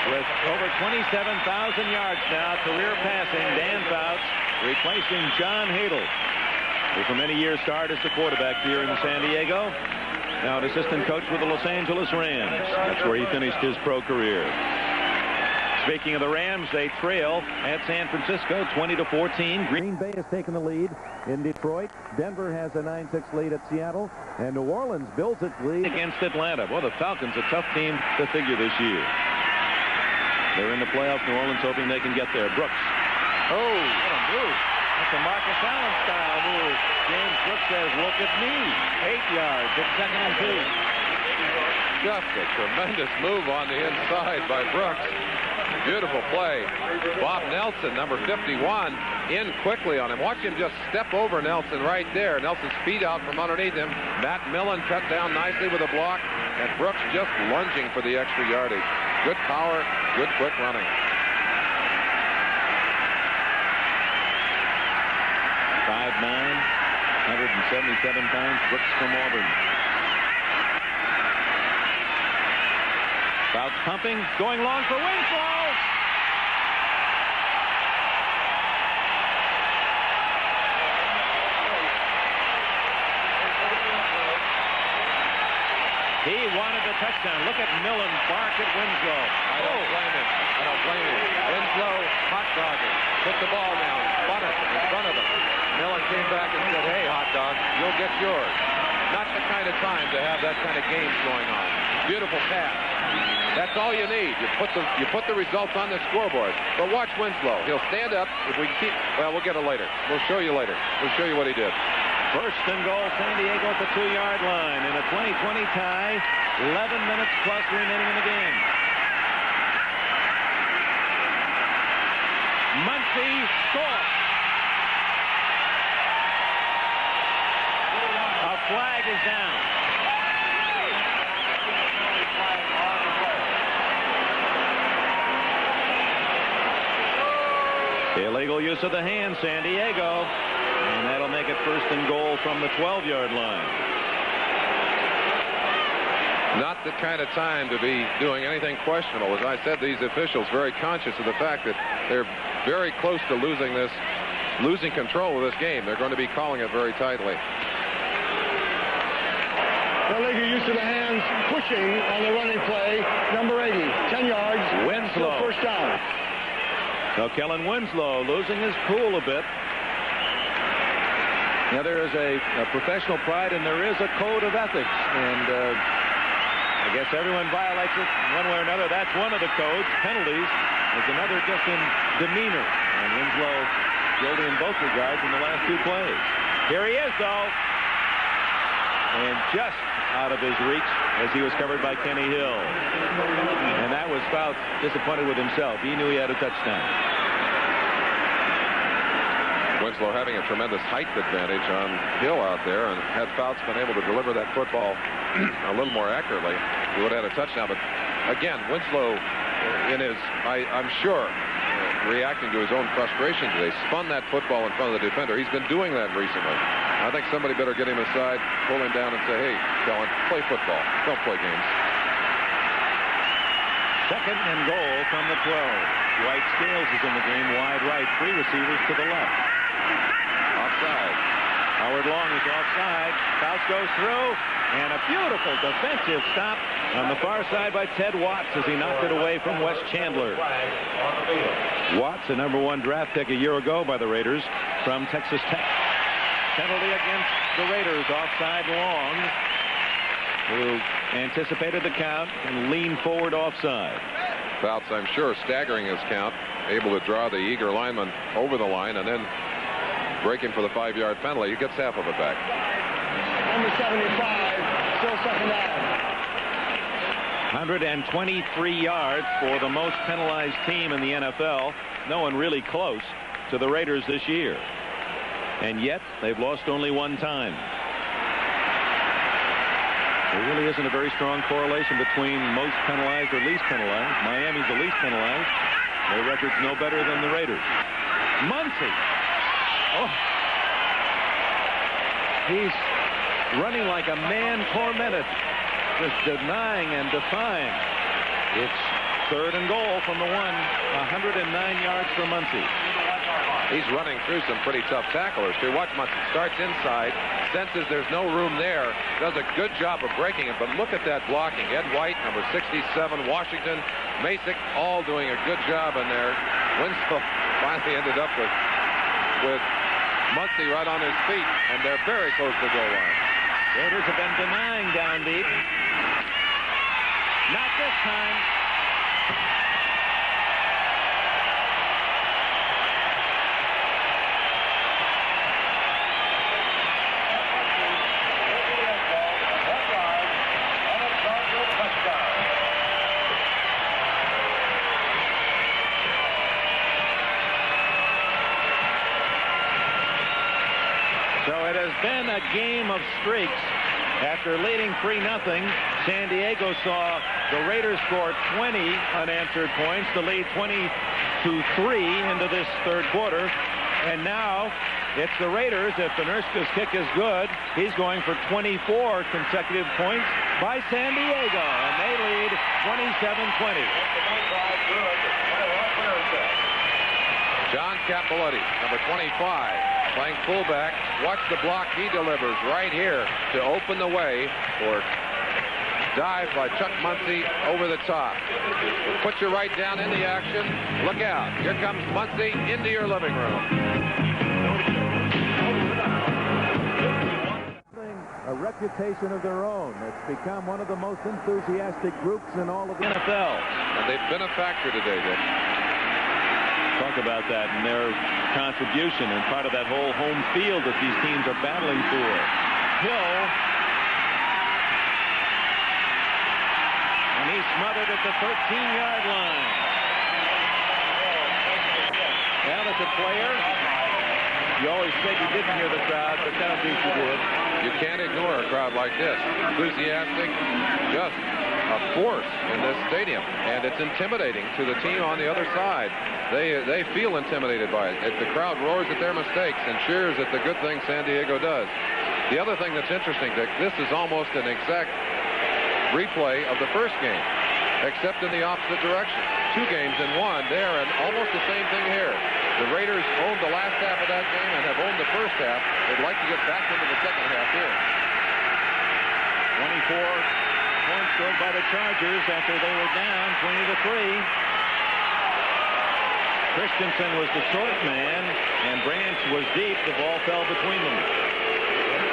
With over 27,000 yards now, career passing, Dan Fouts replacing John Hadel, who for many years starred as the quarterback here in San Diego. Now an assistant coach with the Los Angeles Rams. That's where he finished his pro career. Speaking of the Rams, they trail at San Francisco 20-14. Green Bay has taken the lead in Detroit. Denver has a 9-6 lead at Seattle. And New Orleans builds its lead against Atlanta. Well, the Falcons, a tough team to figure this year. They're in the playoffs. New Orleans hoping they can get there. Brooks. Oh, what a move. That's a Marcus Allen style move. James Brooks says, look at me. 8 yards. It's 2nd and 2. Just a tremendous move on the inside by Brooks. Beautiful play. Bob Nelson, number 51, in quickly on him. Watch him just step over Nelson right there. Nelson's feet out from underneath him. Matt Millen cut down nicely with a block. And Brooks just lunging for the extra yardage. Good power, good quick running. 5'9", 177 pounds, Brooks from Auburn. Fouts pumping, going long for Winslow. He wanted the touchdown. Look at Millen bark at Winslow. I don't blame him. I don't blame him. Winslow hot dogging. Put the ball down. Spun it in front of him. Millen came back and said, hey, hot dog, you'll get yours. Not the kind of time to have that kind of games going on. Beautiful pass. That's all you need. You put the results on the scoreboard. But watch Winslow. He'll stand up. If we keep, well, we'll get it later. We'll show you later. We'll show you what he did. First and goal, San Diego at the 2-yard line in a 20-20 tie. 11 minutes plus remaining in the game. Muncie scores. A flag is down. Illegal use of the hand, San Diego. And that'll make it first and goal from the 12-yard line. Not the kind of time to be doing anything questionable. As I said, these officials very conscious of the fact that they're very close to losing control of this game. They're going to be calling it very tightly. Illegal use of the hands, pushing on the running play, number 80, 10 yards. Winslow. First down. So Kellen Winslow losing his cool a bit. Now there is a professional pride and there is a code of ethics, and I guess everyone violates it one way or another. That's one of the codes. Penalties is another, just in demeanor. And Winslow guilty in both regards in the last 2 plays. Here he is, though. And just out of his reach as he was covered by Kenny Hill. And that was Fouts disappointed with himself. He knew he had a touchdown. Winslow having a tremendous height advantage on Hill out there, and had Fouts been able to deliver that football a little more accurately, he would have had a touchdown. But again, Winslow, in his, I'm sure, reacting to his own frustration today, spun that football in front of the defender. He's been doing that recently. I think somebody better get him aside, pull him down, and say, hey, Kellen, play football. Don't play games. Second and goal from the 12. Dwight Scales is in the game, wide right, 3 receivers to the left. Offside. Howard Long is offside. Fouts goes through, and a beautiful defensive stop on the far side by Ted Watts as he knocked it away from Wes Chandler. Watts, a #1 draft pick a year ago by the Raiders from Texas Tech. Penalty against the Raiders, offside Long, who anticipated the count and leaned forward offside. Fouts, I'm sure, staggering his count, able to draw the eager lineman over the line and then break him for the 5-yard penalty. He gets half of it back. Number 75, still second down. 123 yards for the most penalized team in the NFL. No one really close. to the Raiders this year. And yet they've lost only one time. There really isn't a very strong correlation between most penalized or least penalized. Miami's the least penalized. Their record's no better than the Raiders. Muncy. Oh. He's running like a man tormented, just denying and defying. It's 3rd and goal from the 109 yards for Muncy. He's running through some pretty tough tacklers too. Watch Muncy. Starts inside, senses there's no room there, does a good job of breaking it, but look at that blocking. Ed White, number 67, Washington, Masick, all doing a good job in there. Winslow finally ended up with Muncy right on his feet, and they're very close to the goal line. Raiders have been denying down deep. Not this time. Been a game of streaks. After leading 3-0, San Diego saw the Raiders score 20 unanswered points to lead 20-3 into this 3rd quarter. And now it's the Raiders. If Benirska's kick is good, he's going for 24 consecutive points by San Diego, and they lead 27-20. John Cappelletti, number 25, playing fullback. Watch the block he delivers right here to open the way for dive by Chuck Muncy over the top. Put you right down in the action. Look out. Here comes Muncy into your living room. A reputation of their own. It's become one of the most enthusiastic groups in all of the NFL. And they've been a factor today, Dick. Talk about that and their contribution and part of that whole home field that these teams are battling for. Hill. And he's smothered at the 13-yard line. Well, as a player, you always said you didn't hear the crowd, but now you did. You can't ignore a crowd like this. Enthusiastic, just a force in this stadium, and it's intimidating to the team on the other side. They feel intimidated by it. The crowd roars at their mistakes and cheers at the good things San Diego does. The other thing that's interesting, Dick, this is almost an exact replay of the first game, except in the opposite direction. 2 games in one there, and almost the same thing here. The Raiders owned the last half of that game and have owned the first half. They'd like to get back into the second half here. 24 points scored by the Chargers after they were down 20-3. Christensen was the short man, and Branch was deep. The ball fell between them.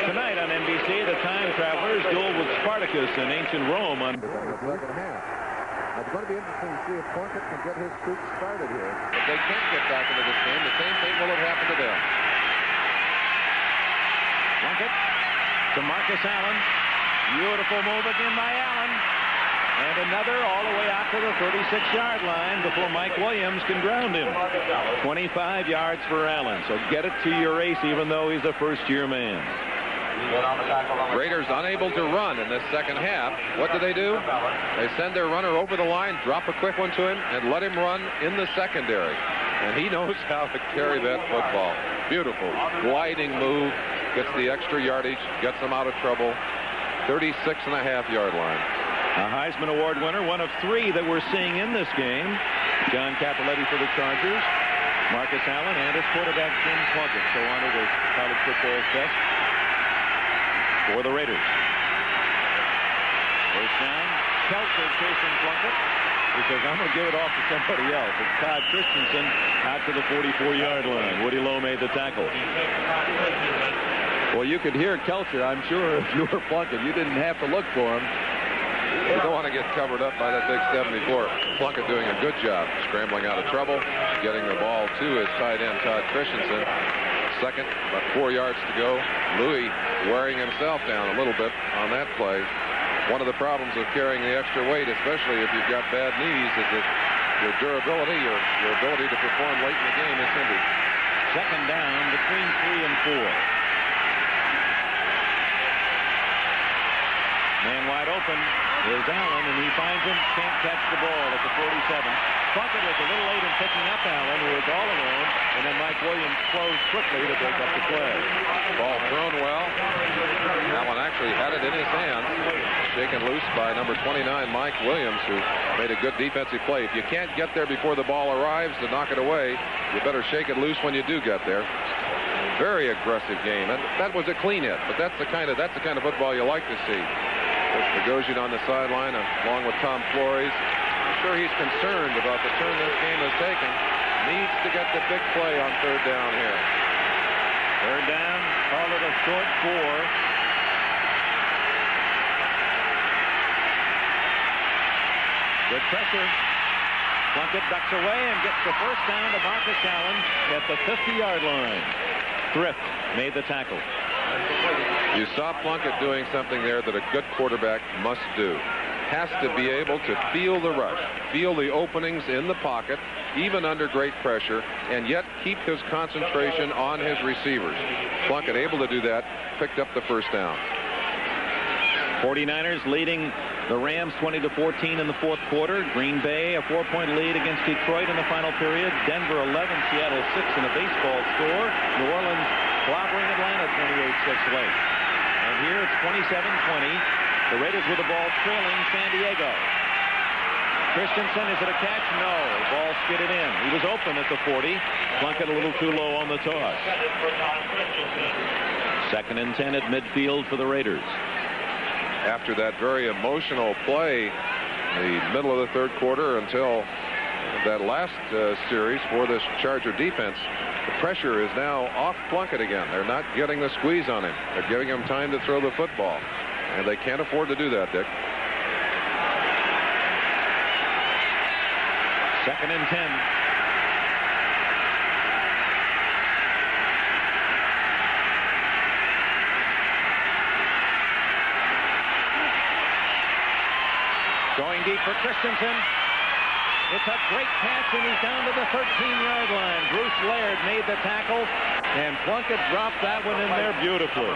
Tonight on NBC, the Time Travelers duel with Spartacus in ancient Rome on second half. It's going to be interesting to see if Plunkett can get his troops started here. If they can't get back into this game, the same thing will have happened to them. Plunkett to Marcus Allen. Beautiful move again by Allen. And another all the way out to the 36-yard line before Mike Williams can ground him. 25 yards for Allen. So get it to your ace even though he's a first-year man. Raiders unable to run in this second half. What do? They send their runner over the line, drop a quick one to him, and let him run in the secondary. And he knows how to carry that football. Beautiful gliding move, gets the extra yardage, gets them out of trouble. 36.5-yard line. A Heisman Award winner, one of 3 that we're seeing in this game. John Cappelletti for the Chargers. Marcus Allen and his quarterback Jim Plunkett go on to the college football's best for the Raiders. First down, Kelce chasing Plunkett. He says, I'm going to give it off to somebody else. It's Todd Christensen out to the 44-yard line. Woody Lowe made the tackle. Well, you could hear Kelce, I'm sure, if you were Plunkett. You didn't have to look for him. You don't want to get covered up by that big 74. Plunkett doing a good job scrambling out of trouble, getting the ball to his tight end, Todd Christensen. Second, about 4 yards to go. Louis wearing himself down a little bit on that play. One of the problems of carrying the extra weight, especially if you've got bad knees, is that your durability, your ability to perform late in the game is hindered. Second down between 3 and 4. Man wide open is Allen, and he finds him. Can't catch the ball at the 47. Plunkett was a little late in picking up Allen, who was all alone, and then Mike Williams closed quickly to break up the play. Ball thrown well. Allen actually had it in his hand. Shaken loose by number 29, Mike Williams, who made a good defensive play. If you can't get there before the ball arrives to knock it away, you better shake it loose when you do get there. Very aggressive game. And that was a clean hit, but that's the kind of football you like to see. There's Bogosian on the sideline along with Tom Flores. I'm sure he's concerned about the turn this game has taken. Needs to get the big play on third down here. Third down, call it a short 4. Good pressure. Plunkett ducks away and gets the first down to Marcus Allen at the 50-yard line. Thrift made the tackle. You saw Plunkett doing something there that a good quarterback must do. Has to be able to feel the rush, feel the openings in the pocket, even under great pressure, and yet keep his concentration on his receivers. Plunkett able to do that, picked up the first down. 49ers leading the Rams 20-14 in the fourth quarter. Green Bay a 4-point lead against Detroit in the final period. Denver 11, Seattle 6 in a baseball score. New Orleans clobbering Atlanta 28-6 late. And here it's 27-20. The Raiders with the ball trailing San Diego. Christensen, is it a catch? No. Ball skidded in. He was open at the 40. Plunkett a little too low on the toss. Second and 10 at midfield for the Raiders. After that very emotional play, the middle of the third quarter until that last series for this Charger defense, the pressure is now off Plunkett again. They're not getting the squeeze on him. They're giving him time to throw the football. And they can't afford to do that, Dick. Second and 10. Going deep for Christensen. It's a great catch, and he's down to the 13-yard line. Bruce Laird made the tackle, and Plunkett dropped that one in there beautifully.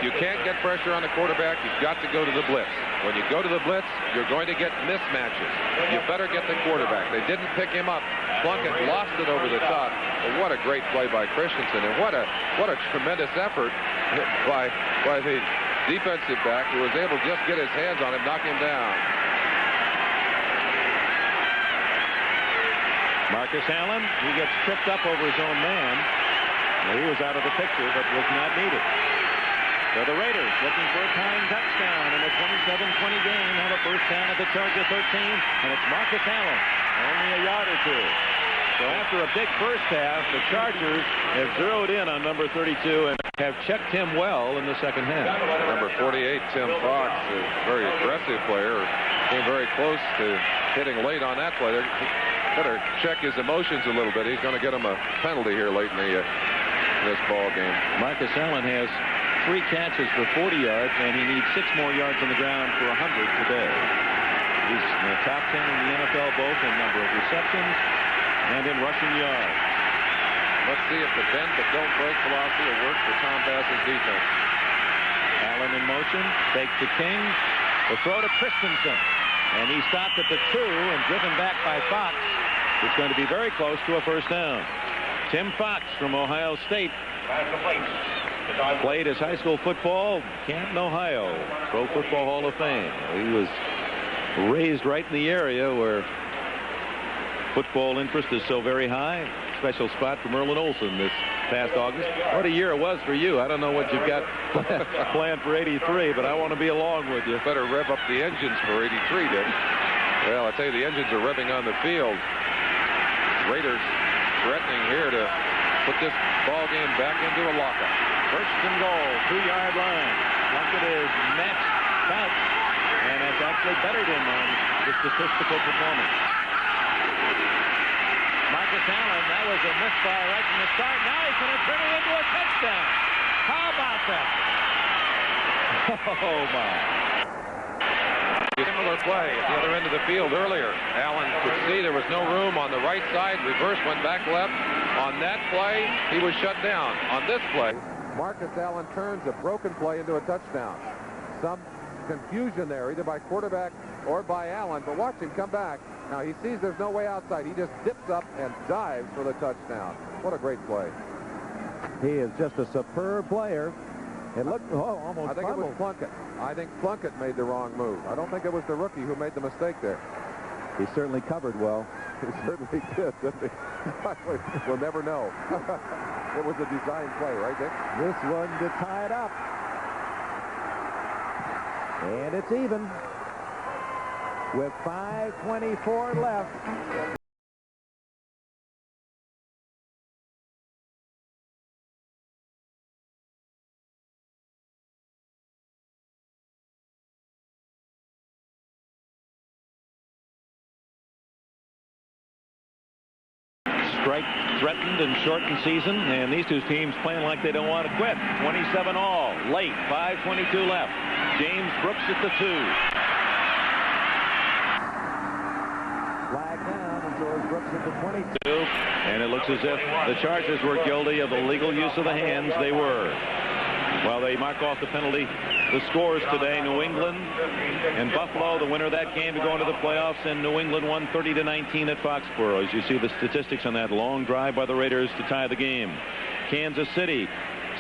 You can't get pressure on the quarterback. You've got to go to the blitz. When you go to the blitz, you're going to get mismatches. You better get the quarterback. They didn't pick him up. Plunkett lost it over the top. But what a great play by Christensen, and what a tremendous effort by the defensive back, who was able to just get his hands on him, knock him down. Marcus Allen, he gets tripped up over his own man. He was out of the picture, but was not needed. So the Raiders looking for a tying touchdown in a 27-20 game. Have a first down at the Charger 13, and it's Marcus Allen, only a yard or two. So after a big first half, the Chargers have zeroed in on number 32 and have checked him well in the second half. Number 48, Tim Fox, a very aggressive player, came very close to hitting late on that play. Better check his emotions a little bit. He's going to get him a penalty here late in this ball game. Marcus Allen has 3 catches for 40 yards, and he needs 6 more yards on the ground for 100 today. He's in the top 10 in the NFL both in number of receptions and in rushing yards. Let's see if the bend but don't break philosophy will work for Tom Bass's defense. Allen in motion, fake to King, the throw to Christensen, and he stopped at the 2 and driven back by Fox. It's going to be very close to a first down. Tim Fox from Ohio State played his high school football, Canton, Ohio, Pro Football Hall of Fame. He was raised right in the area where football interest is so very high. Special spot for Merlin Olsen this past August. What a year it was for you. I don't know what you've got planned for 83, but I want to be along with you. Better rev up the engines for 83, Dick. Well, I tell you, the engines are revving on the field. Raiders threatening here to put this ball game back into a lockup. First and goal, 2-yard line. Plunkett is matched Fouts, and has actually bettered him on the statistical performance. Marcus Allen, that was a misfire right from the start. Now he's going to turn it into a touchdown. How about that? Oh, my. Similar the play at the other end of the field earlier. Allen could see there was no room on the right side. Reverse, went back left. On that play, he was shut down. On this play, Marcus Allen turns a broken play into a touchdown. Some confusion there, either by quarterback or by Allen, but watch him come back. Now he sees there's no way outside. He just dips up and dives for the touchdown. What a great play. He is just a superb player. It looked almost I think it was Plunkett. I think Plunkett made the wrong move. I don't think it was the rookie who made the mistake there. He certainly covered well. He certainly did, didn't he? We'll never know. It was a design play, right, Dick? This one to tie it up. And it's even with 5:24 left. Strike threatened and shortened season, and these two teams playing like they don't want to quit. 27 all, late, 5:22 left. James Brooks at the 2. Flag down, and George Brooks at the 22. And it looks as if the Chargers were guilty of illegal use of the hands. They were. Well, they mark off the penalty. The scores today: New England and Buffalo, the winner of that game, to go into the playoffs, and New England won 30-19 at Foxborough. As you see the statistics on that long drive by the Raiders to tie the game. Kansas City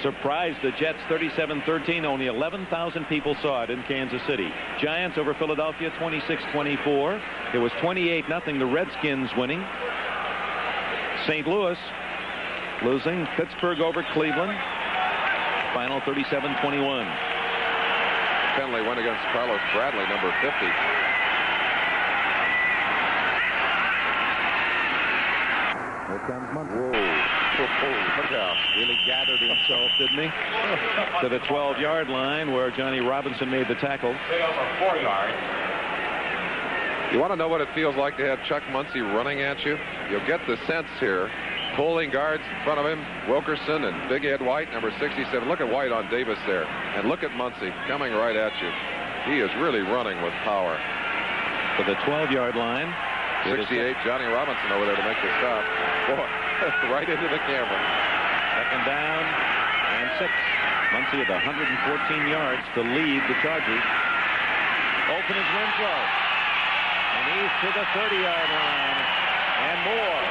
surprised the Jets 37-13. Only 11,000 people saw it in Kansas City. Giants over Philadelphia 26-24. It was 28-0, the Redskins winning. St. Louis losing. Pittsburgh over Cleveland. Final 37-21. Penalty went against Carlos Bradley, number 50. Here comes Muncy. Whoa. Look out. Really gathered himself, didn't he? To the 12-yard line where Johnny Robinson made the tackle. 4 yards. You want to know what it feels like to have Chuck Muncy running at you? You'll get the sense here. Pulling guards in front of him, Wilkerson and Big Ed White, number 67. Look at White on Davis there. And look at Muncy coming right at you. He is really running with power. To the 12-yard line. 68, Johnny Robinson over there to make the stop. Boy, right into the camera. Second down and 6. Muncy at 114 yards to lead the Chargers. Open is Winslow. And he's to the 30-yard line. And more.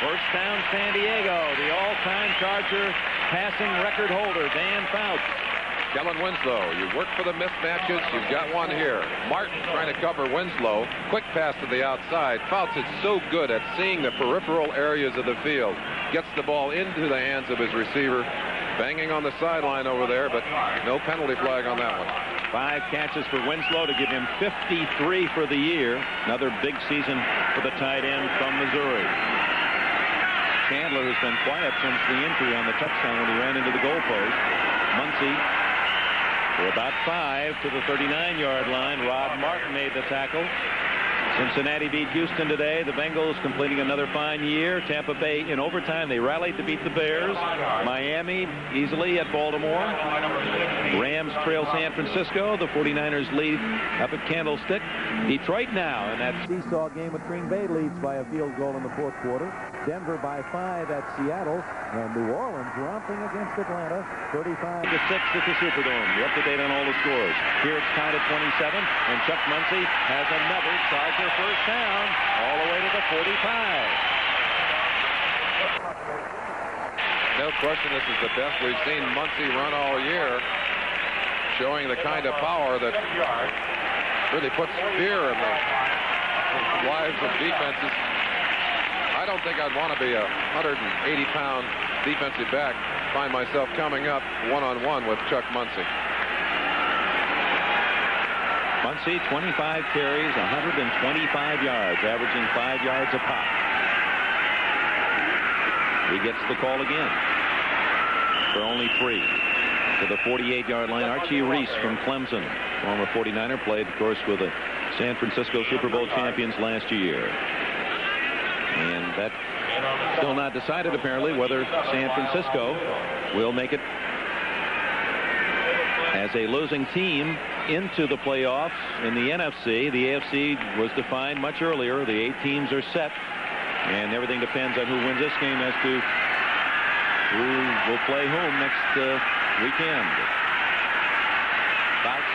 First down, San Diego. The all-time Charger passing record holder, Dan Fouts. Kellen Winslow, you work for the mismatches. You've got one here. Martin trying to cover Winslow. Quick pass to the outside. Fouts is so good at seeing the peripheral areas of the field. Gets the ball into the hands of his receiver. Banging on the sideline over there, but no penalty flag on that one. 5 catches for Winslow to give him 53 for the year. Another big season for the tight end from Missouri. Chandler has been quiet since the injury on the touchdown when he ran into the goalpost. Muncy for about 5 to the 39-yard line. Rod Martin made the tackle. Cincinnati beat Houston today. The Bengals completing another fine year. Tampa Bay in overtime. They rallied to beat the Bears. Miami easily at Baltimore. Rams trail San Francisco. The 49ers lead up at Candlestick. Detroit now in that seesaw game with Green Bay leads by a field goal in the 4th quarter. Denver by 5 at Seattle. And New Orleans romping against Atlanta 35-6 at the Superdome. You're up to date on all the scores. Here it's tied at 27. And Chuck Muncy has another Charger first down all the way to the 45. No question this is the best we've seen Muncy run all year, showing the kind of power that really puts fear in the lives of defenses. I don't think I'd want to be a 180-pound defensive back, find myself coming up one-on-one with Chuck Muncy. Muncy, 25 carries, 125 yards, averaging 5 yards a pop. He gets the call again for only 3. To the 48-yard line, Archie Reese from Clemson, former 49er, played, of course, with the San Francisco Super Bowl champions last year. And that's still not decided, apparently, whether San Francisco will make it as a losing team into the playoffs in the NFC. The AFC was defined much earlier. The 8 teams are set, and everything depends on who wins this game as to who will play whom next weekend. Bouts.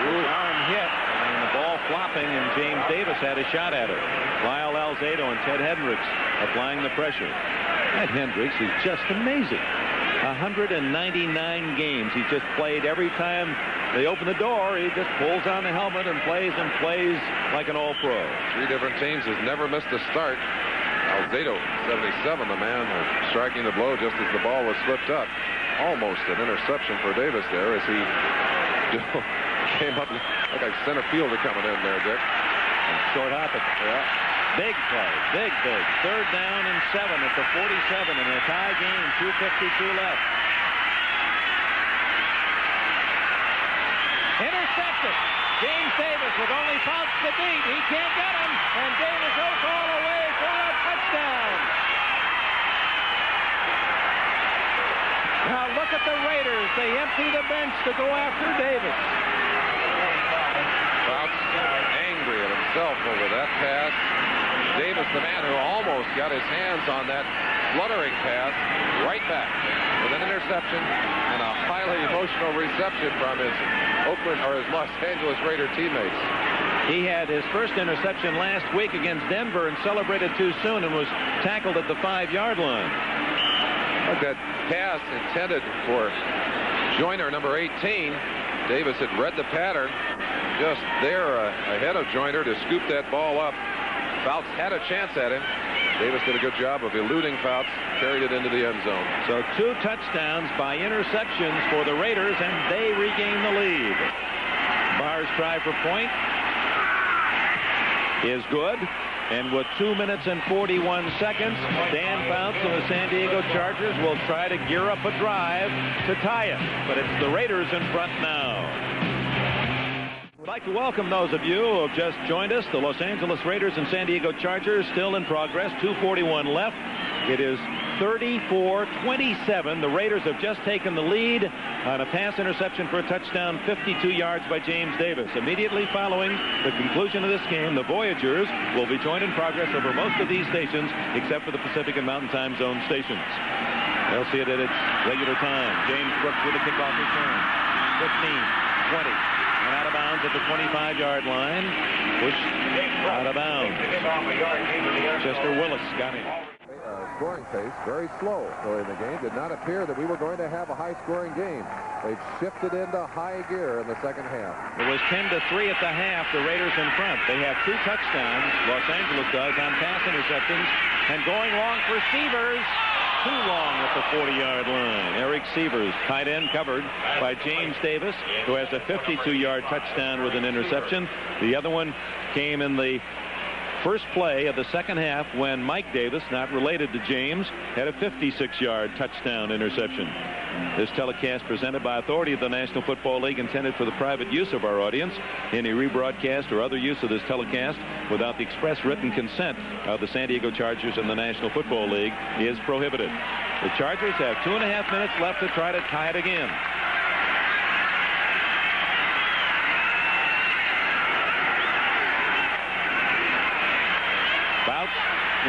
Arm hit, and the ball flopping, and James Davis had a shot at it. Lyle Alzado and Ted Hendricks applying the pressure. Ted Hendricks is just amazing. 199 games. He just played every time they open the door. He just pulls on the helmet and plays like an all-pro. 3 different teams, has never missed a start. Alzado, 77, the man striking the blow just as the ball was flipped up. Almost an interception for Davis there as he came up like a center fielder coming in there, Dick. And short hop it. Yeah. Big play. Big. 3rd down and 7 at the 47 in a tie game. 2:52 left. Intercepted. James Davis with only Fouts to beat. He can't get him. And Davis hook all the way for a touchdown. Now look at the Raiders. They empty the bench to go after Davis. Fouts angry at himself over that pass. Davis, the man who almost got his hands on that fluttering pass, right back with an interception and a highly emotional reception from his Los Angeles Raider teammates. He had his first interception last week against Denver and celebrated too soon and was tackled at the 5-yard line. But that pass intended for Joyner, number 18. Davis had read the pattern, just there ahead of Joyner to scoop that ball up. Fouts had a chance at him. Davis did a good job of eluding Fouts, carried it into the end zone. So 2 touchdowns by interceptions for the Raiders, and they regain the lead. Barr's try for point is good. And with 2 minutes and 41 seconds, Dan Fouts and the San Diego Chargers will try to gear up a drive to tie it. But it's the Raiders in front now. I'd like to welcome those of you who have just joined us. The Los Angeles Raiders and San Diego Chargers still in progress. 2:41 left. It is 34-27. The Raiders have just taken the lead on a pass interception for a touchdown, 52 yards by James Davis. Immediately following the conclusion of this game, the Voyagers will be joined in progress over most of these stations except for the Pacific and Mountain Time Zone stations. They'll see it at its regular time. James Brooks with a kickoff return. 15, 20. And out of bounds at the 25-yard line. Pushed out of bounds. Chester Willis got him. Scoring pace very slow early in the game. Did not appear that we were going to have a high-scoring game. They've shifted into high gear in the second half. It was 10-3 at the half. The Raiders in front. They have 2 touchdowns. Los Angeles does on pass interceptions. And going long for Severs. Too long at the 40-yard line. Eric Severs, tight end, covered by James Davis, who has a 52-yard touchdown with an interception. The other one came in the first play of the second half when Mike Davis, not related to James, had a 56-yard touchdown interception. This telecast presented by authority of the National Football League, intended for the private use of our audience. Any rebroadcast or other use of this telecast without the express written consent of the San Diego Chargers and the National Football League is prohibited. The Chargers have 2.5 minutes left to try to tie it again. Bouts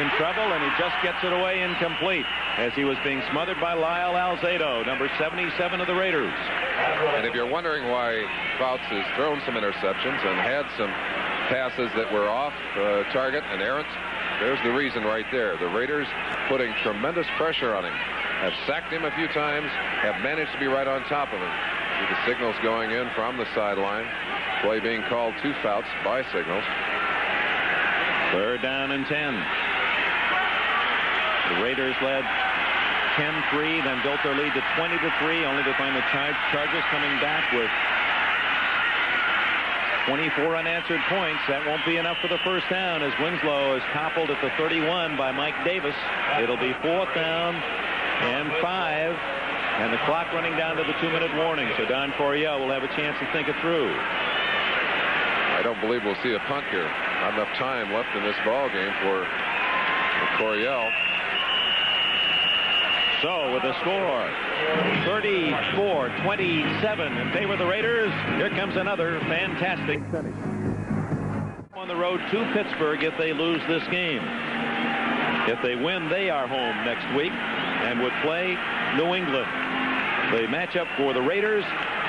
in trouble, and he just gets it away incomplete as he was being smothered by Lyle Alzado, number 77 of the Raiders. And if you're wondering why Fouts has thrown some interceptions and had some passes that were off target and errant, there's the reason right there. The Raiders putting tremendous pressure on him, have sacked him a few times, have managed to be right on top of him. See the signals going in from the sideline. Play being called to Fouts by signals. 3rd down and 10. The Raiders led 10-3, then built their lead to 20-3, only to find the Chargers coming back with 24 unanswered points. That won't be enough for the first down as Winslow is toppled at the 31 by Mike Davis. It'll be 4th down and 5, and the clock running down to the 2-minute warning. So Don Coryell will have a chance to think it through. I don't believe we'll see a punt here. Not enough time left in this ball game for Coryell. So with the score 34-27 in favor of the Raiders, here comes another fantastic finish. On the road to Pittsburgh if they lose this game. If they win, they are home next week and would play New England. The matchup for the Raiders,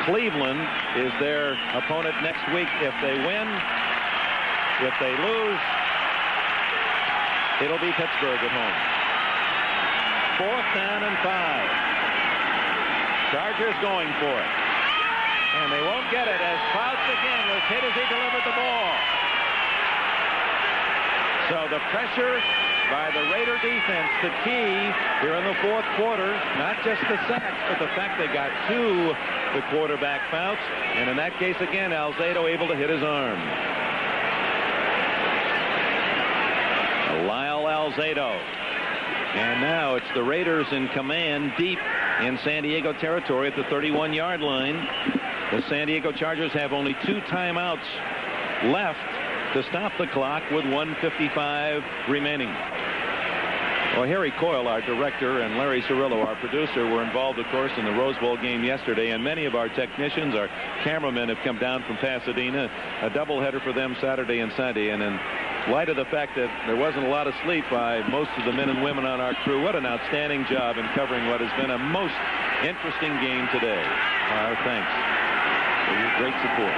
Cleveland is their opponent next week if they win. If they lose, it'll be Pittsburgh at home. 4th down and 5. Chargers going for it. And they won't get it as Fouts again was hit as he delivered the ball. So the pressure by the Raider defense, the key here in the 4th quarter, not just the sacks, but the fact they got to the quarterback Fouts. And in that case, again, Alzado able to hit his arm. Lyle Alzado. And now it's the Raiders in command deep in San Diego territory at the 31-yard line. The San Diego Chargers have only 2 timeouts left to stop the clock with 1:55 remaining. Well, Harry Coyle, our director, and Larry Cirillo, our producer, were involved, of course, in the Rose Bowl game yesterday, and many of our technicians, our cameramen, have come down from Pasadena. A doubleheader for them Saturday and Sunday, and in light of the fact that there wasn't a lot of sleep by most of the men and women on our crew, what an outstanding job in covering what has been a most interesting game today. Our thanks for your great support.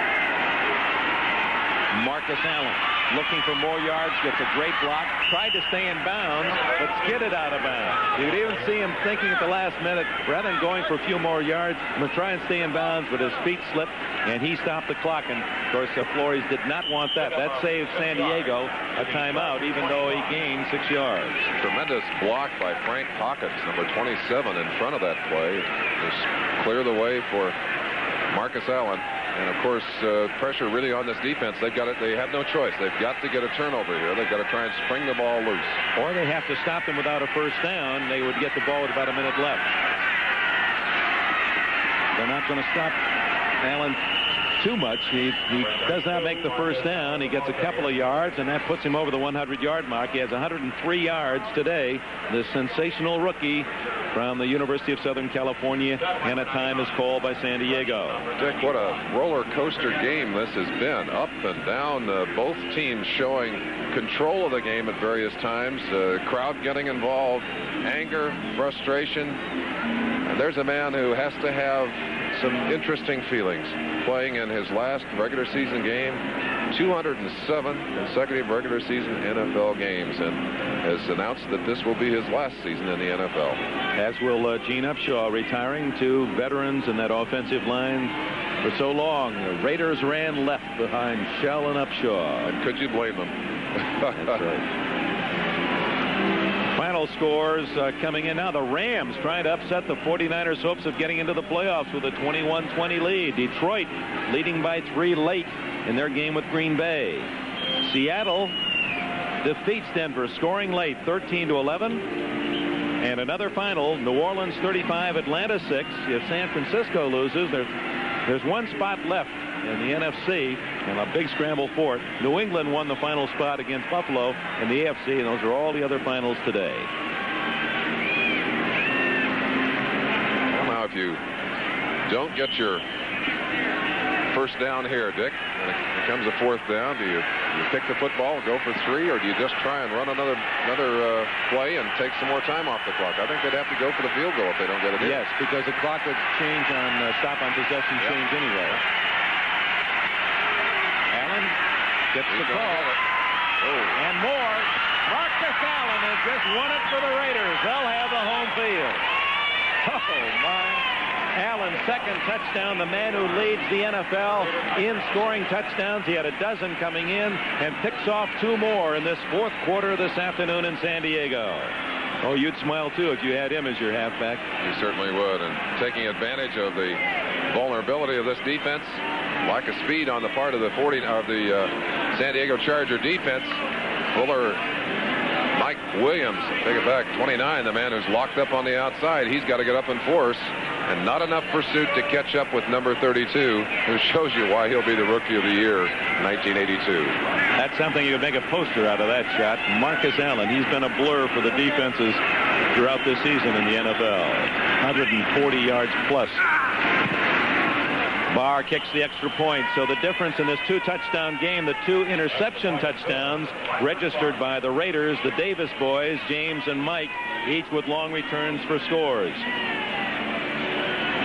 Marcus Allen looking for more yards, gets a great block, tried to stay in bounds, but skidded out of bounds. You could even see him thinking at the last minute, rather than going for a few more yards, I'm going to try and stay in bounds, but his feet slipped, and he stopped the clock. And, of course, Flores did not want that. That saved San Diego a timeout, even though he gained 6 yards. Tremendous block by Frank Hawkins, number 27, in front of that play. Just clear the way for Marcus Allen. And, of course, pressure really on this defense. They've got it. They have no choice. They've got to get a turnover here. They've got to try and spring the ball loose. Or they have to stop them without a first down. They would get the ball with about a minute left. They're not going to stop Allen too much. He does not make the first down. He gets a couple of yards, and that puts him over the 100-yard mark. He has 103 yards today. The sensational rookie from the University of Southern California, and a time is called by San Diego. Dick, what a roller coaster game this has been. Up and down, both teams showing control of the game at various times. Crowd getting involved, anger, frustration. And there's a man who has to have some interesting feelings playing in his last regular season game. 207 consecutive regular season NFL games, and has announced that this will be his last season in the NFL. As will Gene Upshaw, retiring. 2 veterans in that offensive line for so long. The Raiders ran left behind Shell and Upshaw. And could you blame them? That's right. Final scores coming in now. The Rams trying to upset the 49ers' hopes of getting into the playoffs with a 21-20 lead. Detroit leading by 3 late in their game with Green Bay. Seattle defeats Denver, scoring late, 13-11. And another final, New Orleans 35, Atlanta 6. If San Francisco loses, there's one spot left in the NFC, and a big scramble for it. New England won the final spot against Buffalo in the AFC, and those are all the other finals today. Well, now, if you don't get your first down here, Dick, and it becomes a 4th down, do you pick the football and go for 3, or do you just try and run another play and take some more time off the clock? I think they'd have to go for the field goal if they don't get it in. Yes, because the clock would change on stop on possession change anyway. Allen gets the call. And more. Marcus Allen has just won it for the Raiders. They'll have the home field. Oh, my. Allen's second touchdown, the man who leads the NFL in scoring touchdowns. He had a dozen coming in and picks off 2 more in this 4th quarter this afternoon in San Diego. Oh, you'd smile, too, if you had him as your halfback. You certainly would. And taking advantage of the vulnerability of this defense, lack of speed on the part of the San Diego Charger defense, Fuller, Mike Williams, take it back, 29, the man who's locked up on the outside. He's got to get up and force, and not enough pursuit to catch up with number 32, who shows you why he'll be the Rookie of the Year in 1982. That's something you could make a poster out of that shot. Marcus Allen, he's been a blur for the defenses throughout this season in the NFL. 140 yards plus. Barr kicks the extra point. So the difference in this 2-touchdown game, the 2 interception touchdowns registered by the Raiders, the Davis boys, James and Mike, each with long returns for scores.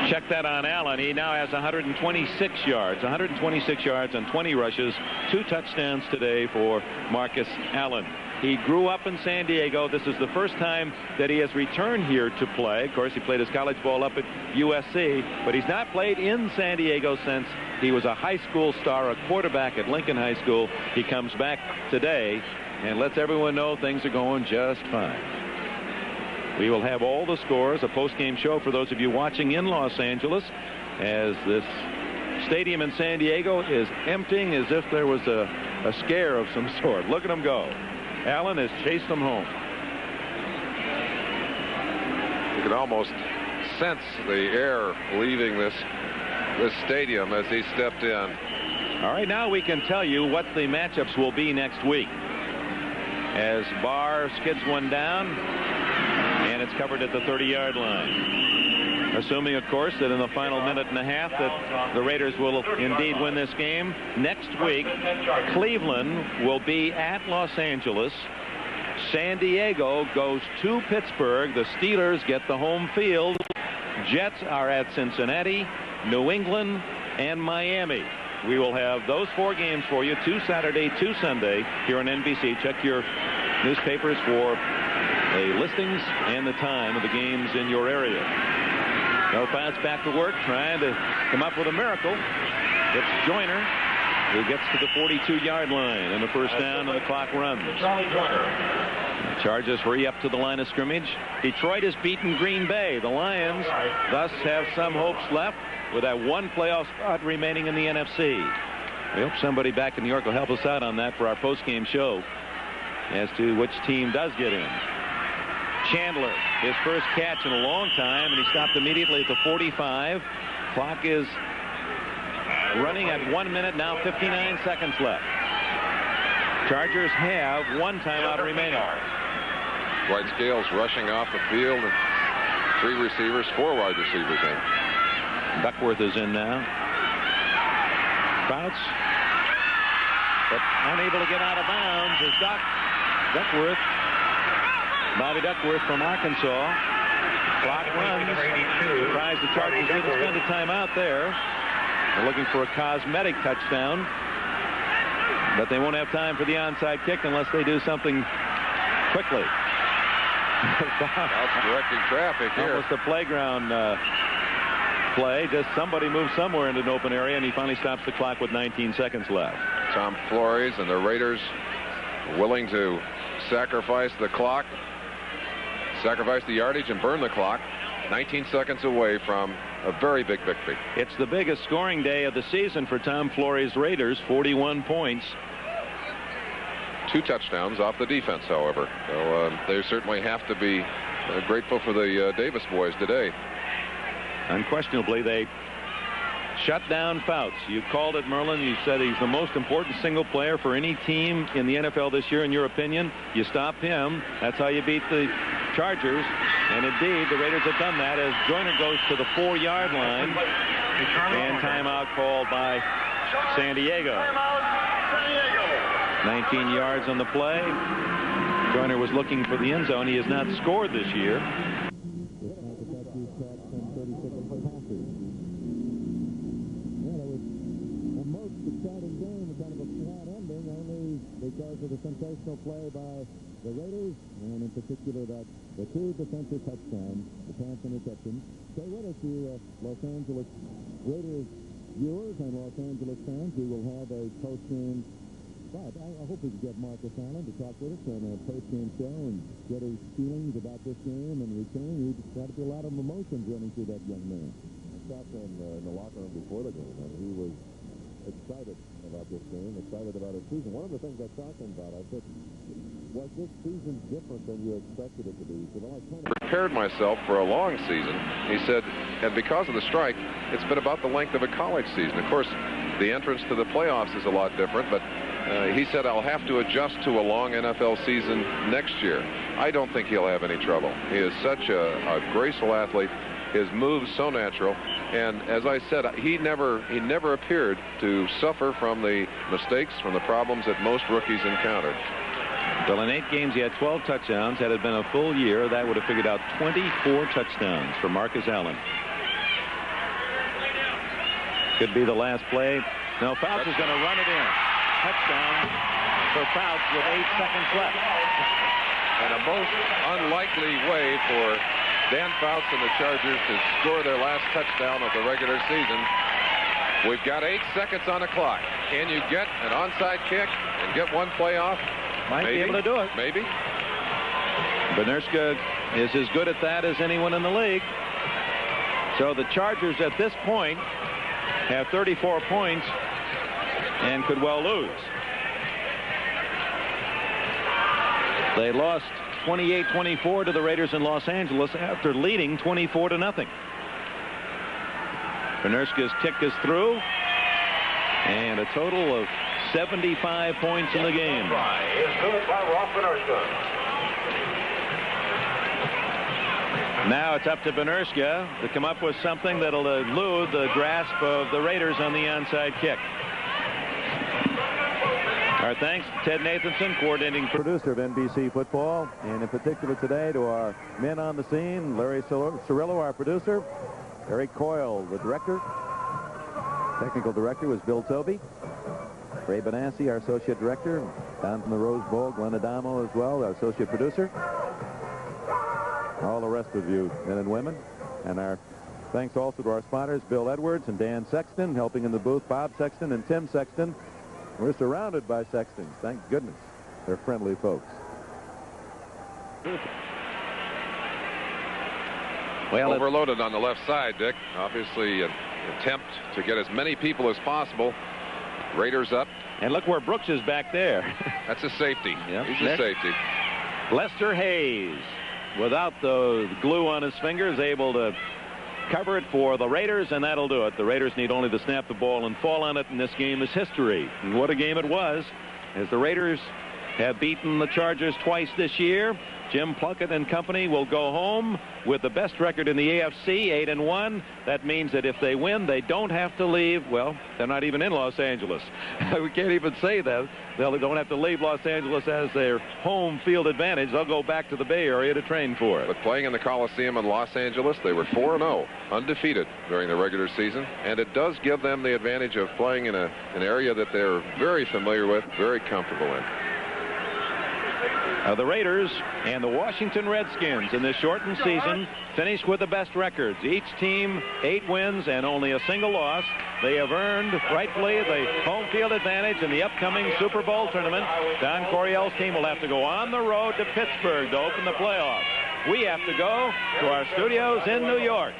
Check that on Allen. He now has 126 yards. 126 yards on 20 rushes. 2 touchdowns today for Marcus Allen. He grew up in San Diego. This is the first time that he has returned here to play. Of course, he played his college ball up at USC, but he's not played in San Diego since he was a high school star, a quarterback at Lincoln High School. He comes back today and lets everyone know things are going just fine. We will have all the scores, a post-game show for those of you watching in Los Angeles, as this stadium in San Diego is emptying as if there was a scare of some sort. Look at him go. Allen has chased them home. You can almost sense the air leaving this stadium as he stepped in. All right, now we can tell you what the matchups will be next week. As Barr skids one down, and it's covered at the 30-yard line. Assuming, of course, that in the final minute and a half that the Raiders will indeed win this game. Next week, Cleveland will be at Los Angeles. San Diego goes to Pittsburgh. The Steelers get the home field. Jets are at Cincinnati, New England, and Miami. We will have those 4 games for you, 2 Saturday, 2 Sunday, here on NBC. Check your newspapers for the listings and the time of the games in your area. No pass back to work, trying to come up with a miracle. It's Joyner who gets to the 42-yard line, and the first down, and the clock runs. Chargers hurry up to the line of scrimmage. Detroit has beaten Green Bay. The Lions thus have some hopes left with that 1 playoff spot remaining in the NFC. We hope somebody back in New York will help us out on that for our post-game show as to which team does get in. Chandler, his first catch in a long time, and he stopped immediately at the 45. Clock is running at 1 minute, now 59 seconds left. Chargers have 1 timeout remaining. Dwight Scales rushing off the field, and 3 receivers, 4 wide receivers in. Duckworth is in now. Fouts, but unable to get out of bounds is Duckworth. Bobby Duckworth from Arkansas. Clock runs. Surprised the Chargers didn't spend a timeout there. They're looking for a cosmetic touchdown, but they won't have time for the onside kick unless they do something quickly. That's directing traffic here. Almost a playground play. Just somebody moves somewhere into an open area, and he finally stops the clock with 19 seconds left. Tom Flores and the Raiders willing to sacrifice the clock, sacrifice the yardage, and burn the clock. 19 seconds away from a very big victory. It's the biggest scoring day of the season for Tom Flores' Raiders, 41 points. 2 touchdowns off the defense, however. So they certainly have to be grateful for the Davis boys today. Unquestionably, they shut down Fouts. You called it, Merlin. You said he's the most important single player for any team in the NFL this year, in your opinion. You stop him. That's how you beat the Chargers. And indeed, the Raiders have done that as Joyner goes to the 4-yard line. And timeout called by San Diego. 19 yards on the play. Joyner was looking for the end zone. He has not scored this year. Because of the sensational play by the Raiders, and in particular the 2 defensive touchdowns, the pass interception. Stay with us, you Los Angeles Raiders viewers and Los Angeles fans. We will have a post-game. But I hope we can get Marcus Allen to talk with us on a post-game show and get his feelings about this game and return. There's got to be a lot of emotions running through that young man. I saw him in the locker room before the game, and he was excited about this game, excited about his season. One of the things I talked to him about, I said, was this season different than you expected it to be? He said, well, I kind of prepared myself for a long season. He said, and because of the strike, it's been about the length of a college season. Of course, the entrance to the playoffs is a lot different, but he said, I'll have to adjust to a long NFL season next year. I don't think he'll have any trouble. He is such a graceful athlete. His moves so natural. And as I said, he never appeared to suffer from the mistakes, from the problems that most rookies encountered. Well, in 8 games, he had 12 touchdowns. Had it been a full year, that would have figured out 24 touchdowns for Marcus Allen. Could be the last play. No, Fouts is going to run it in. Touchdown for Fouts with 8 seconds left. And a most unlikely way for Dan Fouts and the Chargers to score their last touchdown of the regular season. We've got 8 seconds on the clock. Can you get an onside kick and get one play off? Might be able to do it. Maybe. Benirska is as good at that as anyone in the league. So the Chargers at this point have 34 points and could well lose. They lost 28-24 to the Raiders in Los Angeles after leading 24-0. Benirska's kick is through, and a total of 75 points in the game. Now it's up to Benirska to come up with something that'll elude the grasp of the Raiders on the onside kick. Our thanks to Ted Nathanson, coordinating producer of NBC Football, and in particular today to our men on the scene, Larry Cirillo, our producer, Eric Coyle, the director. Technical director was Bill Toby. Ray Benassi, our associate director. Down from the Rose Bowl, Glenn Adamo as well, our associate producer. All the rest of you, men and women. And our thanks also to our spotters, Bill Edwards and Dan Sexton, helping in the booth, Bob Sexton and Tim Sexton. We're surrounded by Sextons. Thank goodness. They're friendly folks. Well, overloaded on the left side, Dick. Obviously, an attempt to get as many people as possible. Raiders up. And look where Brooks is back there. That's a safety. Yep. He's a safety. Lester Hayes, without the glue on his fingers, able to cover it for the Raiders, and that'll do it. The Raiders need only to snap the ball and fall on it, and this game is history. And what a game it was, as the Raiders have beaten the Chargers twice this year. Jim Plunkett and company will go home with the best record in the AFC, 8-1. That means that if they win, they don't have to leave. Well, they're not even in Los Angeles. We can't even say that. They don't have to leave Los Angeles as their home field advantage. They'll go back to the Bay Area to train for it. But playing in the Coliseum in Los Angeles, they were 4-0, undefeated during the regular season. And it does give them the advantage of playing in an area that they're very familiar with, very comfortable in. The Raiders and the Washington Redskins in this shortened season finished with the best records. Each team 8 wins and only a single loss. They have earned, rightfully, the home field advantage in the upcoming Super Bowl tournament. Don Coryell's team will have to go on the road to Pittsburgh to open the playoffs. We have to go to our studios in New York.